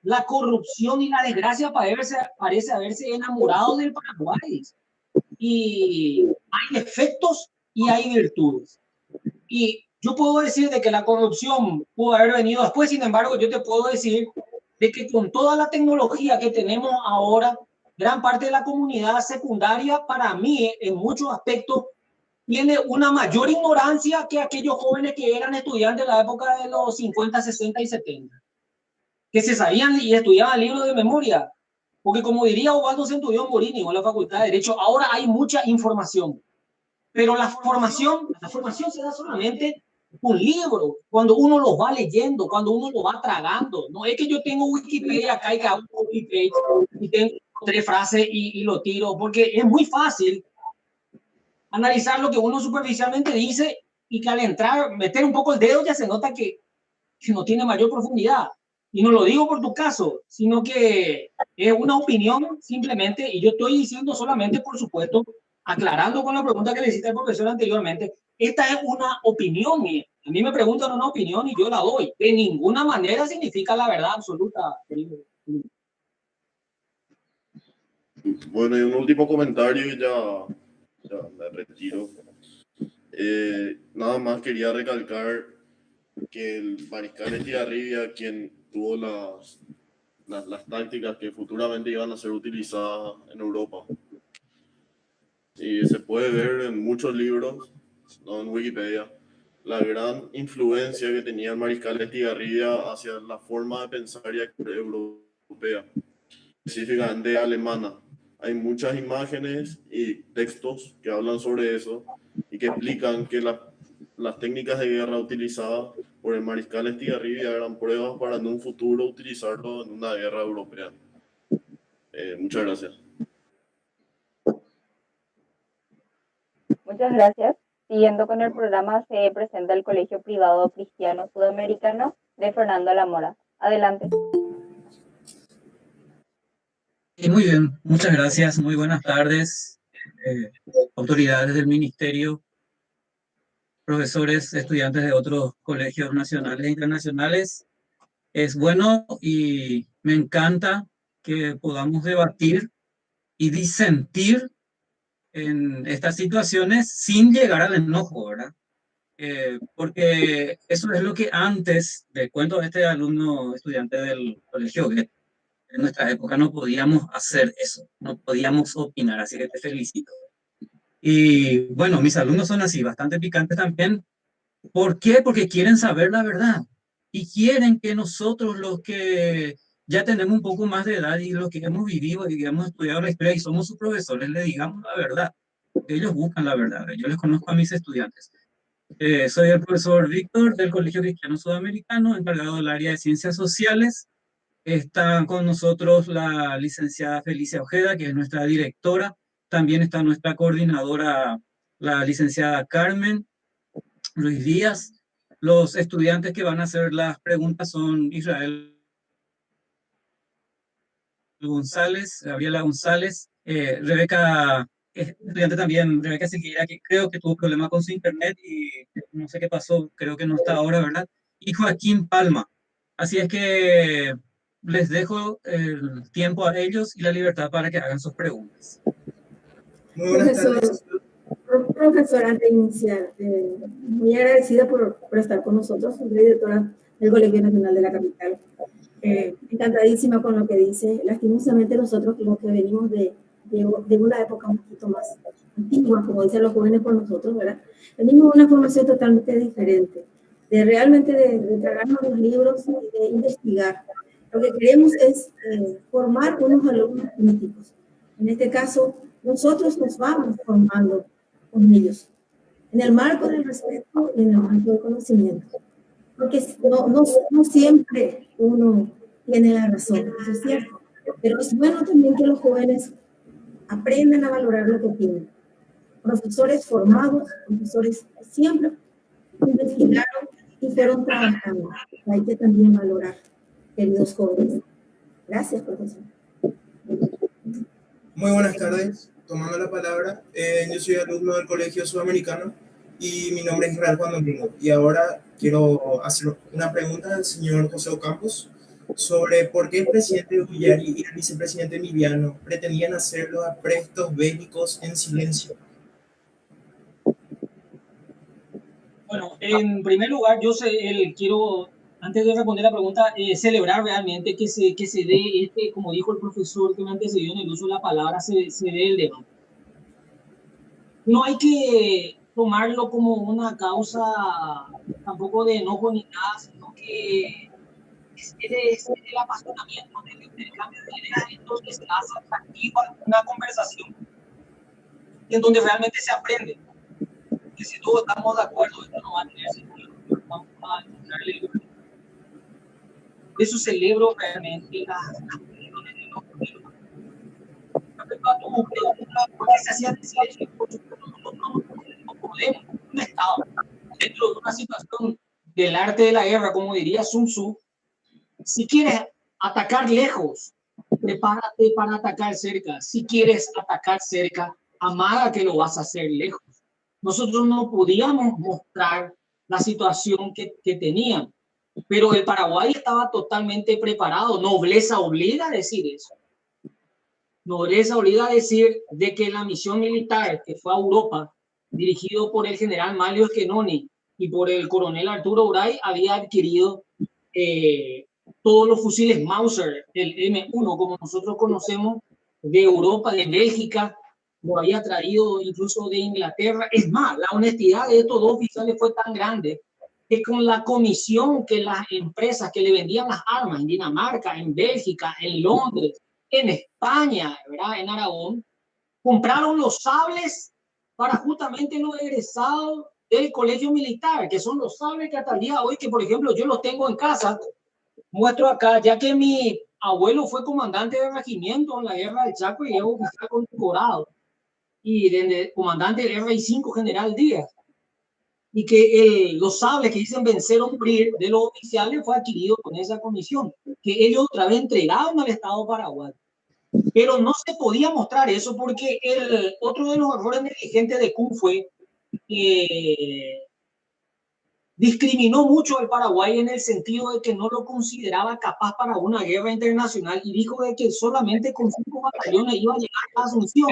la corrupción y la desgracia parece haberse enamorado del Paraguay. Y hay defectos y hay virtudes. Y yo puedo decir de que la corrupción pudo haber venido después, sin embargo, yo te puedo decir de que con toda la tecnología que tenemos ahora, gran parte de la comunidad secundaria, para mí, en muchos aspectos, tiene una mayor ignorancia que aquellos jóvenes que eran estudiantes de la época de los 50, 60 y 70, que se sabían y estudiaban libros de memoria, porque como diría Osvaldo Centurión Morini en la Facultad de Derecho, ahora hay mucha información, pero la formación se da solamente con libros, cuando uno los va leyendo, cuando uno lo va tragando. No es que yo tengo Wikipedia acá y que hago copy-paste y tengo 3 frases y lo tiro, porque es muy fácil analizar lo que uno superficialmente dice y que al entrar, meter un poco el dedo ya se nota que no tiene mayor profundidad. Y no lo digo por tu caso, sino que es una opinión simplemente, y yo estoy diciendo solamente, por supuesto, aclarando con la pregunta que le hiciste al profesor anteriormente, esta es una opinión mía. A mí me preguntan una opinión y yo la doy. De ninguna manera significa la verdad absoluta. Bueno, y un último comentario y ya me retiro. Nada más quería recalcar que el mariscal Estigarribia, quien tuvo las tácticas que futuramente iban a ser utilizadas en Europa, y se puede ver en muchos libros, no en Wikipedia, la gran influencia que tenía el mariscal Estigarribia hacia la forma de pensar europea, específicamente alemana. Hay muchas imágenes y textos que hablan sobre eso y que explican que la las técnicas de guerra utilizadas por el mariscal Estigarribia eran pruebas para en un futuro utilizarlo en una guerra europea. Muchas gracias. Muchas gracias. Siguiendo con el programa, se presenta el Colegio Privado Cristiano Sudamericano de Fernando Lamora. Adelante. Muy bien, muchas gracias. Muy buenas tardes, autoridades del Ministerio, profesores, estudiantes de otros colegios nacionales e internacionales. Es bueno y me encanta que podamos debatir y disentir en estas situaciones sin llegar al enojo, ¿verdad? Porque eso es lo que antes, del cuento de este alumno estudiante del colegio Goethe, en nuestra época no podíamos hacer eso, no podíamos opinar, así que te felicito. Y bueno, mis alumnos son así, bastante picantes también. ¿Por qué? Porque quieren saber la verdad y quieren que nosotros, los que ya tenemos un poco más de edad y los que hemos vivido y hemos estudiado la historia y somos sus profesores, le digamos la verdad. Ellos buscan la verdad. Yo les conozco a mis estudiantes. Soy el profesor Víctor del Colegio Cristiano Sudamericano, encargado del área de Ciencias Sociales. Está con nosotros la licenciada Felicia Ojeda, que es nuestra directora. También está nuestra coordinadora, la licenciada Carmen Luis Díaz. Los estudiantes que van a hacer las preguntas son Israel González, Gabriela González, Rebeca, estudiante también, Rebeca Sequeira, que creo que tuvo problema con su internet y no sé qué pasó, creo que no está ahora, ¿verdad? Y Joaquín Palma. Así es que les dejo el tiempo a ellos y la libertad para que hagan sus preguntas. Muy buenas tardes. Profesor, antes de iniciar, muy agradecida por estar con nosotros, soy directora del Colegio Nacional de la Capital. Encantadísima con lo que dice. Lastimosamente nosotros, los que venimos de una época un poquito más antigua, como dicen los jóvenes por nosotros, ¿verdad? Venimos de una formación totalmente diferente, de realmente de tragarnos los libros y de investigar. Lo que queremos es formar unos alumnos críticos. En este caso, nosotros nos vamos formando con ellos, en el marco del respeto y en el marco del conocimiento. Porque no siempre uno tiene la razón, eso es cierto. Pero es bueno también que los jóvenes aprendan a valorar lo que tienen. Profesores formados, profesores que siempre investigaron y fueron trabajando. Hay que también valorar, queridos jóvenes. Gracias, profesor. Muy buenas tardes. Tomando la palabra, yo soy alumno del Colegio Sudamericano y mi nombre es Israel Juan Domingo. Y ahora quiero hacer una pregunta al señor José Ocampos sobre por qué el presidente Ullari y el vicepresidente Emiliano pretendían hacer los aprestos bélicos en silencio. Bueno, en primer lugar, yo quiero, antes de responder la pregunta, celebrar realmente que se dé como dijo el profesor que me antecedió en el uso de la palabra, se dé el debate. No hay que tomarlo como una causa tampoco de enojo ni nada, sino que es el apasionamiento del intercambio de ideas en donde se hace atractiva una conversación y en donde realmente se aprende. Y si todos estamos de acuerdo, esto no va a tener sentido. Vamos a encontrarle. Eso celebro realmente las opiniones de los pueblos. Respecto a tu pregunta, ¿por qué se hacía silencio? Por supuesto, nosotros no podemos, un Estado, dentro de una situación del arte de la guerra, como diría Sun Tzu, si quieres atacar lejos, prepárate para atacar cerca. Si quieres atacar cerca, amaga que lo vas a hacer lejos. Nosotros no podíamos mostrar la situación que tenían, pero el Paraguay estaba totalmente preparado. Nobleza obliga a decir eso. Nobleza obliga a decir de que la misión militar que fue a Europa, dirigido por el general Manlio Schenoni y por el coronel Arturo Uray, había adquirido todos los fusiles Mauser, el M1, como nosotros conocemos, de Europa, de Bélgica, lo había traído incluso de Inglaterra. Es más, la honestidad de estos dos oficiales fue tan grande que con la comisión que las empresas que le vendían las armas en Dinamarca, en Bélgica, en Londres, en España, ¿verdad?, en Aragón, compraron los sables para justamente los egresados del colegio militar, que son los sables que hasta el día de hoy, que por ejemplo yo los tengo en casa, muestro acá, ya que mi abuelo fue comandante de regimiento en la guerra del Chaco y es oficial condecorado, y comandante del RI5 General Díaz, y que los sables que dicen vencer o morir de los oficiales fue adquirido con esa comisión, que ellos otra vez entregaron al Estado paraguayo. Pero no se podía mostrar eso porque otro de los errores negligentes de Kuhn fue que discriminó mucho al Paraguay en el sentido de que no lo consideraba capaz para una guerra internacional y dijo de que solamente con 5 batallones iba a llegar a Asunción.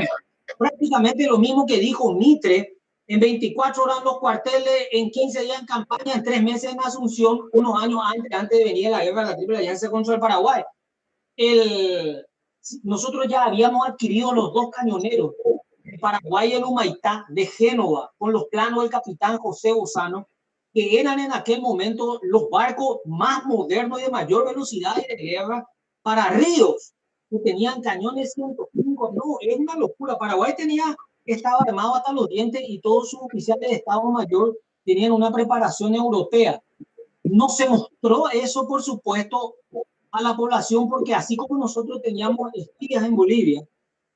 Prácticamente lo mismo que dijo Mitre, en 24 horas en los cuarteles, en 15 días en campaña, en 3 meses en Asunción, unos años antes de venir la guerra de la Triple Alianza contra el Paraguay. Nosotros ya habíamos adquirido los 2 cañoneros, el Paraguay y el Humaitá de Génova, con los planos del capitán José Bozano, que eran en aquel momento los barcos más modernos y de mayor velocidad de guerra para ríos, que tenían cañones 105. No, es una locura. Paraguay estaba armado hasta los dientes y todos sus oficiales de Estado Mayor tenían una preparación europea. No se mostró eso, por supuesto, a la población, porque así como nosotros teníamos espías en Bolivia,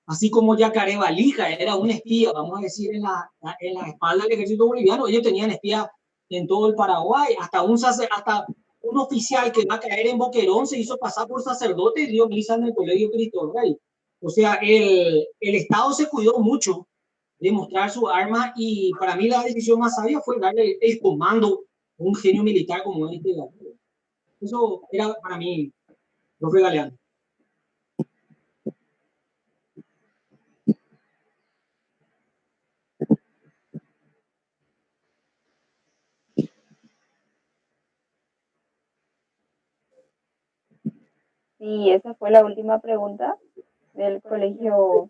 así como Yacaré Valija era un espía, vamos a decir, en la espalda del ejército boliviano, ellos tenían espías en todo el Paraguay, hasta un oficial que va a caer en Boquerón se hizo pasar por sacerdote y dio misa en el Colegio Cristo Rey. O sea, el Estado se cuidó mucho de mostrar su arma y para mí la decisión más sabia fue darle el comando a un genio militar como este. Eso era para mí, profe Galeano. Sí, esa fue la última pregunta del colegio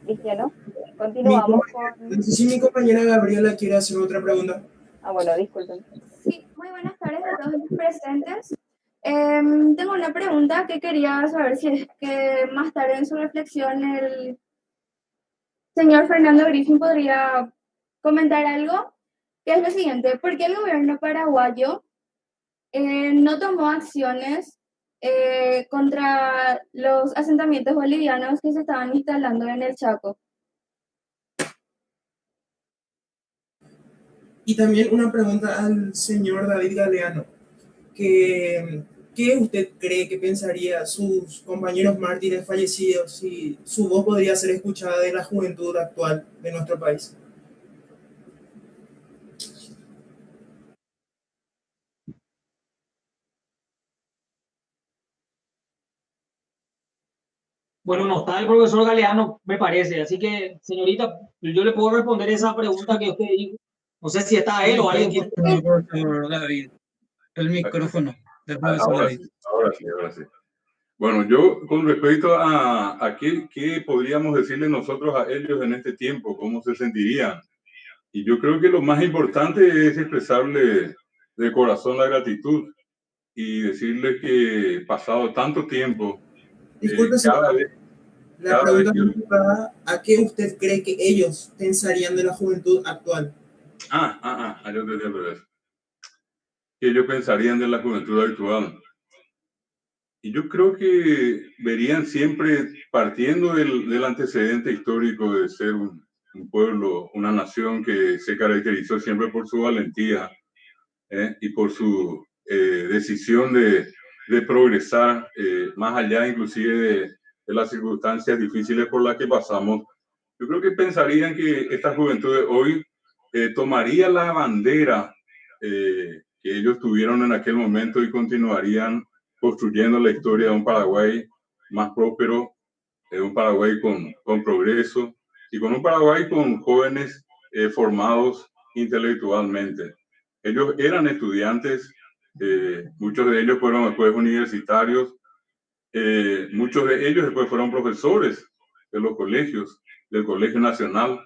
cristiano. Continuamos con... No sé si mi compañera Gabriela quiere hacer otra pregunta. Ah, bueno, disculpen. Sí, muy buenas tardes a todos los presentes. Tengo una pregunta que quería saber si es que más tarde en su reflexión el señor Fernando Griffin podría comentar algo, que es lo siguiente: ¿por qué el gobierno paraguayo no tomó acciones contra los asentamientos bolivianos que se estaban instalando en el Chaco? Y también una pregunta al señor David Galeano, ¿qué usted cree que pensaría sus compañeros mártires fallecidos si su voz podría ser escuchada de la juventud actual de nuestro país? Bueno, no está el profesor Galeano, me parece, así que, señorita, yo le puedo responder esa pregunta que usted dijo. No sé si está él o alguien que... David, el micrófono del profesor Ahora David. sí, ahora sí. Bueno, yo con respecto a qué podríamos decirle nosotros a ellos en este tiempo, cómo se sentirían. Y yo creo que lo más importante es expresarle de corazón la gratitud y decirles que pasado tanto tiempo, Disculpe, cada vez... La pregunta va a qué usted cree que ellos pensarían de la juventud actual. Yo te entiendo eso. Que ellos pensarían de la juventud actual. Y yo creo que verían siempre, partiendo del antecedente histórico de ser un pueblo, una nación que se caracterizó siempre por su valentía y por su decisión de progresar más allá inclusive de las circunstancias difíciles por las que pasamos. Yo creo que pensarían que esta juventud de hoy tomaría la bandera que ellos tuvieron en aquel momento y continuarían construyendo la historia de un Paraguay más próspero, de un Paraguay con progreso y con un Paraguay con jóvenes formados intelectualmente. Ellos eran estudiantes, muchos de ellos fueron después universitarios, muchos de ellos después fueron profesores de los colegios, del Colegio Nacional.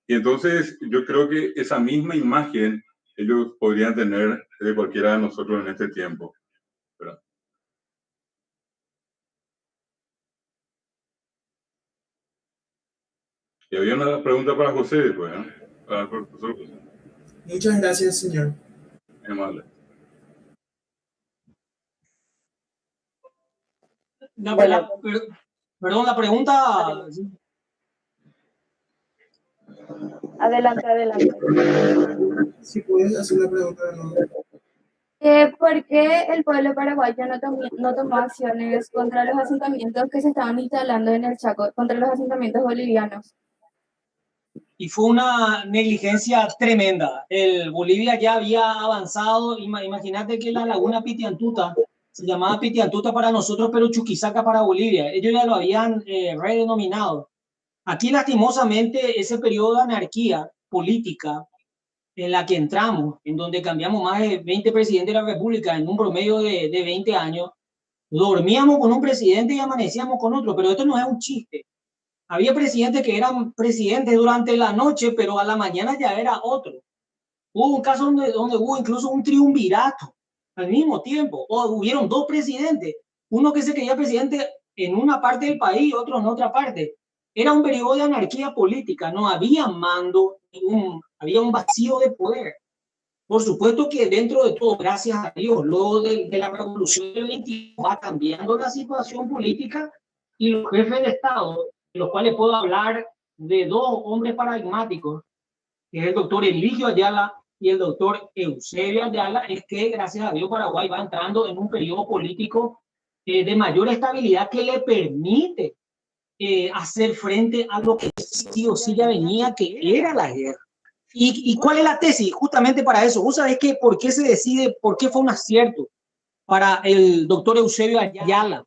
Y entonces yo creo que esa misma imagen ellos podrían tener de cualquiera de nosotros en este tiempo. ¿Verdad? Y había una pregunta para José después, ¿eh? Para el profesor José. Muchas gracias, señor. Amable. No, Bueno, perdón, la pregunta. adelante, adelante. Si puedes hacer la pregunta de nuevo. ¿Por qué el pueblo paraguayo no tomó acciones contra los asentamientos que se estaban instalando en el Chaco, contra los asentamientos bolivianos? Y fue una negligencia tremenda. Bolivia ya había avanzado. Imagínate que la laguna Pitiantuta se llamaba Pitiantuta para nosotros, pero Chuquisaca para Bolivia. Ellos ya lo habían redenominado. Aquí, lastimosamente, ese periodo de anarquía política en la que entramos, en donde cambiamos más de 20 presidentes de la República en un promedio de 20 años, dormíamos con un presidente y amanecíamos con otro, pero esto no es un chiste. Había presidentes que eran presidentes durante la noche, pero a la mañana ya era otro. Hubo un caso donde hubo incluso un triunvirato al mismo tiempo, o hubieron dos presidentes, uno que se creía presidente en una parte del país y otro en otra parte. Era un periodo de anarquía política, no había mando, había un vacío de poder. Por supuesto que dentro de todo, gracias a Dios, luego de la revolución del 21 va cambiando la situación política y los jefes de Estado, de los cuales puedo hablar de dos hombres paradigmáticos, que es el doctor Eligio Ayala y el doctor Eusebio Ayala, es que gracias a Dios Paraguay va entrando en un periodo político de mayor estabilidad que le permite hacer frente a lo que sí o sí ya venía, que era la guerra. ¿Y cuál es la tesis? Justamente para eso. ¿Vos sabés que por qué se decide, por qué fue un acierto para el doctor Eusebio Ayala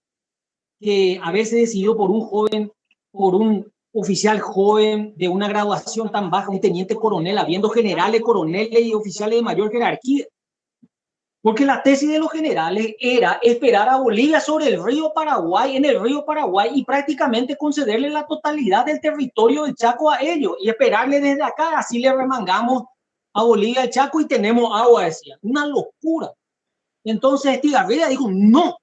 que haberse decidido por un joven, por un oficial joven de una graduación tan baja, un teniente coronel, habiendo generales, coroneles y oficiales de mayor jerarquía? Porque la tesis de los generales era esperar a Bolivia sobre el río Paraguay, en el río Paraguay, y prácticamente concederle la totalidad del territorio del Chaco a ellos y esperarle desde acá, así le remangamos a Bolivia el Chaco y tenemos agua, decía. Una locura. Entonces Estigarribia dijo, no,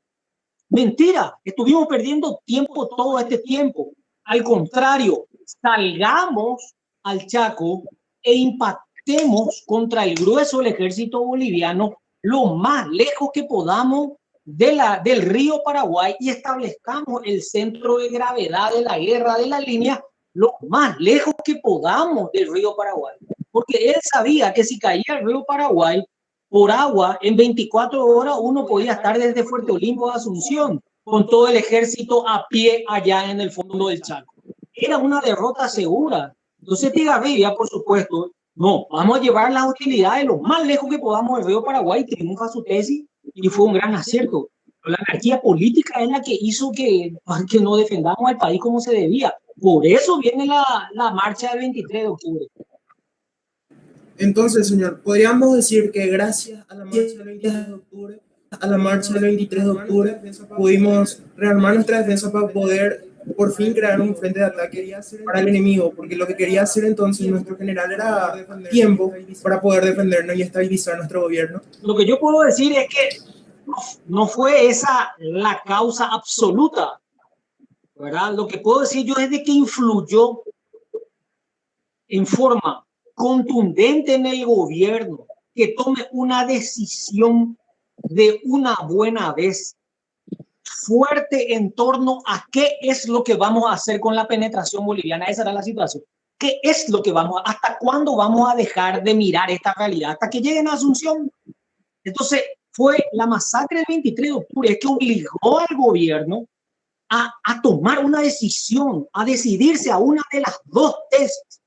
mentira, estuvimos perdiendo tiempo todo este tiempo. Al contrario, salgamos al Chaco e impactemos contra el grueso del ejército boliviano lo más lejos que podamos del río Paraguay y establezcamos el centro de gravedad de la guerra de la línea lo más lejos que podamos del río Paraguay. Porque él sabía que si caía el río Paraguay por agua, en 24 horas uno podía estar desde Fuerte Olimpo a Asunción con todo el ejército a pie allá en el fondo del Chaco. Era una derrota segura. Entonces Estigarribia, por supuesto, no, vamos a llevar las utilidades lo más lejos que podamos del río Paraguay, triunfa su tesis y fue un gran acierto. Pero la anarquía política es la que hizo que no defendamos al país como se debía. Por eso viene la marcha del 23 de octubre. Entonces, señor, podríamos decir que gracias a la marcha del 23 de octubre, pudimos rearmar nuestra defensa para poder por fin crear un frente de ataque para el enemigo, porque lo que quería hacer entonces nuestro general era tiempo para poder defendernos y estabilizar nuestro gobierno. Lo que yo puedo decir es que no fue esa la causa absoluta, ¿verdad? Lo que puedo decir yo es de que influyó en forma contundente en el gobierno que tome una decisión de una buena vez fuerte en torno a qué es lo que vamos a hacer con la penetración boliviana. Esa era la situación. ¿Qué es lo que hasta cuándo vamos a dejar de mirar esta realidad? Hasta que lleguen a Asunción. Entonces, fue la masacre del 23 de octubre que obligó al gobierno a tomar una decisión, a decidirse a una de las dos tesis.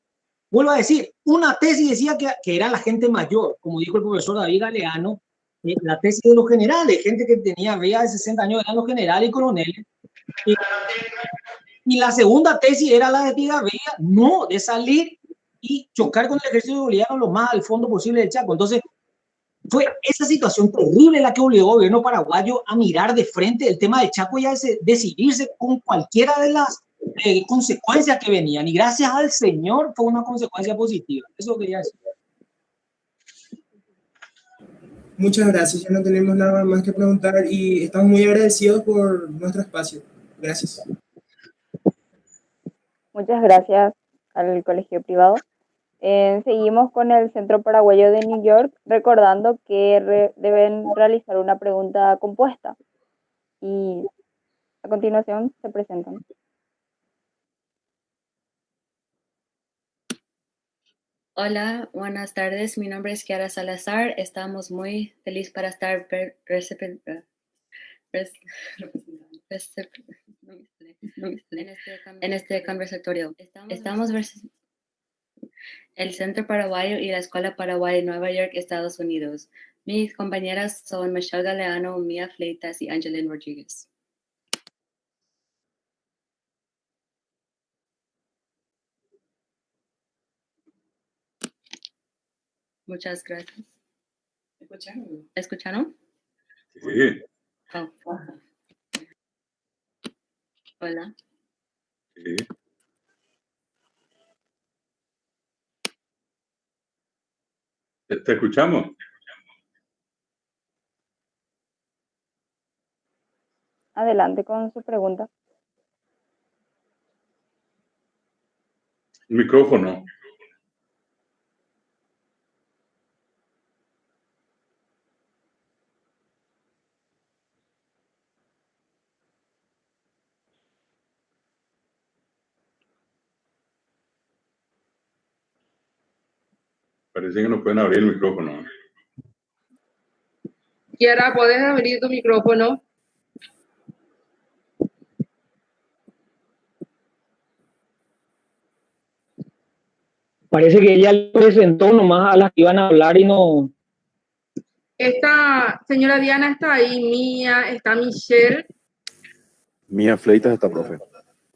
Vuelvo a decir, una tesis decía que era la gente mayor, como dijo el profesor David Galeano, la tesis de los generales, gente que tenía arriba de 60 años eran los generales y coroneles. Y la segunda tesis era la de Estigarribia, no, de salir y chocar con el ejército boliviano lo más al fondo posible del Chaco. Entonces, fue esa situación terrible la que obligó al gobierno paraguayo a mirar de frente el tema del Chaco y a decidirse con cualquiera de las consecuencias que venían. Y gracias al Señor fue una consecuencia positiva. Eso quería decir. Muchas gracias, ya no tenemos nada más que preguntar y estamos muy agradecidos por nuestro espacio. Gracias. Muchas gracias al colegio privado. Seguimos con el Centro Paraguayo de New York, recordando que deben realizar una pregunta compuesta. Y a continuación se presentan. Hola, buenas tardes. Mi nombre es Kiara Salazar. Estamos muy felices para estar en este conversatorio. Estamos el Centro Paraguayo y la Escuela Paraguaya de Nueva York, Estados Unidos. Mis compañeras son Michelle Galeano, Mia Fleitas y Angeline Rodríguez. Muchas gracias. ¿Escucharon? Sí. Oh. Hola. Sí. ¿Te escuchamos? Adelante con su pregunta. Micrófono. Parece que no pueden abrir el micrófono. Kiara, ¿puedes abrir tu micrófono? Parece que ella presentó nomás a las que iban a hablar y no. Esta señora Diana está ahí, Mía, está Michelle. Mía Fleitas está, profe.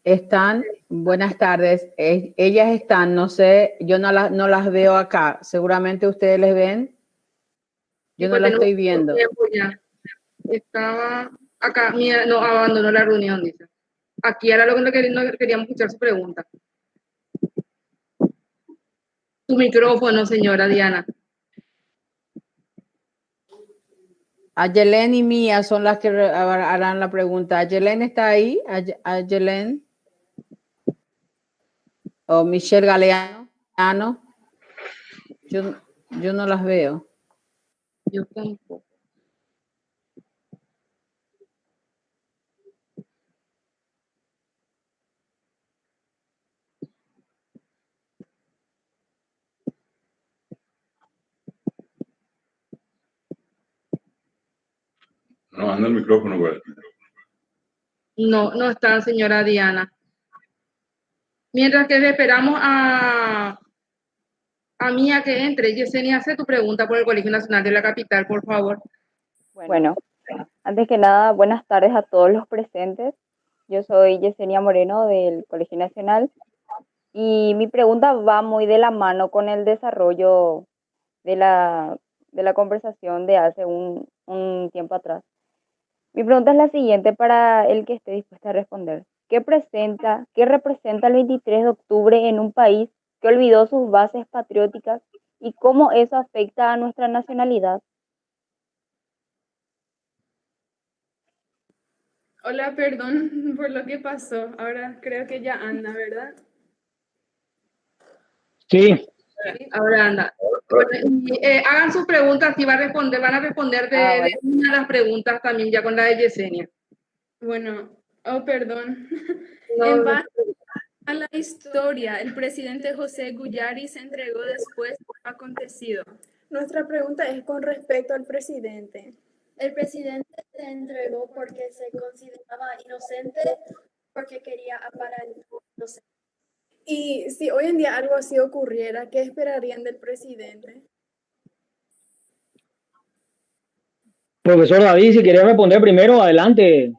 Están, buenas tardes. Ellas están, no sé, yo no las veo acá. Seguramente ustedes les ven. Yo no las estoy viendo. Estaba acá, Mía, no, abandonó la reunión, dice. Aquí era lo que no queríamos escuchar su pregunta. Tu micrófono, señora Diana. Ayelen y Mía son las que harán la pregunta. ¿Ayelen está ahí? ¿Ayelen? ¿O Michelle Galeano? Yo no las veo. Yo tampoco. No, anda el micrófono, güey. No está, señora Diana. Mientras que esperamos a Mía que entre, Yesenia, hace tu pregunta por el Colegio Nacional de la Capital, por favor. Bueno, antes que nada, buenas tardes a todos los presentes. Yo soy Yesenia Moreno del Colegio Nacional y mi pregunta va muy de la mano con el desarrollo de la conversación de hace un tiempo atrás. Mi pregunta es la siguiente para el que esté dispuesto a responder. ¿Qué representa el 23 de octubre en un país que olvidó sus bases patrióticas y cómo eso afecta a nuestra nacionalidad? Hola, perdón por lo que pasó. Ahora creo que ya anda, ¿verdad? Sí. Ahora anda. Hagan sus preguntas y van a responder de una de las preguntas también ya con la de Yesenia. Bueno, perdón. No, en base a la historia, el presidente José Guyari se entregó después de lo acontecido. Nuestra pregunta es con respecto al presidente. El presidente se entregó porque se consideraba inocente, porque quería aparentar inocente. Y si hoy en día algo así ocurriera, ¿qué esperarían del presidente? Profesor David, si quería responder primero, adelante.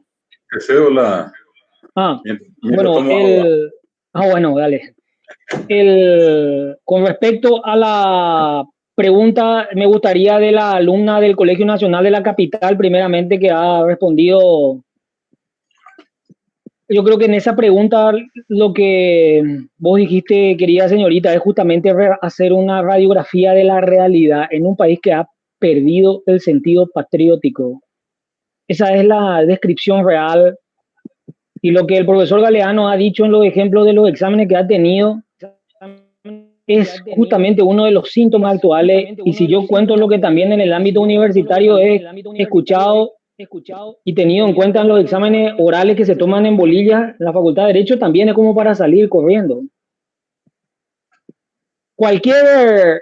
Te cedo la... Bueno, dale. Con respecto a la pregunta, me gustaría de la alumna del Colegio Nacional de la Capital, primeramente, que ha respondido. Yo creo que en esa pregunta lo que vos dijiste, querida señorita, es justamente hacer una radiografía de la realidad en un país que ha perdido el sentido patriótico. Esa es la descripción real. Y lo que el profesor Galeano ha dicho en los ejemplos de los exámenes que ha tenido, es justamente uno de los síntomas actuales, y si yo cuento lo que también en el ámbito universitario he escuchado y tenido en cuenta en los exámenes orales que se toman en Bolivia, en la Facultad de Derecho, también es como para salir corriendo. Cualquier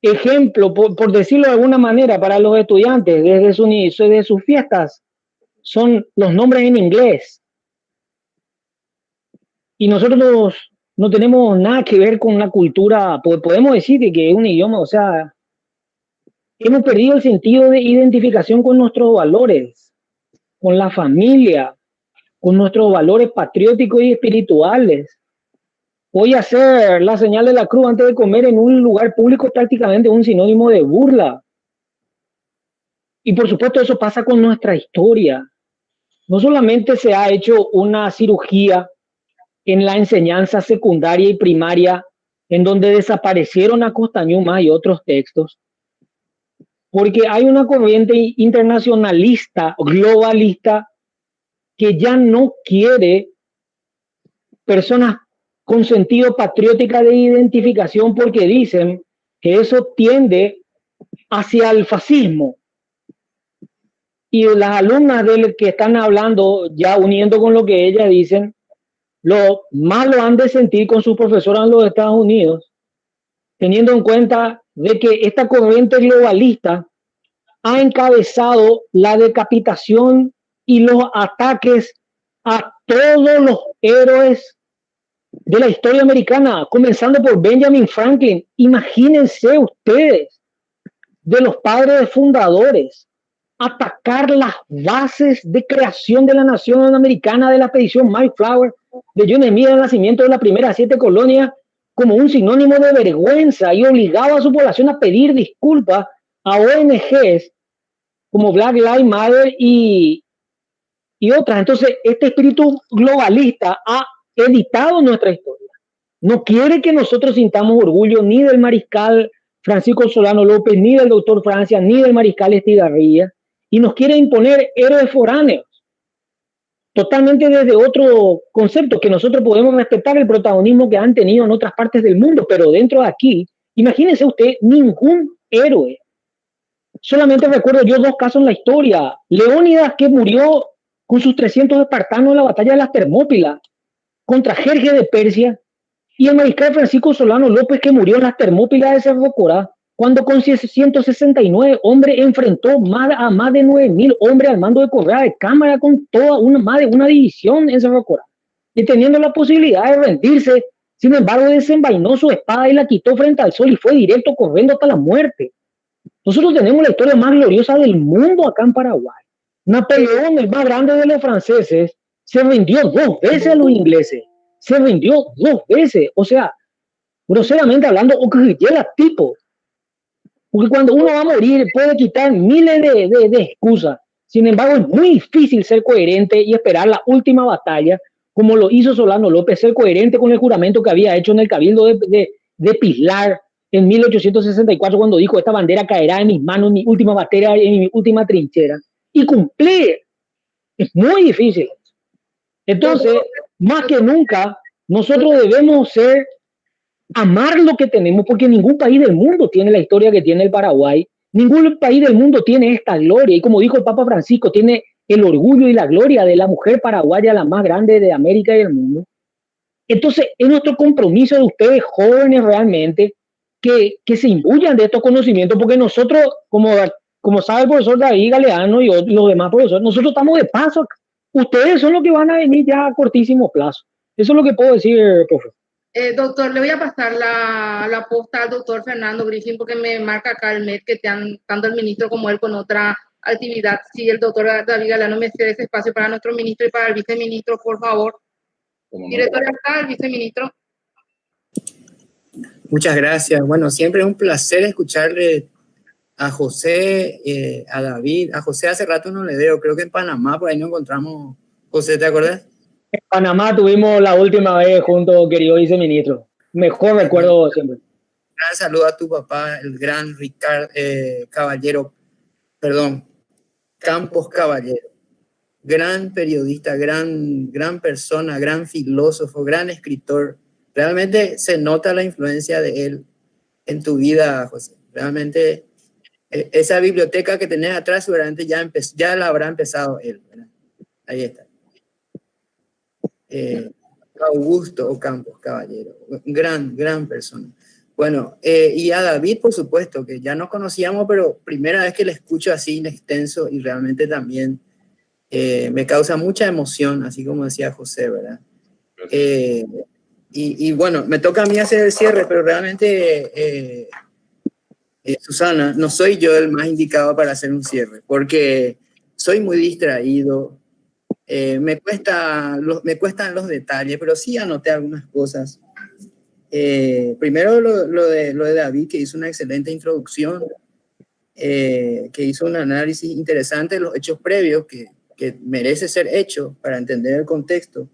ejemplo, por decirlo de alguna manera, para los estudiantes, desde sus fiestas, son los nombres en inglés. Y nosotros no tenemos nada que ver con la cultura, podemos decir que es un idioma, o sea, hemos perdido el sentido de identificación con nuestros valores, con la familia, con nuestros valores patrióticos y espirituales. Hoy hacer la señal de la cruz antes de comer en un lugar público es prácticamente un sinónimo de burla. Y por supuesto eso pasa con nuestra historia. No solamente se ha hecho una cirugía en la enseñanza secundaria y primaria, en donde desaparecieron a Costañuma y otros textos, porque hay una corriente internacionalista, globalista, que ya no quiere personas con sentido patriótica de identificación, porque dicen que eso tiende hacia el fascismo. Y las alumnas del que están hablando, ya uniendo con lo que ellas dicen, lo más lo han de sentir con sus profesoras en los Estados Unidos, teniendo en cuenta de que esta corriente globalista ha encabezado la decapitación y los ataques a todos los héroes de la historia americana, comenzando por Benjamin Franklin. Imagínense ustedes, de los padres fundadores, atacar las bases de creación de la nación americana, de la expedición Mayflower, de John Smith, el nacimiento de las primeras 7 colonias, como un sinónimo de vergüenza, y obligaba a su población a pedir disculpas a ONGs como Black Lives Matter y otras. Entonces, este espíritu globalista ha editado nuestra historia. No quiere que nosotros sintamos orgullo ni del mariscal Francisco Solano López, ni del doctor Francia, ni del mariscal Estigarribia, y nos quiere imponer héroes foráneos, totalmente desde otro concepto, que nosotros podemos respetar el protagonismo que han tenido en otras partes del mundo, pero dentro de aquí, imagínense usted, ningún héroe. Solamente recuerdo yo 2 casos en la historia. Leónidas, que murió con sus 300 espartanos en la batalla de las Termópilas contra Jerjes de Persia, y el mariscal Francisco Solano López, que murió en las Termópilas de Cerro Corá, cuando con 169 hombres enfrentó a más de 9.000 hombres al mando de Correa de Cámara, con más de una división en Cerro Corá, y teniendo la posibilidad de rendirse. Sin embargo, desenvainó su espada y la quitó frente al sol y fue directo corriendo hasta la muerte. Nosotros tenemos la historia más gloriosa del mundo acá en Paraguay. Napoleón, el más grande de los franceses, se rindió 2 veces a los ingleses. Se rindió 2 veces. O sea, groseramente hablando, tipo. Porque cuando uno va a morir puede quitar miles de excusas. Sin embargo, es muy difícil ser coherente y esperar la última batalla, como lo hizo Solano López, ser coherente con el juramento que había hecho en el Cabildo de Pislar en 1864, cuando dijo: esta bandera caerá en mis manos, en mi última batalla, en mi última trinchera. Y cumplir es muy difícil. Entonces, más que nunca, nosotros debemos amar lo que tenemos, porque ningún país del mundo tiene la historia que tiene el Paraguay. Ningún país del mundo tiene esta gloria. Y como dijo el Papa Francisco, tiene el orgullo y la gloria de la mujer paraguaya, la más grande de América y del mundo. Entonces, es nuestro compromiso de ustedes jóvenes realmente que se imbuyan de estos conocimientos, porque nosotros, como sabe el profesor David Galeano y los demás profesores, nosotros estamos de paso. Ustedes son los que van a venir ya a cortísimo plazo. Eso es lo que puedo decir, profesor. Doctor, le voy a pasar la posta al doctor Fernando Griffin, porque me marca acá el MED que tanto el ministro como él con otra actividad. Si el doctor David Galeano me cede ese espacio para nuestro ministro y para el viceministro, por favor. Director, acá el viceministro. Muchas gracias. Bueno, siempre es un placer escucharle a José, a David. A José hace rato no le veo, creo que en Panamá por ahí nos encontramos. José, ¿te acuerdas? En Panamá tuvimos la última vez juntos, querido viceministro. Mejor recuerdo siempre. Gran saludo a tu papá, el gran Campos Caballero. Gran periodista, gran persona, gran filósofo, gran escritor, realmente se nota la influencia de él en tu vida, José. Realmente esa biblioteca que tenés atrás seguramente ya la habrá empezado él, ¿verdad? Ahí está. Augusto Ocampos Caballero, gran persona. Bueno, y a David, por supuesto, que ya nos conocíamos, pero primera vez que le escucho así en extenso y realmente también me causa mucha emoción, así como decía José, ¿verdad? Y bueno, me toca a mí hacer el cierre, pero realmente, Susana, no soy yo el más indicado para hacer un cierre, porque soy muy distraído, me cuestan los detalles, pero sí anoté algunas cosas. Primero lo de David, que hizo una excelente introducción, que hizo un análisis interesante de los hechos previos que merece ser hecho para entender el contexto.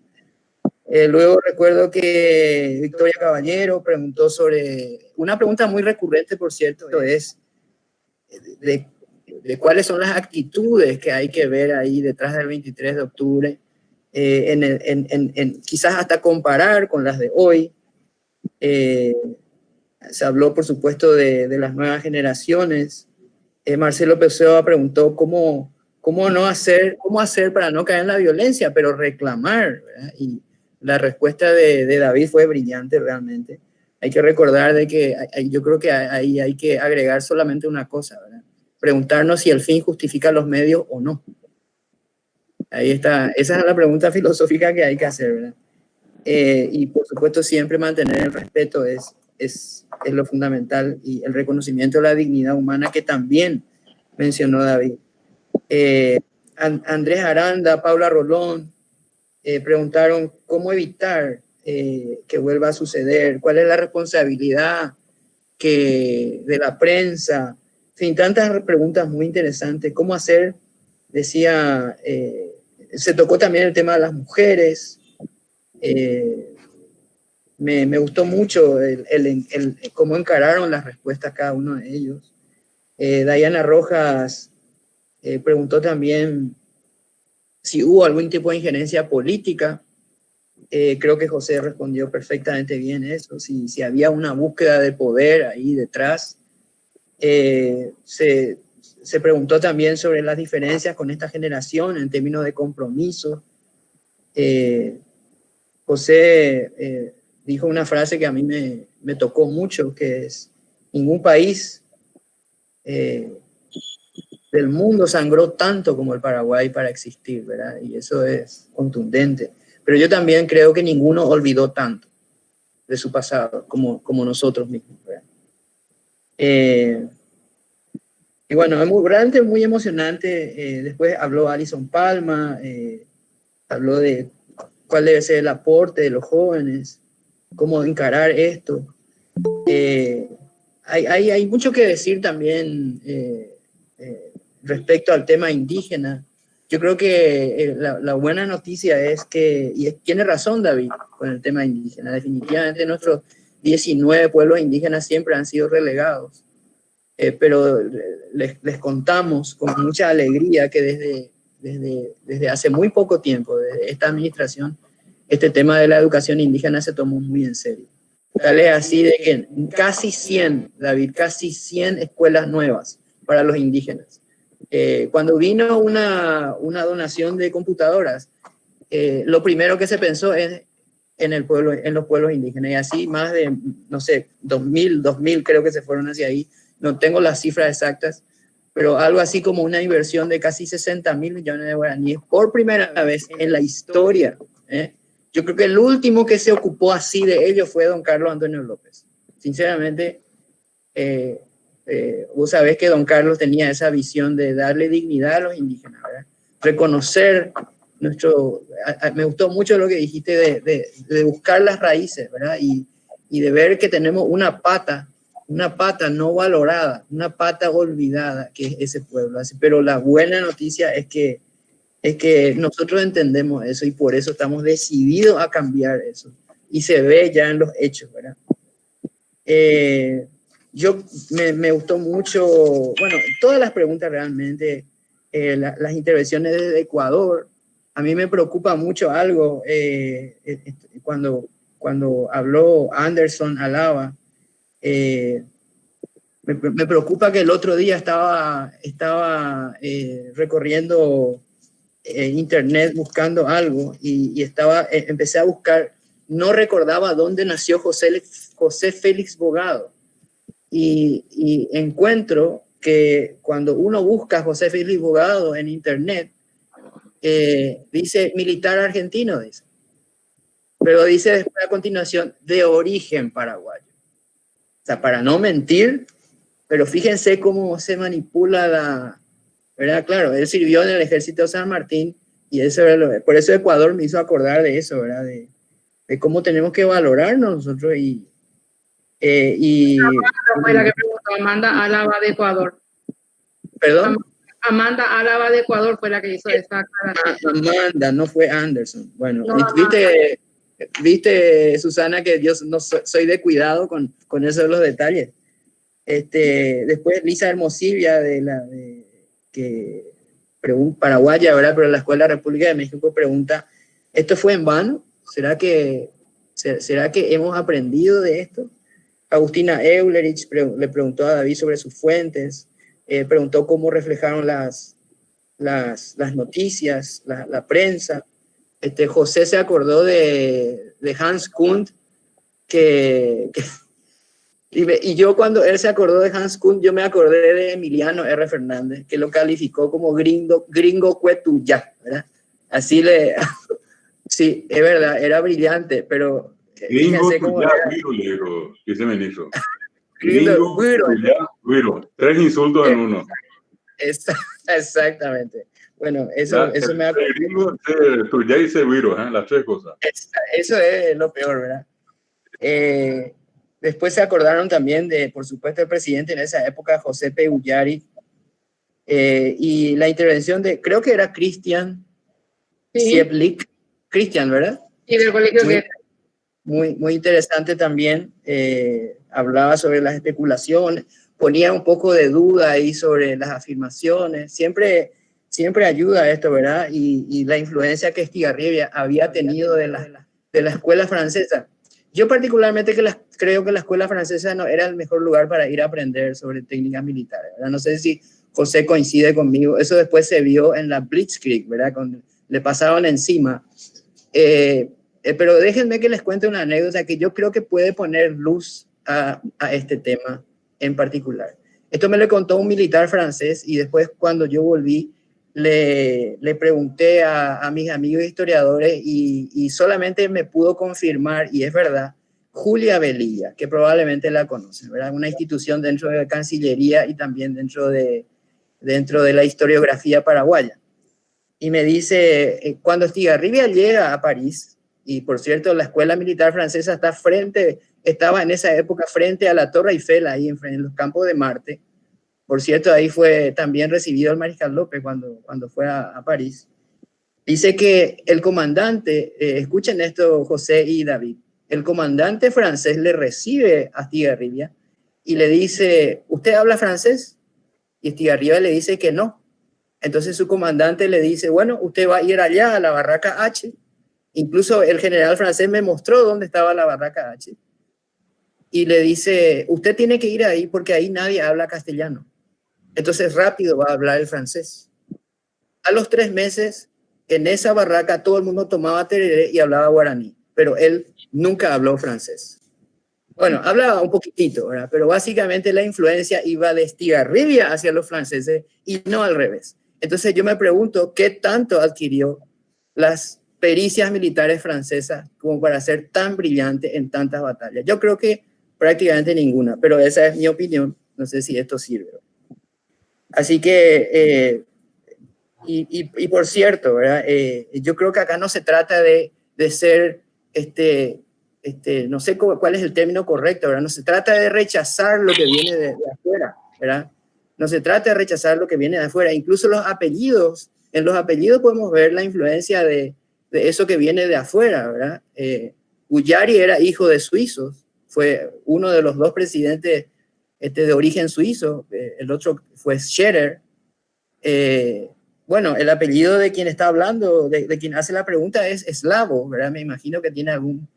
Luego recuerdo que Victoria Caballero preguntó sobre, una pregunta muy recurrente, por cierto, es de cuáles son las actitudes que hay que ver ahí detrás del 23 de octubre, quizás hasta comparar con las de hoy. Se habló, por supuesto, de las nuevas generaciones. Marcelo Pessoa preguntó cómo hacer para no caer en la violencia, pero reclamar, ¿verdad? Y la respuesta de David fue brillante realmente. Hay que recordar de que yo creo que ahí hay que agregar solamente una cosa, ¿verdad? Preguntarnos si el fin justifica los medios o no. Ahí está, esa es la pregunta filosófica que hay que hacer, ¿verdad? Y por supuesto siempre mantener el respeto es lo fundamental, y el reconocimiento de la dignidad humana que también mencionó David. Andrés Aranda, Paula Rolón preguntaron cómo evitar que vuelva a suceder, cuál es la responsabilidad de la prensa, sin tantas preguntas muy interesantes. ¿Cómo hacer? Decía, se tocó también el tema de las mujeres. Me gustó mucho cómo encararon las respuestas cada uno de ellos. Diana Rojas preguntó también si hubo algún tipo de injerencia política. Creo que José respondió perfectamente bien eso, si había una búsqueda de poder ahí detrás. Se preguntó también sobre las diferencias con esta generación en términos de compromiso. José dijo una frase que a mí me tocó mucho, que es: ningún país del mundo sangró tanto como el Paraguay para existir, ¿verdad? Y eso es contundente. Pero yo también creo que ninguno olvidó tanto de su pasado como nosotros mismos, ¿verdad? Y bueno, realmente muy emocionante. Después habló Alison Palma, habló de cuál debe ser el aporte de los jóvenes, cómo encarar esto. Hay mucho que decir también respecto al tema indígena. Yo creo que la buena noticia es que, y tiene razón David con el tema indígena, definitivamente nuestros 19 pueblos indígenas siempre han sido relegados, pero les contamos con mucha alegría que desde hace muy poco tiempo, desde esta administración, este tema de la educación indígena se tomó muy en serio. Tal es así de que casi 100, David, casi 100 escuelas nuevas para los indígenas. Cuando vino una donación de computadoras, lo primero que se pensó es en los pueblos indígenas, y así más de, no sé, 2000 creo que se fueron hacia ahí. No tengo las cifras exactas, pero algo así como una inversión de casi 60.000 millones de guaraníes por primera vez en la historia. Yo creo que el último que se ocupó así de ello fue don Carlos Antonio López. Sinceramente, vos sabés que don Carlos tenía esa visión de darle dignidad a los indígenas, ¿verdad? Reconocer me gustó mucho lo que dijiste de buscar las raíces, ¿verdad? Y de ver que tenemos una pata no valorada, una pata olvidada, que es ese pueblo. Pero la buena noticia es que nosotros entendemos eso y por eso estamos decididos a cambiar eso. Y se ve ya en los hechos, ¿verdad? Me gustó mucho, bueno, todas las preguntas realmente, las intervenciones desde Ecuador. A mí me preocupa mucho algo cuando cuando habló Anderson Alaba, me preocupa que el otro día estaba recorriendo internet buscando algo y empecé a buscar, no recordaba dónde nació José Félix Bogado, y encuentro que cuando uno busca José Félix Bogado en internet, dice militar argentino, dice, pero dice después a continuación de origen paraguayo. O sea, para no mentir, pero fíjense cómo se manipula ¿verdad? Claro, él sirvió en el ejército de San Martín y por eso Ecuador me hizo acordar de eso, ¿verdad? De cómo tenemos que valorarnos nosotros fue la que preguntó, Amanda Álava de Ecuador. ¿Perdón? Amanda Álava de Ecuador fue la que hizo esta aclaración. Amanda, no fue Anderson. Bueno, No, viste, Susana, que yo no soy de cuidado con eso de los detalles. Después Lisa Hermosilla, paraguaya, ¿verdad? Pero la Escuela República de México pregunta, ¿esto fue en vano? ¿Será que hemos aprendido de esto? Agustina Eulerich le preguntó a David sobre sus fuentes, preguntó cómo reflejaron las noticias, la prensa. José se acordó de Hans Kunt, y yo cuando él se acordó de Hans Kunt, yo me acordé de Emiliano R. Fernández, que lo calificó como gringo cuetuyá, ¿verdad? Así sí, es verdad, era brillante, pero fíjense cómo era. Gringo, dice ministro. Gringo, güiro. 3 insultos en uno. Exactamente. Bueno, eso me ha acordado. Gringo, tuyá y güiro, las 3 cosas. Eso es lo peor, ¿verdad? Después se acordaron también por supuesto, el presidente en esa época, José P. Ullari, y la intervención creo que era Cristian Sieblik, Cristian, ¿verdad? Y del colegio muy interesante también, hablaba sobre las especulaciones, ponía un poco de duda ahí sobre las afirmaciones, siempre ayuda esto, ¿verdad? Y la influencia que Estigarribia había tenido de la escuela francesa. Yo particularmente creo que la escuela francesa no era el mejor lugar para ir a aprender sobre técnicas militares, ¿verdad? No sé si José coincide conmigo, eso después se vio en la Blitzkrieg, ¿verdad? Le pasaban encima. Pero déjenme que les cuente una anécdota que yo creo que puede poner luz a este tema en particular. Esto me lo contó un militar francés y después cuando yo volví le pregunté a mis amigos historiadores y solamente me pudo confirmar, y es verdad, Julia Velilla, que probablemente la conocen, ¿verdad? Una institución dentro de la Cancillería y también dentro de la historiografía paraguaya. Y me dice, cuando Estigarribia llega a París, y por cierto, la escuela militar francesa estaba en esa época frente a la Torre Eiffel, ahí en los campos de Marte. Por cierto, ahí fue también recibido el mariscal López cuando fue a París. Dice que el comandante, escuchen esto José y David, el comandante francés le recibe a Estigarribia y le dice, ¿usted habla francés? Y Estigarribia le dice que no. Entonces su comandante le dice, bueno, usted va a ir allá a la barraca H. Incluso el general francés me mostró dónde estaba la barraca H. Y le dice, usted tiene que ir ahí porque ahí nadie habla castellano. Entonces rápido va a hablar el francés. A los 3 meses, en esa barraca todo el mundo tomaba tereré y hablaba guaraní, pero él nunca habló francés. Bueno, hablaba un poquitito, ¿verdad? Pero básicamente la influencia iba de Estigarribia hacia los franceses y no al revés. Entonces yo me pregunto, ¿qué tanto adquirió las pericias militares francesas como para ser tan brillante en tantas batallas? Yo creo que prácticamente ninguna, pero esa es mi opinión. No sé si esto sirve. Así que, y por cierto, ¿verdad? Yo creo que acá no se trata de ser, no sé cuál es el término correcto, ¿verdad? No se trata de rechazar lo que viene de afuera, ¿verdad? No se trata de rechazar lo que viene de afuera. Incluso los apellidos, en los apellidos podemos ver la influencia de eso que viene de afuera, ¿verdad? Ullari era hijo de suizos, fue uno de los 2 presidentes de origen suizo, el otro fue Scherer. Bueno, el apellido de quien está hablando, de quien hace la pregunta es eslavo, ¿verdad? Me imagino que tiene algún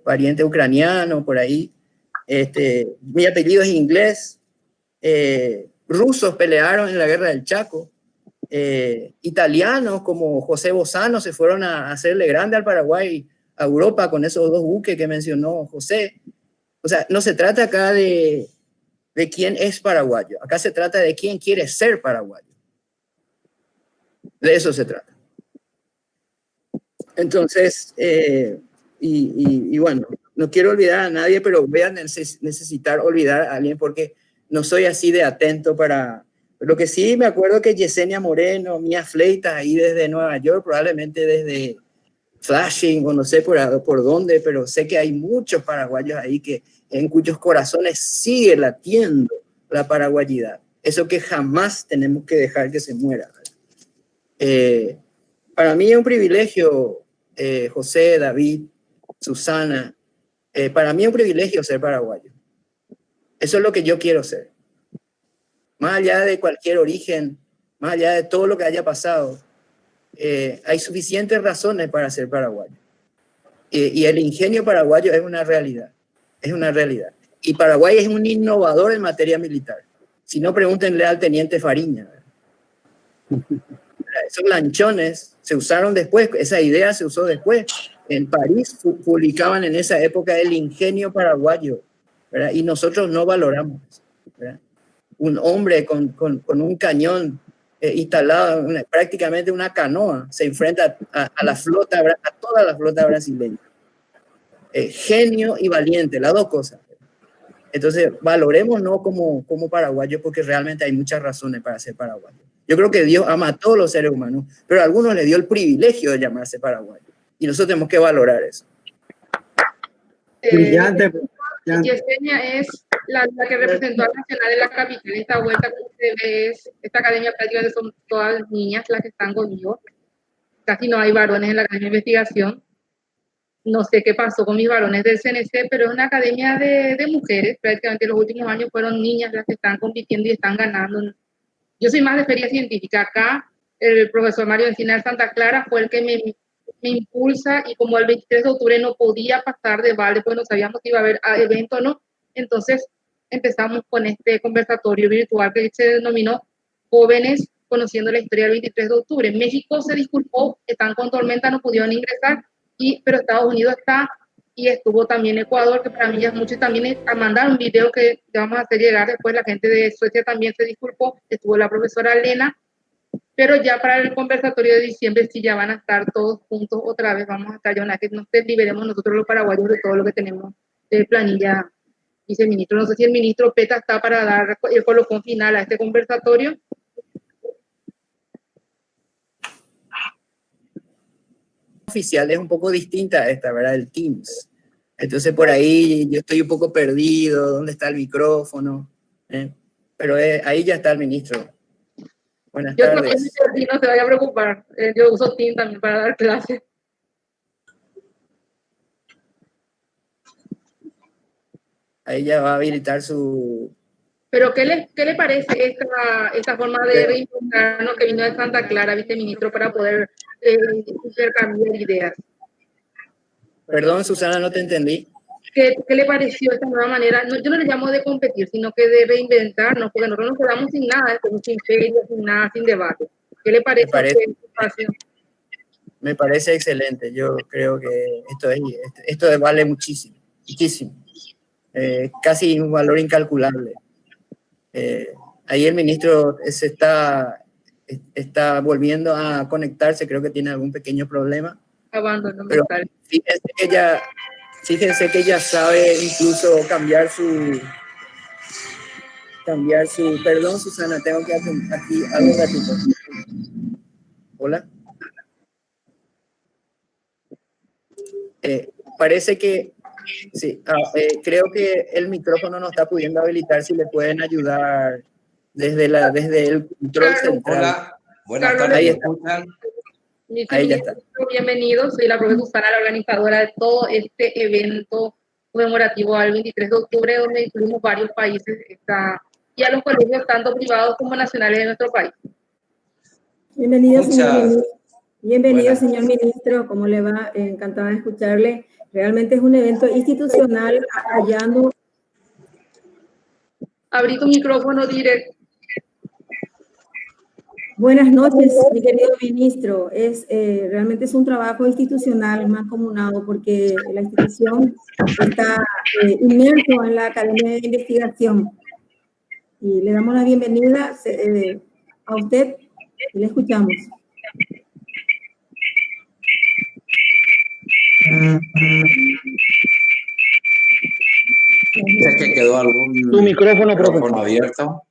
pariente ucraniano por ahí. Mi apellido es inglés. Rusos pelearon en la guerra del Chaco. Italianos como José Bozano se fueron a hacerle grande al Paraguay, a Europa, con esos 2 buques que mencionó José. O sea, no se trata acá de quién es paraguayo. Acá se trata de quién quiere ser paraguayo. De eso se trata. Entonces, y bueno, no quiero olvidar a nadie, pero voy a necesitar olvidar a alguien porque no soy así de atento para... Lo que sí me acuerdo que Yesenia Moreno, Mía Fleitas, ahí desde Nueva York, probablemente desde Flushing o no sé por dónde, pero sé que hay muchos paraguayos ahí en cuyos corazones sigue latiendo la paraguayidad. Eso que jamás tenemos que dejar que se muera. Para mí es un privilegio, José, David, Susana, para mí es un privilegio ser paraguayo. Eso es lo que yo quiero ser. Más allá de cualquier origen, más allá de todo lo que haya pasado, hay suficientes razones para ser paraguayo. Y el ingenio paraguayo es una realidad. Es una realidad. Y Paraguay es un innovador en materia militar. Si no, pregúntenle al teniente Fariña. Esos lanchones se usaron después, esa idea se usó después. En París publicaban en esa época el ingenio paraguayo, ¿verdad? Y nosotros no valoramos eso, ¿verdad? Un hombre con un cañón instalado, prácticamente una canoa, se enfrenta a la flota, a toda la flota brasileña. Genio y valiente, las 2 cosas. Entonces, valorémonos como paraguayos porque realmente hay muchas razones para ser paraguayos. Yo creo que Dios ama a todos los seres humanos, pero a algunos les dio el privilegio de llamarse paraguayos. Y nosotros tenemos que valorar eso. Brillante. Yesenia es la que representó al Nacional en la capital. Esta vuelta que usted ve es, esta academia prácticamente son todas niñas las que están conmigo. Casi no hay varones en la academia de investigación. No sé qué pasó con mis varones del CNC, pero es una academia de mujeres. Prácticamente los últimos años fueron niñas las que están compitiendo y están ganando. Yo soy más de feria científica. Acá el profesor Mario Encinar Santa Clara fue el que me impulsa, y como el 23 de octubre no podía pasar de balde, pues no sabíamos si iba a haber evento o no, entonces empezamos con este conversatorio virtual que se denominó Jóvenes Conociendo la Historia del 23 de octubre. México se disculpó, están con tormenta, no pudieron ingresar, pero Estados Unidos está, y estuvo también Ecuador, que para mí ya es mucho, y también a mandar un video que vamos a hacer llegar después. La gente de Suecia también se disculpó, estuvo la profesora Elena. Pero ya para el conversatorio de diciembre sí ya van a estar todos juntos otra vez. Vamos a estar ya una vez que nos liberemos nosotros los paraguayos de todo lo que tenemos de planilla, viceministro. No sé si el ministro Peta está para dar el colofón final a este conversatorio. Oficial es un poco distinta a esta, ¿verdad? El Teams. Entonces por ahí yo estoy un poco perdido. ¿Dónde está el micrófono? Pero ahí ya está el ministro. Buenas tardes. Yo no se vaya a preocupar. Yo uso Teams también para dar clases. Ahí ya va a habilitar su... Pero ¿qué le parece esta forma de reinventarnos que vino de Santa Clara, viceministro, para poder intercambiar ideas? Perdón, Susana, no te entendí. ¿Qué le pareció esta nueva manera? No, yo no le llamo de competir, sino que de reinventarnos, porque nosotros nos quedamos sin nada, sin feria, sin nada, sin debate. ¿Qué le parece este espacio? Me parece excelente. Yo creo que esto vale muchísimo, muchísimo. Casi un valor incalculable. Ahí el ministro se está volviendo a conectarse, creo que tiene algún pequeño problema. Pero fíjense que ella sabe incluso cambiar su... Perdón, Susana, tengo que hacer aquí algo ratito. Hola. Parece que... Sí, creo que el micrófono no está pudiendo habilitar. Si le pueden ayudar desde el control central. Hola, buenas tardes. Ahí está. Ahí ya está. Bienvenido, soy la profesora Susana, la organizadora de todo este evento conmemorativo al 23 de octubre, donde incluimos varios países y a los colegios tanto privados como nacionales de nuestro país. Bienvenido, señor. Bienvenido, Buenas. señor ministro. ¿Cómo le va? Encantada de escucharle. Realmente es un evento institucional apoyando. Abrí tu micrófono directo. Buenas noches, mi querido ministro. Realmente es un trabajo institucional mancomunado porque la institución está inmerso en la Academia de Investigación. Y le damos la bienvenida a usted y le escuchamos. ¿Es que quedó algún Tu micrófono, micrófono abierto?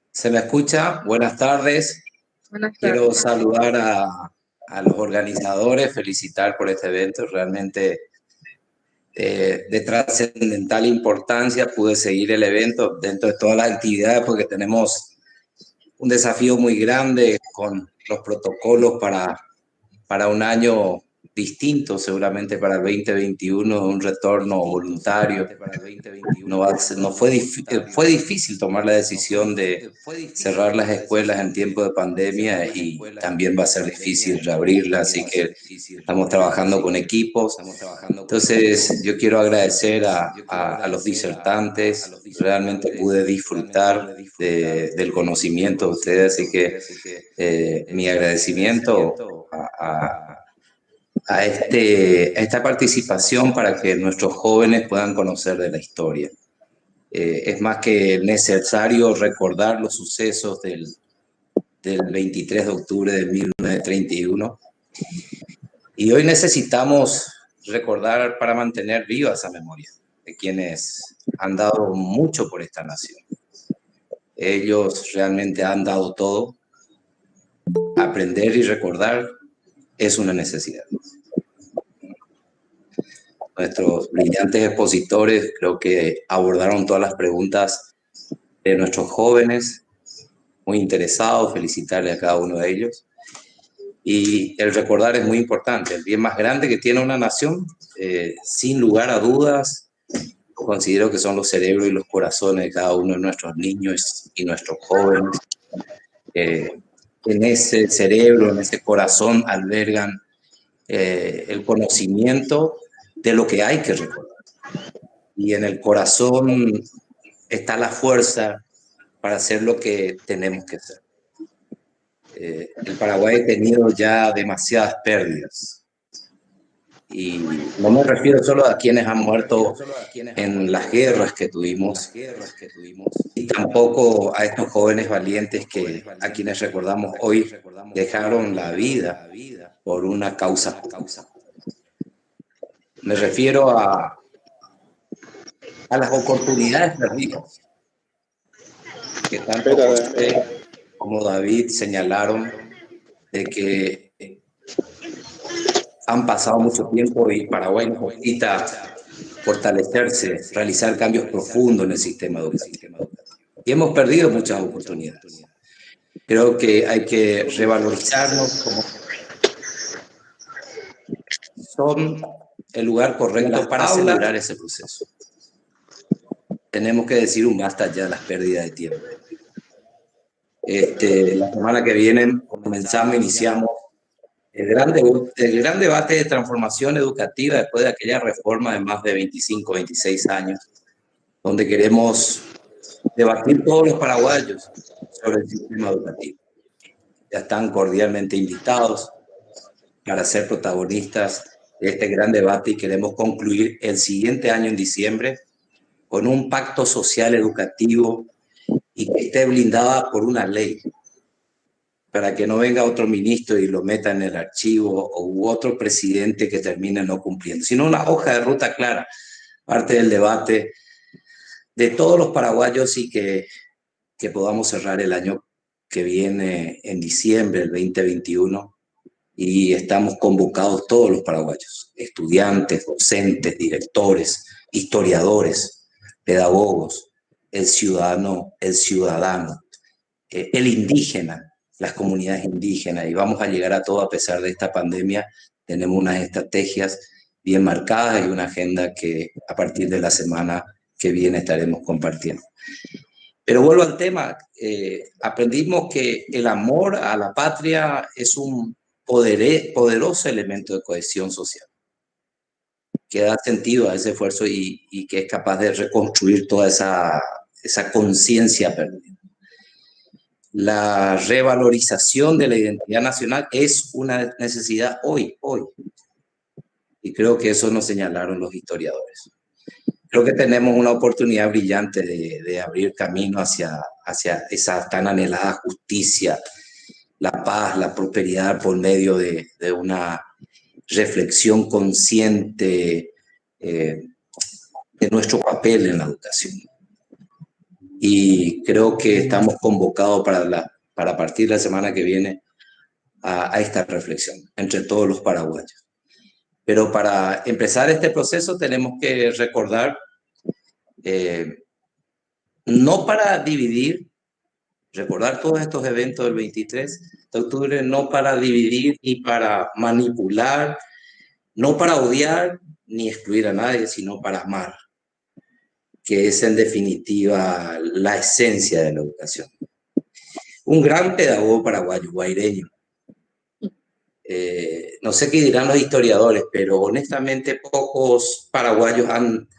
¿Se me escucha? Buenas tardes. Buenas Quiero tardes. saludar a los organizadores, felicitar por este evento, realmente de trascendental importancia. Pude seguir el evento dentro de todas las actividades porque tenemos un desafío muy grande con los protocolos para un año distinto, seguramente para el 2021, un retorno voluntario. Fue difícil tomar la decisión de cerrar las escuelas en tiempo de pandemia y también va a ser difícil reabrirlas, así que estamos trabajando con equipos. Entonces yo quiero agradecer a los disertantes, realmente pude disfrutar del conocimiento de ustedes, así que mi agradecimiento a esta participación para que nuestros jóvenes puedan conocer de la historia. Es más que necesario recordar los sucesos del 23 de octubre de 1931 y hoy necesitamos recordar para mantener viva esa memoria de quienes han dado mucho por esta nación. Ellos realmente han dado todo. Aprender y recordar es una necesidad. Nuestros brillantes expositores creo que abordaron todas las preguntas de nuestros jóvenes, muy interesados, felicitarle a cada uno de ellos. Y el recordar es muy importante, el bien más grande que tiene una nación, sin lugar a dudas, considero que son los cerebros y los corazones de cada uno de nuestros niños y nuestros jóvenes. En ese cerebro, en ese corazón albergan el conocimiento de lo que hay que recordar. Y en el corazón está la fuerza para hacer lo que tenemos que hacer. El Paraguay ha tenido ya demasiadas pérdidas. Y no me refiero solo a quienes han muerto en las guerras que tuvimos, y tampoco a estos jóvenes valientes a quienes recordamos hoy dejaron la vida por una causa. Me refiero a las oportunidades perdidas que tanto José como David señalaron, de que han pasado mucho tiempo y Paraguay necesita fortalecerse, realizar cambios profundos en el sistema educativo. Y hemos perdido muchas oportunidades. Creo que hay que revalorizarnos como son el lugar correcto para acelerar ese proceso. Tenemos que decir un basta ya de las pérdidas de tiempo. La semana que viene iniciamos el gran debate de transformación educativa después de aquella reforma de más de 25, 26 años, donde queremos debatir todos los paraguayos sobre el sistema educativo. Ya están cordialmente invitados para ser protagonistas de este gran debate y queremos concluir el siguiente año en diciembre con un pacto social educativo y que esté blindada por una ley, para que no venga otro ministro y lo meta en el archivo u otro presidente que termine no cumpliendo, sino una hoja de ruta clara, parte del debate de todos los paraguayos y que podamos cerrar el año que viene en diciembre del 2021 y estamos convocados todos los paraguayos, estudiantes, docentes, directores, historiadores, pedagogos, el ciudadano, el indígena, las comunidades indígenas, y vamos a llegar a todo a pesar de esta pandemia. Tenemos unas estrategias bien marcadas y una agenda que a partir de la semana que viene estaremos compartiendo. Pero vuelvo al tema, aprendimos que el amor a la patria es un poderoso elemento de cohesión social, que da sentido a ese esfuerzo y que es capaz de reconstruir toda esa conciencia perdida. La revalorización de la identidad nacional es una necesidad hoy. Y creo que eso nos señalaron los historiadores. Creo que tenemos una oportunidad brillante de abrir camino hacia esa tan anhelada justicia, la paz, la prosperidad por medio de una reflexión consciente de nuestro papel en la educación. Y creo que estamos convocados para partir la semana que viene a esta reflexión entre todos los paraguayos. Pero para empezar este proceso tenemos que recordar, no para dividir, recordar todos estos eventos del 23 de octubre, no para dividir ni para manipular, no para odiar ni excluir a nadie, sino para amar, que es en definitiva la esencia de la educación. Un gran pedagogo paraguayo, guaireño. No sé qué dirán los historiadores, pero honestamente pocos paraguayos han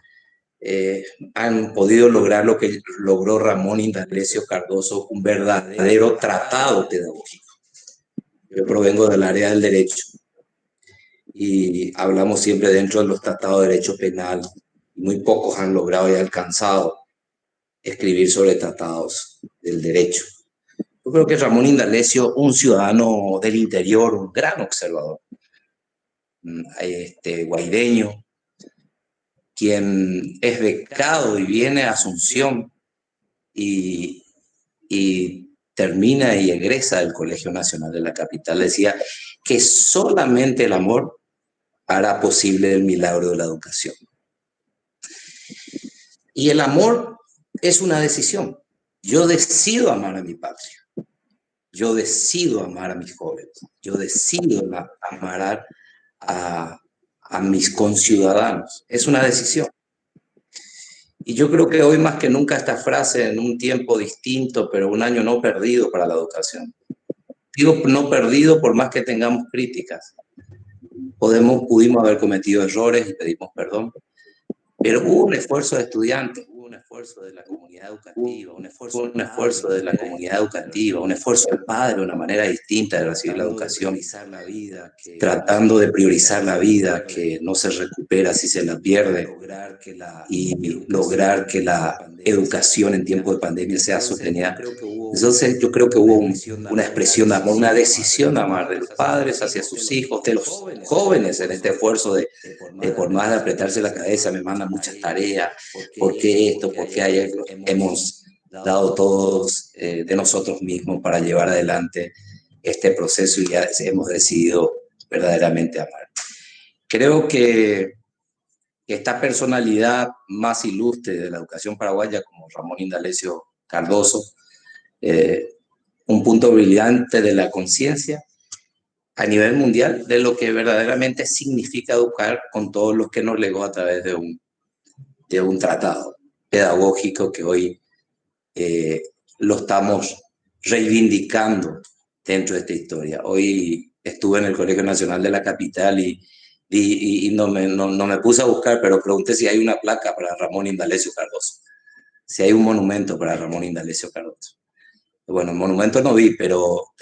podido lograr lo que logró Ramón Indalecio Cardoso, un verdadero tratado pedagógico. Yo provengo del área del derecho y hablamos siempre dentro de los tratados de derecho penal. Muy pocos han logrado y alcanzado escribir sobre tratados del derecho. Yo creo que Ramón Indalecio, un ciudadano del interior, un gran observador, guaireño, quien es becado y viene a Asunción y termina y egresa del Colegio Nacional de la capital, decía que solamente el amor hará posible el milagro de la educación. Y el amor es una decisión. Yo decido amar a mi patria. Yo decido amar a mis jóvenes. Yo decido amar a mis conciudadanos. Es una decisión. Y yo creo que hoy más que nunca esta frase, en un tiempo distinto, pero un año no perdido para la educación. Digo no perdido por más que tengamos críticas. Pudimos haber cometido errores y pedimos perdón, pero hubo un esfuerzo de estudiantes, hubo un esfuerzo de la comunidad educativa, un esfuerzo de la comunidad educativa, un esfuerzo del padre, una manera distinta de recibir la educación, tratando de priorizar la vida, que no se recupera si se la pierde, y lograr que la educación en tiempo de pandemia sea sostenida. Entonces yo creo que hubo una expresión de amor, una decisión de amar de los padres hacia sus hijos, de los jóvenes en este esfuerzo de por más de apretarse la cabeza, me mandan muchas tareas, ¿por qué esto? ¿Por qué ayer? Hemos dado todos de nosotros mismos para llevar adelante este proceso y ya hemos decidido verdaderamente amar. Creo que esta personalidad más ilustre de la educación paraguaya, como Ramón Indalecio Cardoso, un punto brillante de la conciencia a nivel mundial de lo que verdaderamente significa educar con todos los que nos legó a través de un tratado pedagógico que hoy lo estamos reivindicando dentro de esta historia. Hoy estuve en el Colegio Nacional de la capital y no me puse a buscar, pero pregunté si hay una placa para Ramón Indalecio Cardoso, si hay un monumento para Ramón Indalecio Cardoso. Bueno, el monumento no vi, pero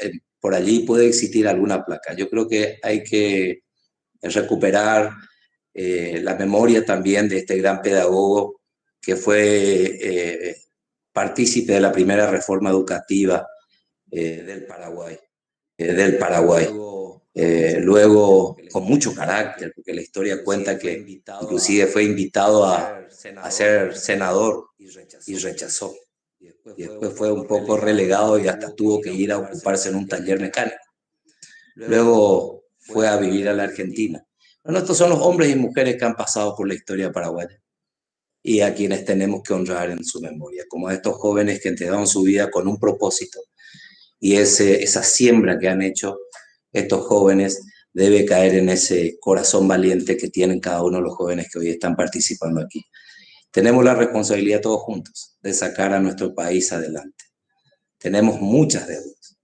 por allí puede existir alguna placa. Yo creo que hay que recuperar la memoria también de este gran pedagogo que fue partícipe de la primera reforma educativa del Paraguay. Luego, con mucho carácter, porque la historia cuenta que inclusive fue invitado a ser senador y rechazó. Y después fue un poco relegado y hasta tuvo que ir a ocuparse en un taller mecánico. Luego fue a vivir a la Argentina. Bueno, estos son los hombres y mujeres que han pasado por la historia paraguaya y a quienes tenemos que honrar en su memoria, como estos jóvenes que entregaron su vida con un propósito. Y esa siembra que han hecho estos jóvenes debe caer en ese corazón valiente que tienen cada uno de los jóvenes que hoy están participando aquí. Tenemos la responsabilidad todos juntos de sacar a nuestro país adelante. Tenemos muchas deudas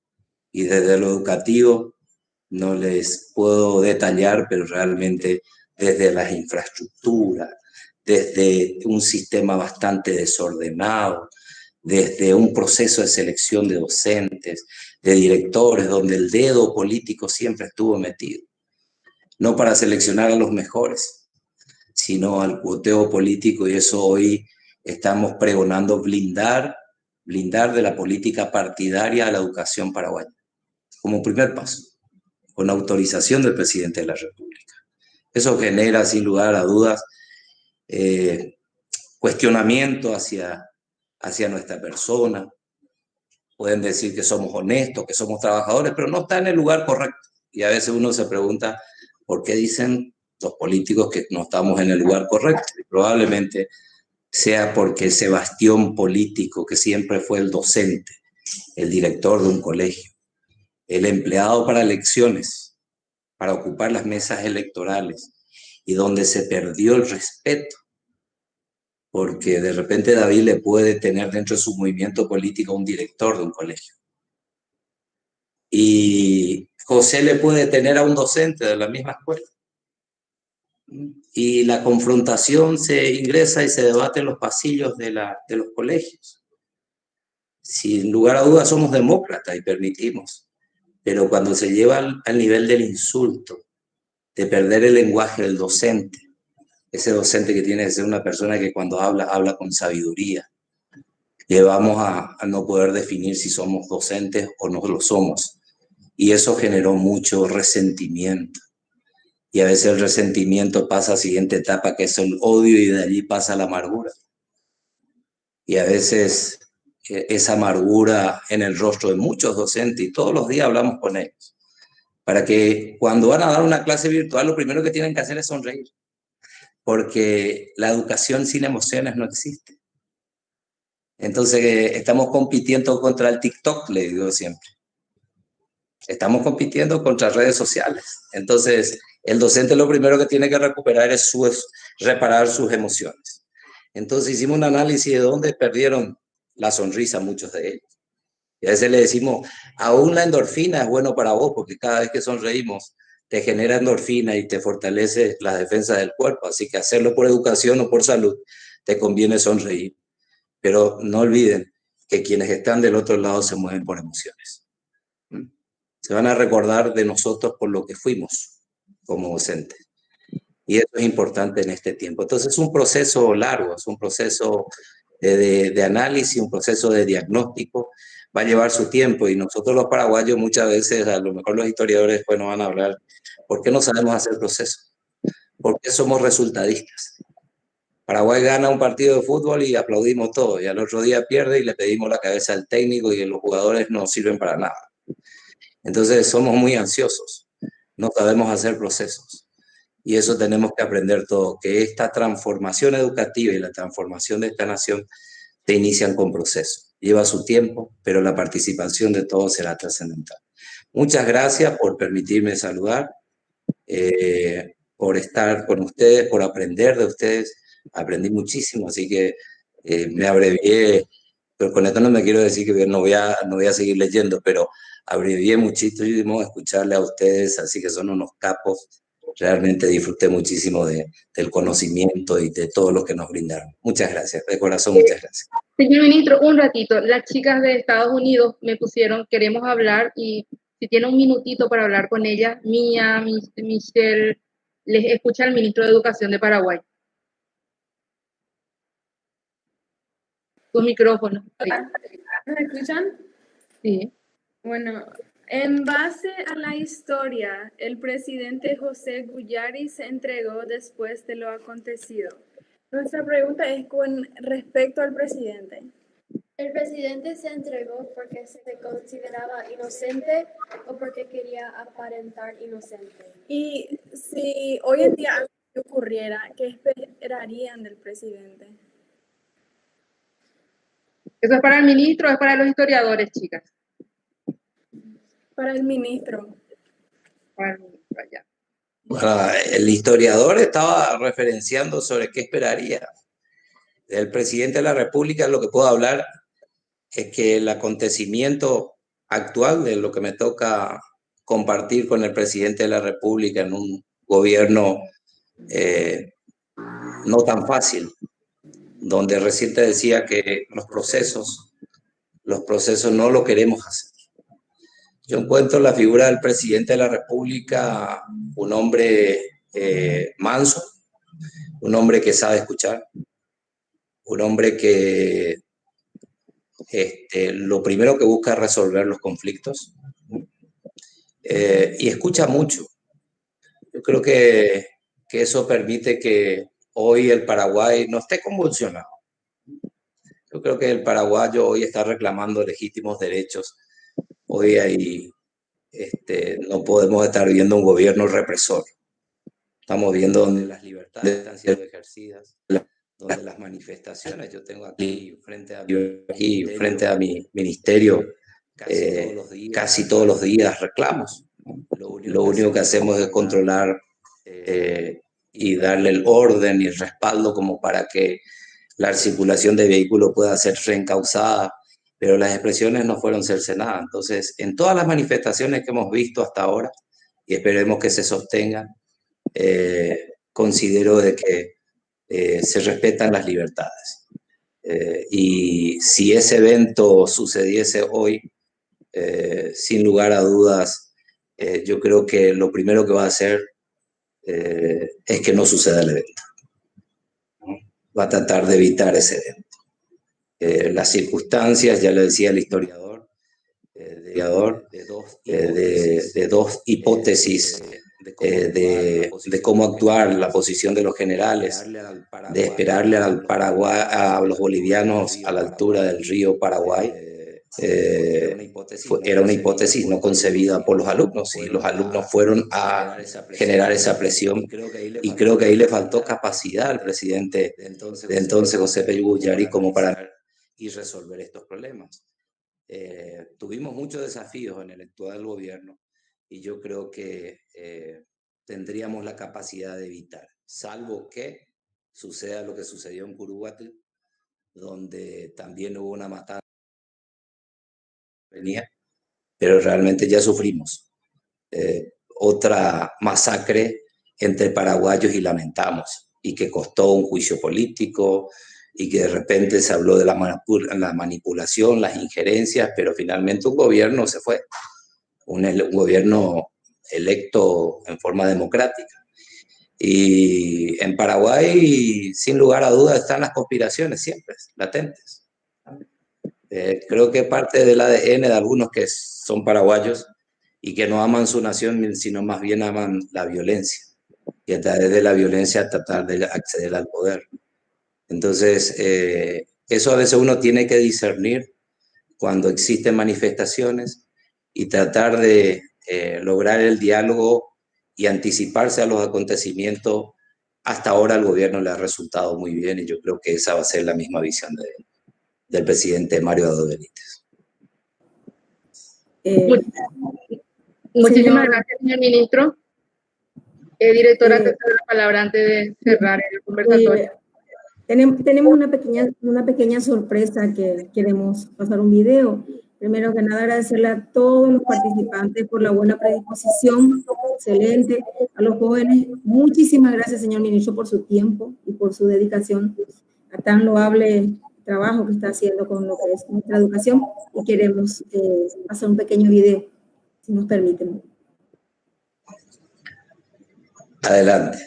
y desde lo educativo no les puedo detallar, pero realmente desde las infraestructuras, desde un sistema bastante desordenado, desde un proceso de selección de docentes, de directores, donde el dedo político siempre estuvo metido. No para seleccionar a los mejores, sino al cuoteo político, y eso hoy estamos pregonando blindar de la política partidaria a la educación paraguaya, como primer paso, con autorización del presidente de la República. Eso genera, sin lugar a dudas, cuestionamiento hacia nuestra persona. Pueden decir que somos honestos, que somos trabajadores, pero no está en el lugar correcto. Y a veces uno se pregunta, ¿por qué dicen los políticos que no estamos en el lugar correcto? Y probablemente sea porque ese bastión político que siempre fue el docente, el director de un colegio, el empleado para elecciones, para ocupar las mesas electorales, y donde se perdió el respeto, porque de repente David le puede tener dentro de su movimiento político a un director de un colegio, y José le puede tener a un docente de la misma escuela, y la confrontación se ingresa y se debate en los pasillos de los colegios. Sin lugar a dudas somos demócratas y permitimos, pero cuando se lleva al nivel del insulto, de perder el lenguaje del docente, ese docente que tiene que ser una persona que cuando habla con sabiduría, llevamos a no poder definir si somos docentes o no lo somos, y eso generó mucho resentimiento. Y a veces el resentimiento pasa a la siguiente etapa, que es el odio, y de allí pasa la amargura. Y a veces esa amargura en el rostro de muchos docentes, y todos los días hablamos con ellos, para que cuando van a dar una clase virtual, lo primero que tienen que hacer es sonreír, porque la educación sin emociones no existe. Entonces estamos compitiendo contra el TikTok, le digo siempre. Estamos compitiendo contra redes sociales. Entonces, el docente lo primero que tiene que recuperar es reparar sus emociones. Entonces, hicimos un análisis de dónde perdieron la sonrisa muchos de ellos. Y a veces le decimos, aún la endorfina es bueno para vos, porque cada vez que sonreímos te genera endorfina y te fortalece las defensas del cuerpo. Así que hacerlo por educación o por salud, te conviene sonreír. Pero no olviden que quienes están del otro lado se mueven por emociones. Se van a recordar de nosotros por lo que fuimos como docentes. Y eso es importante en este tiempo. Entonces es un proceso largo, es un proceso de análisis, un proceso de diagnóstico. Va a llevar su tiempo, y nosotros los paraguayos muchas veces, a lo mejor los historiadores después nos van a hablar, ¿por qué no sabemos hacer procesos? ¿Por qué somos resultadistas? Paraguay gana un partido de fútbol y aplaudimos todo, y al otro día pierde y le pedimos la cabeza al técnico y los jugadores no sirven para nada. Entonces somos muy ansiosos, no sabemos hacer procesos, y eso tenemos que aprender todo, que esta transformación educativa y la transformación de esta nación se inician con procesos. Lleva su tiempo, pero la participación de todos será trascendental. Muchas gracias por permitirme saludar, por estar con ustedes, por aprender de ustedes. Aprendí muchísimo, así que me abrevié, pero con esto no me quiero decir que no voy a seguir leyendo, pero abrevié muchísimo escucharle a ustedes, así que son unos capos. Realmente disfruté muchísimo del conocimiento y de todo lo que nos brindaron. Muchas gracias, de corazón, muchas gracias. Señor ministro, un ratito. Las chicas de Estados Unidos me pusieron, queremos hablar, y si tiene un minutito para hablar con ella, Mía, Michelle, les escucha el ministro de Educación de Paraguay. Tu micrófono. ¿Me escuchan? Sí. Bueno, en base a la historia, el presidente José Guyari se entregó después de lo acontecido. Nuestra pregunta es con respecto al presidente. ¿El presidente se entregó porque se consideraba inocente o porque quería aparentar inocente? Y si hoy en día algo ocurriera, ¿qué esperarían del presidente? ¿Eso es para el ministro o es para los historiadores, chicas? Para el ministro. Para el ministro, allá. Bueno, el historiador estaba referenciando sobre qué esperaría del presidente de la República. Lo que puedo hablar es que el acontecimiento actual de lo que me toca compartir con el presidente de la República en un gobierno no tan fácil, donde recién te decía que los procesos no lo queremos hacer. Yo encuentro la figura del presidente de la República un hombre manso, un hombre que sabe escuchar, un hombre que lo primero que busca es resolver los conflictos y escucha mucho. Yo creo que eso permite que hoy el Paraguay no esté convulsionado. Yo creo que el paraguayo hoy está reclamando legítimos derechos. Hoy no podemos estar viendo un gobierno represor. Estamos viendo donde las libertades están siendo ejercidas, donde las manifestaciones, yo tengo aquí frente a mi ministerio casi todos los días reclamos. Lo único que hacemos es controlar y darle el orden y el respaldo como para que la circulación de vehículos pueda ser reencauzada, pero las expresiones no fueron cercenadas. Entonces, en todas las manifestaciones que hemos visto hasta ahora, y esperemos que se sostengan, considero de que se respetan las libertades. Y si ese evento sucediese hoy, sin lugar a dudas, yo creo que lo primero que va a hacer es que no suceda el evento. Va a tratar de evitar ese evento. Las circunstancias, ya lo decía el historiador, de dos hipótesis de cómo actuar, la posición de los generales, de esperarle al Paraguay, a los bolivianos a la altura del río Paraguay, era una hipótesis no concebida por los alumnos, y los alumnos fueron a generar esa presión, y creo que ahí le faltó capacidad al presidente de entonces, José Peyuguyari, como para y resolver estos problemas. Tuvimos muchos desafíos en el actual gobierno, y yo creo que tendríamos la capacidad de evitar, salvo que suceda lo que sucedió en Curuguatl, donde también hubo una matanza, pero realmente ya sufrimos otra masacre entre paraguayos y lamentamos, y que costó un juicio político, y que de repente se habló de la manipulación, las injerencias, pero finalmente un gobierno se fue, un gobierno electo en forma democrática. Y en Paraguay, sin lugar a dudas, están las conspiraciones siempre latentes. Creo que parte del ADN de algunos que son paraguayos y que no aman su nación, sino más bien aman la violencia, y a través de la violencia tratar de acceder al poder. Entonces, eso a veces uno tiene que discernir cuando existen manifestaciones y tratar de lograr el diálogo y anticiparse a los acontecimientos. Hasta ahora al gobierno le ha resultado muy bien, y yo creo que esa va a ser la misma visión del presidente Mario Abdo Benítez. Muchísimas gracias, señor ministro. Directora, te doy la palabra antes de cerrar el conversatorio. Tenemos una pequeña sorpresa que queremos pasar un video. Primero que nada, agradecerle a todos los participantes por la buena predisposición, excelente, a los jóvenes. Muchísimas gracias, señor ministro, por su tiempo y por su dedicación a tan loable trabajo que está haciendo con lo que es nuestra educación, y queremos hacer un pequeño video, si nos permiten. Adelante.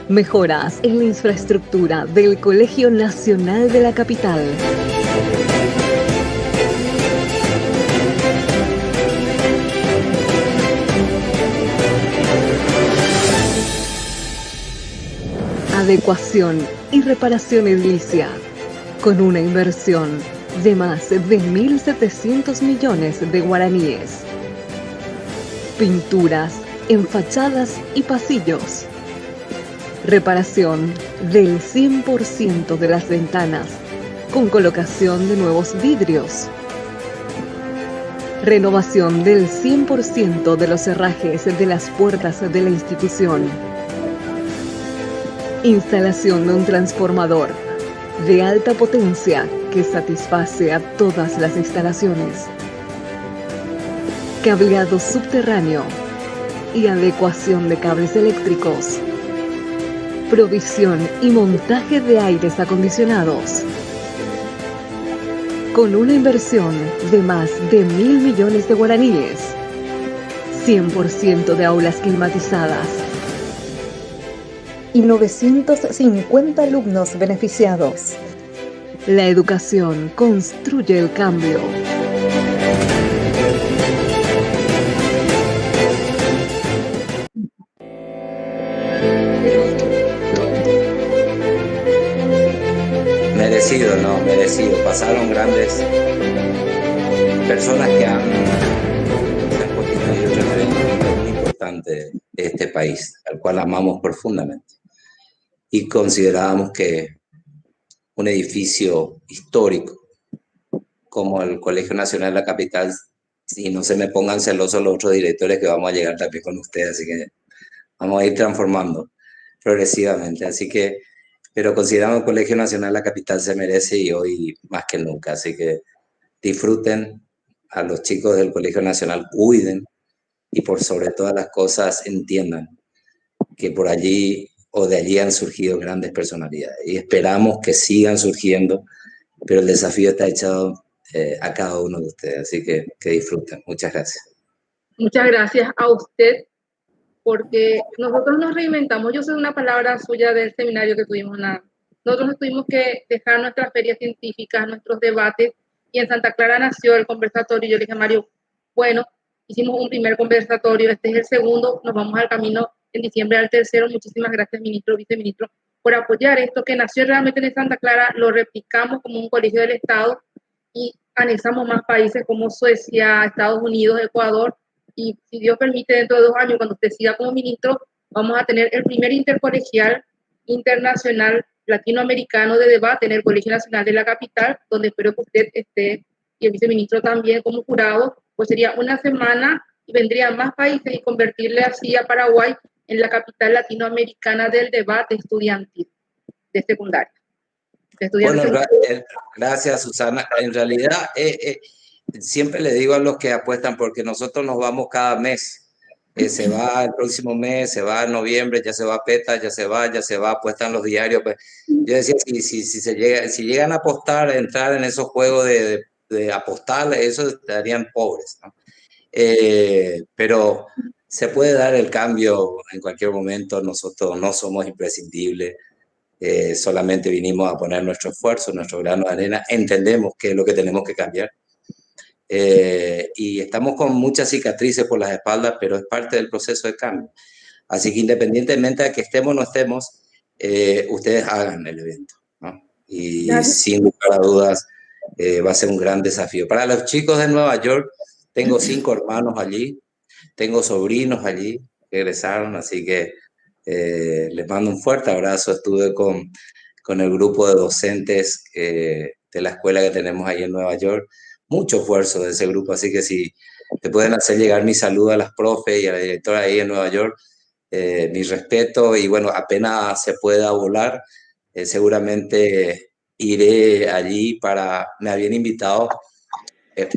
Mejoras en la infraestructura del Colegio Nacional de la Capital. Adecuación y reparación edilicia, con una inversión de más de 1.700 millones de guaraníes. Pinturas en fachadas y pasillos. Reparación del 100% de las ventanas, con colocación de nuevos vidrios. Renovación del 100% de los herrajes de las puertas de la institución. Instalación de un transformador de alta potencia que satisface a todas las instalaciones. Cableado subterráneo y adecuación de cables eléctricos. Provisión y montaje de aires acondicionados. Con una inversión de más de 1.000 millones de guaraníes. 100% de aulas climatizadas. Y 950 alumnos beneficiados. La educación construye el cambio. Merecido, no, merecido. Pasaron grandes personas que se han constituido un referente muy importante de este país, al cual amamos profundamente. Y considerábamos que un edificio histórico como el Colegio Nacional de la Capital, y no se me pongan celosos los otros directores que vamos a llegar también con ustedes, así que vamos a ir transformando progresivamente. Así que, pero consideramos que el Colegio Nacional de la Capital se merece y hoy más que nunca. Así que disfruten a los chicos del Colegio Nacional, cuiden y por sobre todas las cosas entiendan que por allí o de allí han surgido grandes personalidades y esperamos que sigan surgiendo, pero el desafío está echado a cada uno de ustedes, así que disfruten. Muchas gracias. Muchas gracias a usted, porque nosotros nos reinventamos. Yo sé una palabra suya del seminario que tuvimos. Nosotros tuvimos que dejar nuestras ferias científicas, nuestros debates, y en Santa Clara nació el conversatorio. Yo le dije a Mario, bueno, hicimos un primer conversatorio, este es el segundo, nos vamos al camino en diciembre al tercero. Muchísimas gracias, ministro, viceministro, por apoyar esto que nació realmente en Santa Clara. Lo replicamos como un colegio del Estado y anexamos más países como Suecia, Estados Unidos, Ecuador, y si Dios permite, dentro de 2 años, cuando usted siga como ministro, vamos a tener el primer intercolegial internacional latinoamericano de debate en el Colegio Nacional de la Capital, donde espero que usted esté y el viceministro también como jurado. Pues sería una semana y vendrían más países y convertirle así a Paraguay en la capital latinoamericana del debate estudiantil de secundaria. Bueno, gracias, Susana. En realidad, siempre le digo a los que apuestan, porque nosotros nos vamos cada mes. Se va el próximo mes, se va en noviembre, ya se va PETA, ya se va, apuestan los diarios. Pues, yo decía, si llegan a apostar, a entrar en esos juegos de apostar, eso estarían pobres, ¿no? Pero se puede dar el cambio en cualquier momento. Nosotros no somos imprescindibles. Solamente vinimos a poner nuestro esfuerzo, nuestro grano de arena. Entendemos qué es lo que tenemos que cambiar. Y estamos con muchas cicatrices por las espaldas, pero es parte del proceso de cambio. Así que independientemente de que estemos o no estemos, ustedes hagan el evento, ¿no? Y sin lugar a dudas va a ser un gran desafío. Para los chicos de Nueva York, tengo 5 hermanos allí, tengo sobrinos allí que egresaron, así que les mando un fuerte abrazo. Estuve con el grupo de docentes de la escuela que tenemos ahí en Nueva York. Mucho esfuerzo de ese grupo, así que si te pueden hacer llegar mi saludo a las profes y a la directora ahí en Nueva York, mi respeto. Y bueno, apenas se pueda volar, seguramente iré allí me habían invitado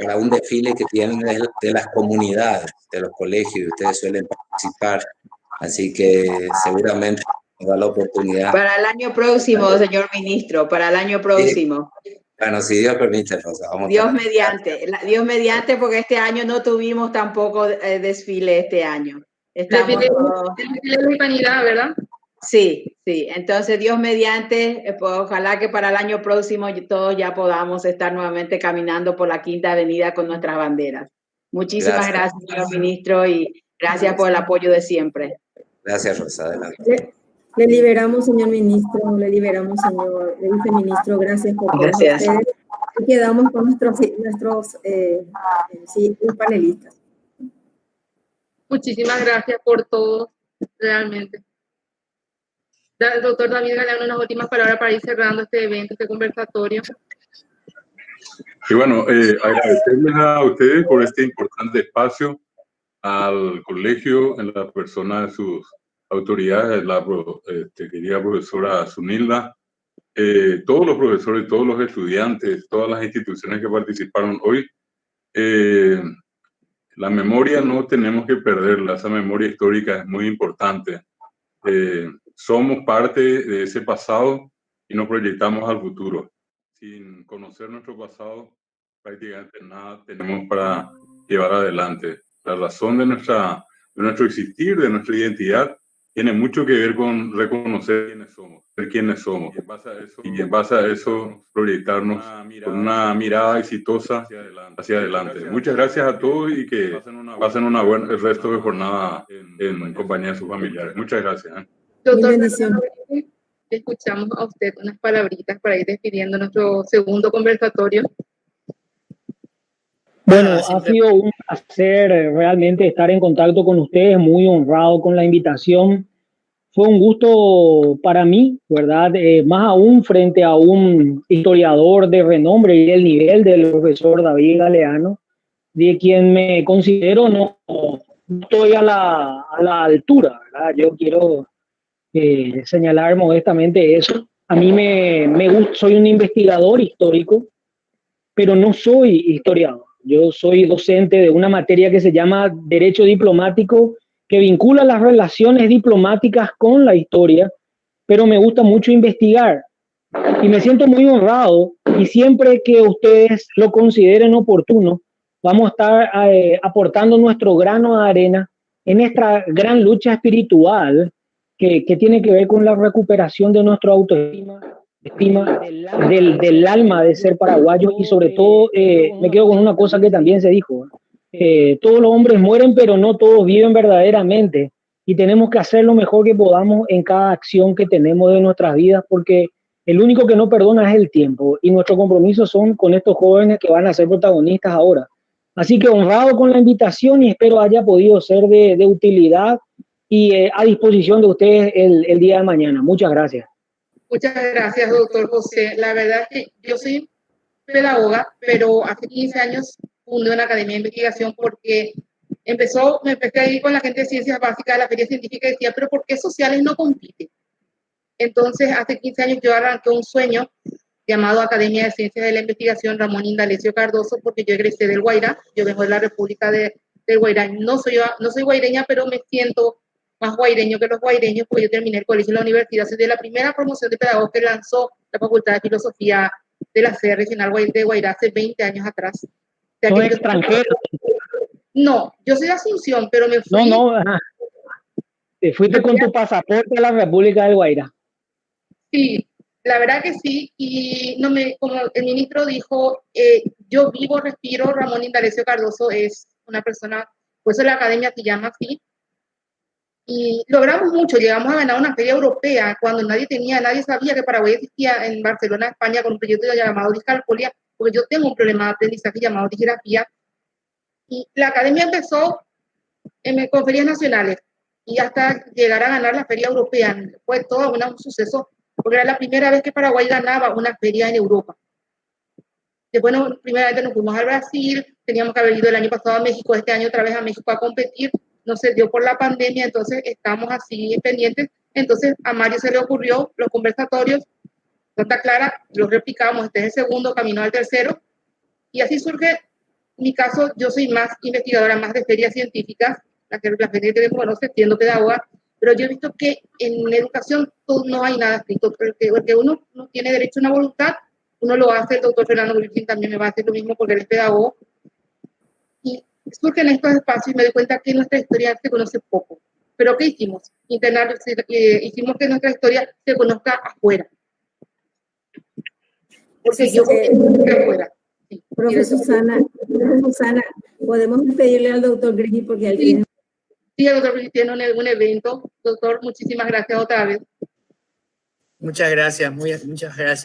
para un desfile que tienen de las comunidades, de los colegios, y ustedes suelen participar. Así que seguramente me da la oportunidad. Para el año próximo, señor ministro, para el año próximo. Bueno, si Dios permite, Rosa, vamos Dios mediante, porque este año no tuvimos tampoco desfile este año. Estamos desfile de Hispanidad, ¿verdad? Sí, entonces Dios mediante, pues, ojalá que para el año próximo todos ya podamos estar nuevamente caminando por la Quinta Avenida con nuestras banderas. Muchísimas gracias, señor ministro, y gracias por el apoyo de siempre. Gracias, Rosa. Adelante. Le liberamos, señor ministro, le liberamos, señor viceministro. Gracias por todos ustedes. Y quedamos con nuestros panelistas. Muchísimas gracias por todo, realmente. Doctor David Galeano, unas últimas palabras para ir cerrando este evento, este conversatorio. Y bueno, agradecerles a ustedes por este importante espacio, al colegio en la persona de sus autoridades, la querida profesora Zunilda, todos los profesores, todos los estudiantes, todas las instituciones que participaron hoy. La memoria no tenemos que perderla, esa memoria histórica es muy importante. Somos parte de ese pasado y nos proyectamos al futuro. Sin conocer nuestro pasado, prácticamente nada tenemos para llevar adelante. La razón de nuestro existir, de nuestra identidad, tiene mucho que ver con reconocer quiénes somos. Y en base a eso proyectarnos con una mirada exitosa hacia adelante. Muchas gracias a todos y que pasen el resto de jornada en compañía de sus familiares. Muchas gracias. Doctor, escuchamos a usted unas palabritas para ir despidiendo nuestro segundo conversatorio. Bueno, ha sido un placer realmente estar en contacto con ustedes, muy honrado con la invitación. Fue un gusto para mí, ¿verdad? Más aún frente a un historiador de renombre y el nivel del profesor David Galeano, de quien me considero no estoy a la altura, ¿verdad? Yo quiero señalar modestamente eso. A mí me gusta, soy un investigador histórico, pero no soy historiador. Yo soy docente de una materia que se llama Derecho Diplomático, que vincula las relaciones diplomáticas con la historia, pero me gusta mucho investigar. Y me siento muy honrado, y siempre que ustedes lo consideren oportuno, vamos a estar aportando nuestro grano de arena en esta gran lucha espiritual que tiene que ver con la recuperación de nuestra autoestima, del alma de ser paraguayo, y sobre todo me quedo con una cosa que también se dijo, todos los hombres mueren, pero no todos viven verdaderamente, y tenemos que hacer lo mejor que podamos en cada acción que tenemos de nuestras vidas, porque el único que no perdona es el tiempo, y nuestro compromiso son con estos jóvenes que van a ser protagonistas ahora. Así que honrado con la invitación, y espero haya podido ser de utilidad y a disposición de ustedes el día de mañana. Muchas gracias. Muchas gracias, doctor José. La verdad es que yo soy pedagoga, pero hace 15 años fundé una academia de investigación porque me empecé a ir con la gente de ciencias básicas de la feria científica y decía, pero ¿por qué sociales no compiten? Entonces, hace 15 años yo arranqué un sueño llamado Academia de Ciencias de la Investigación Ramón Indalecio Cardoso, porque yo egresé del Guairá, yo vengo de la República del Guairá. No soy guaireña, pero me siento más guaireño que los guaireños, porque yo terminé el colegio y la universidad. Soy de la primera promoción de pedagogos que lanzó la Facultad de Filosofía de la sede regional de Guairá hace 20 años atrás. ¿No es extranjero? No, yo soy de Asunción, pero me fui... Te fuiste con tu pasaporte a la República del Guairá. Sí, la verdad que sí, y como el ministro dijo, yo vivo, respiro, Ramón Indalecio Cardoso es una persona, pues la academia se llama así, y logramos mucho, llegamos a ganar una feria europea cuando nadie sabía que Paraguay existía en Barcelona, España, con un proyecto llamado discalculia, porque yo tengo un problema de aprendizaje llamado disgrafía, y la academia empezó con ferias nacionales, y hasta llegar a ganar la feria europea, fue todo un suceso, porque era la primera vez que Paraguay ganaba una feria en Europa. Después, primeramente nos fuimos al Brasil, teníamos que haber ido el año pasado a México, este año otra vez a México a competir, no se dio por la pandemia, entonces estamos así pendientes. Entonces a Mario se le ocurrió los conversatorios, Santa Clara, los replicamos, este es el segundo, camino al tercero, y así surge mi caso. Yo soy más investigadora, más de ferias científicas, la feria que me conoce, siendo pedagoga, pero yo he visto que en educación no hay nada escrito, porque uno no tiene derecho a una voluntad, uno lo hace. El doctor Fernando Griffin también me va a hacer lo mismo porque él es pedagogo, y surgen estos espacios y me doy cuenta que nuestra historia se conoce poco. ¿Pero qué hicimos? Hicimos que nuestra historia se conozca afuera. Porque yo afuera. Sí. Profesor Susana, ¿podemos pedirle al doctor Griffin porque él tiene... Sí, el doctor Griffin tiene un evento. Doctor, muchísimas gracias otra vez. Muchas gracias,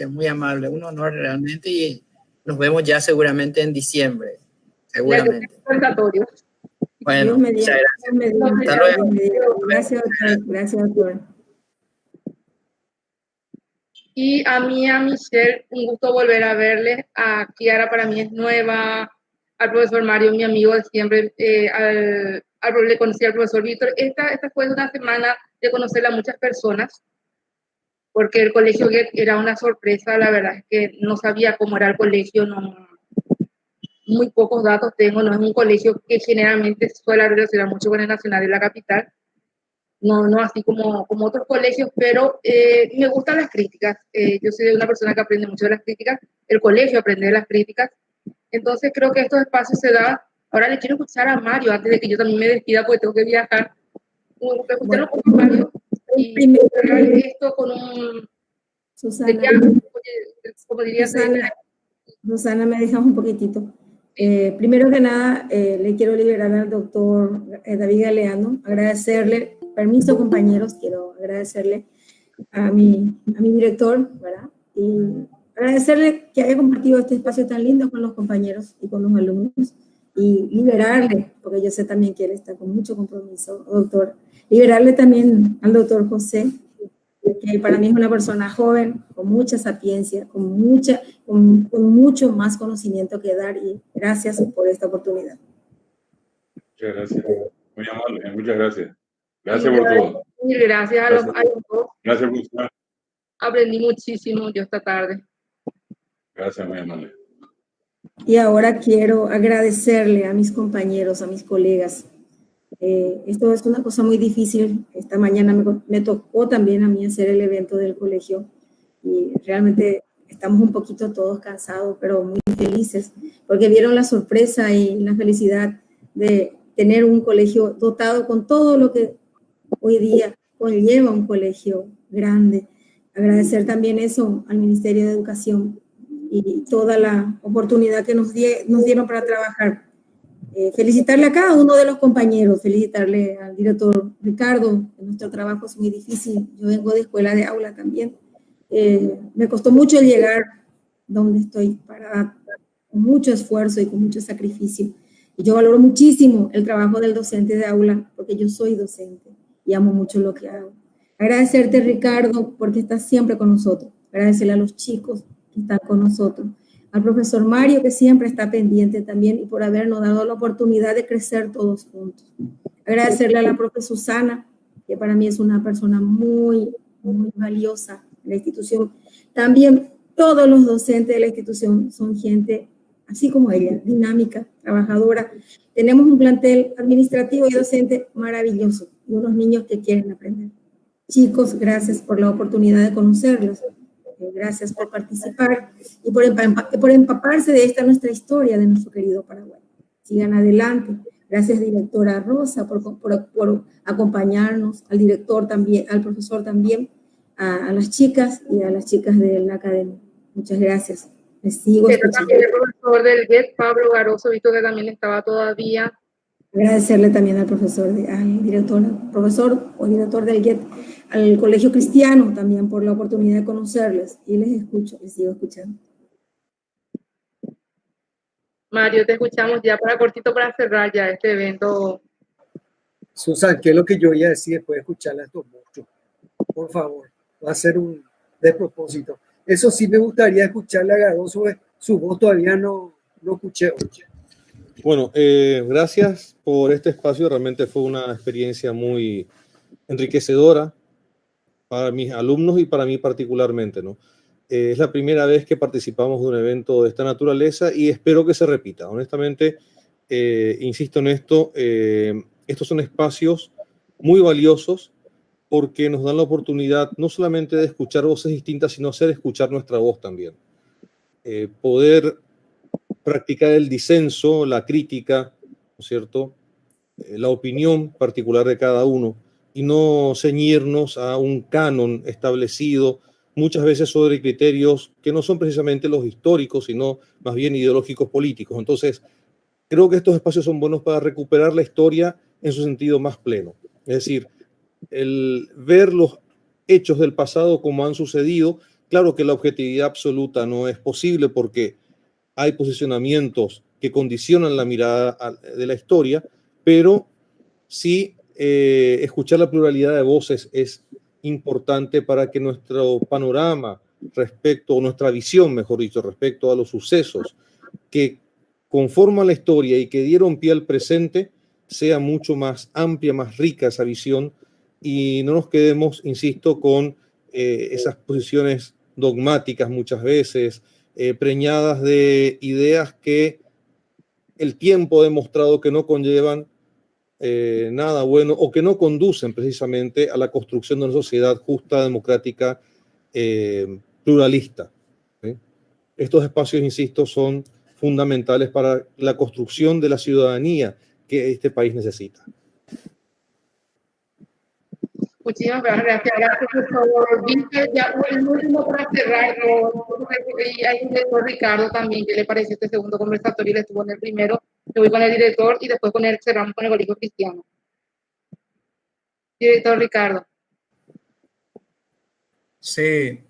muy amable. Un honor realmente, y nos vemos ya seguramente en diciembre. Seguramente. Bueno, muchas gracias. Hasta luego. Gracias, doctor. Y a Michelle, un gusto volver a verles. A Kiara, para mí es nueva. Al profesor Mario, mi amigo de siempre. Le conocí al profesor Víctor. Esta fue una semana de conocer a muchas personas, porque el colegio Goethe era una sorpresa. La verdad es que no sabía cómo era el colegio, muy pocos datos tengo. No es un colegio que generalmente suele relacionar mucho con el Nacional de la capital. No así como otros colegios, pero me gustan las críticas. Yo soy una persona que aprende mucho de las críticas. El colegio aprende de las críticas. Entonces creo que estos espacios se dan. Ahora le quiero escuchar a Mario antes de que yo también me despida, porque tengo que viajar. Escucharlo con Mario y cerrar esto con un... Susana, como diría Susana, me dejas un poquitito. Primero que nada, le quiero liberar al doctor David Galeano, agradecerle, permiso compañeros, quiero agradecerle a mi director, ¿verdad? Y agradecerle que haya compartido este espacio tan lindo con los compañeros y con los alumnos, y liberarle, porque yo sé también que él está con mucho compromiso, doctor, liberarle también al doctor José, que para mí es una persona joven, con mucha sapiencia, con mucho más conocimiento que dar, y gracias por esta oportunidad. Muchas gracias. Muy amable, muchas gracias. Gracias por todo. Mil gracias a los dos. Gracias, Gustavo. Aprendí muchísimo yo esta tarde. Gracias, muy amable. Y ahora quiero agradecerle a mis compañeros, a mis colegas. Esto es una cosa muy difícil. Esta mañana me tocó también a mí hacer el evento del colegio y realmente estamos un poquito todos cansados, pero muy felices, porque vieron la sorpresa y la felicidad de tener un colegio dotado con todo lo que hoy día conlleva un colegio grande. Agradecer también eso al Ministerio de Educación y toda la oportunidad que nos dieron para trabajar. Felicitarle a cada uno de los compañeros, felicitarle al director Ricardo. Nuestro trabajo es muy difícil. Yo vengo de escuela de aula también. Me costó mucho llegar donde estoy parada, con mucho esfuerzo y con mucho sacrificio. Y yo valoro muchísimo el trabajo del docente de aula, porque yo soy docente y amo mucho lo que hago. Agradecerte, Ricardo, porque estás siempre con nosotros. Agradecerle a los chicos que están con nosotros. Al profesor Mario, que siempre está pendiente también, y por habernos dado la oportunidad de crecer todos juntos. Agradecerle a la profe Susana, que para mí es una persona muy, muy valiosa en la institución. También todos los docentes de la institución son gente, así como ella, dinámica, trabajadora. Tenemos un plantel administrativo y docente maravilloso, y unos niños que quieren aprender. Chicos, gracias por la oportunidad de conocerlos. Gracias por participar y por empaparse de esta nuestra historia de nuestro querido Paraguay. Sigan adelante. Gracias, directora Rosa, por acompañarnos, al director también, al profesor también, a las chicas y a las chicas de la academia. Muchas gracias. Les sigo escuchando. También el profesor del GET, Pablo Garoso, visto que también estaba todavía. Agradecerle también al profesor, al director, profesor o director del GET, al Colegio Cristiano también por la oportunidad de conocerles, y les escucho, les sigo escuchando. Mario, te escuchamos ya para cortito para cerrar ya este evento. Susan, ¿qué es lo que yo iba a decir después de escucharle a estos monstruos? Por favor, va a ser un despropósito. Eso sí me gustaría escucharle a Garoso, su voz todavía no escuché. Bueno, gracias por este espacio. Realmente fue una experiencia muy enriquecedora para mis alumnos y para mí particularmente, ¿no? Es la primera vez que participamos de un evento de esta naturaleza y espero que se repita. Honestamente, insisto en esto, estos son espacios muy valiosos porque nos dan la oportunidad no solamente de escuchar voces distintas, sino hacer escuchar nuestra voz también. Poder practicar el disenso, la crítica, ¿no es cierto? La opinión particular de cada uno y no ceñirnos a un canon establecido muchas veces sobre criterios que no son precisamente los históricos, sino más bien ideológicos políticos. Entonces, creo que estos espacios son buenos para recuperar la historia en su sentido más pleno. Es decir, el ver los hechos del pasado como han sucedido. Claro que la objetividad absoluta no es posible porque hay posicionamientos que condicionan la mirada de la historia, pero sí escuchar la pluralidad de voces es importante para que nuestro panorama respecto, o nuestra visión, mejor dicho, respecto a los sucesos que conforman la historia y que dieron pie al presente, sea mucho más amplia, más rica esa visión, y no nos quedemos, insisto, con esas posiciones dogmáticas muchas veces, preñadas de ideas que el tiempo ha demostrado que no conllevan nada bueno, o que no conducen precisamente a la construcción de una sociedad justa, democrática, pluralista. ¿Sí? Estos espacios, insisto, son fundamentales para la construcción de la ciudadanía que este país necesita. Muchísimas gracias. Gracias, profesor. Viste ya el último para cerrar. Y hay un director, Ricardo, también. ¿Qué le parece este segundo conversatorio? Él estuvo en el primero. Me voy con el director y después cerramos con el Colegio Cristiano. Director Ricardo. Sí,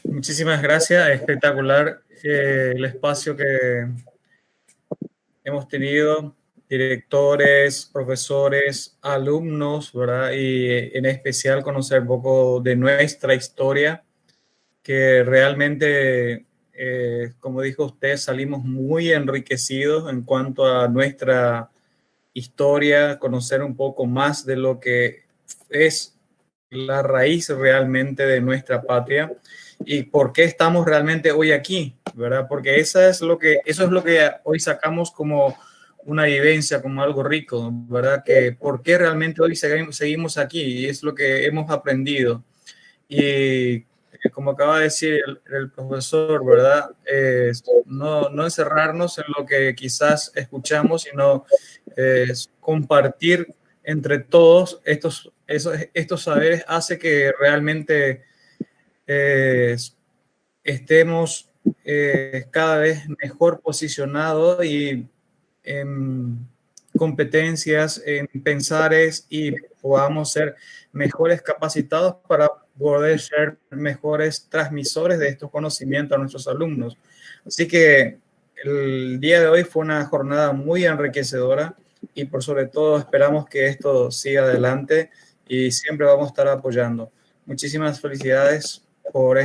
muchísimas gracias. Espectacular el espacio que hemos tenido, directores, profesores, alumnos, ¿verdad? Y en especial conocer un poco de nuestra historia, que realmente, como dijo usted, salimos muy enriquecidos en cuanto a nuestra historia, conocer un poco más de lo que es la raíz realmente de nuestra patria y por qué estamos realmente hoy aquí, ¿verdad? Porque eso es lo que hoy sacamos como una vivencia, como algo rico, ¿verdad? Que por qué realmente hoy seguimos aquí, y es lo que hemos aprendido. Y como acaba de decir el profesor, ¿verdad? No encerrarnos en lo que quizás escuchamos, sino compartir entre todos estos saberes hace que realmente estemos cada vez mejor posicionados y en competencias, en pensares, y podamos ser mejores capacitados para poder ser mejores transmisores de estos conocimientos a nuestros alumnos. Así que el día de hoy fue una jornada muy enriquecedora y por sobre todo esperamos que esto siga adelante y siempre vamos a estar apoyando. Muchísimas felicidades por esto.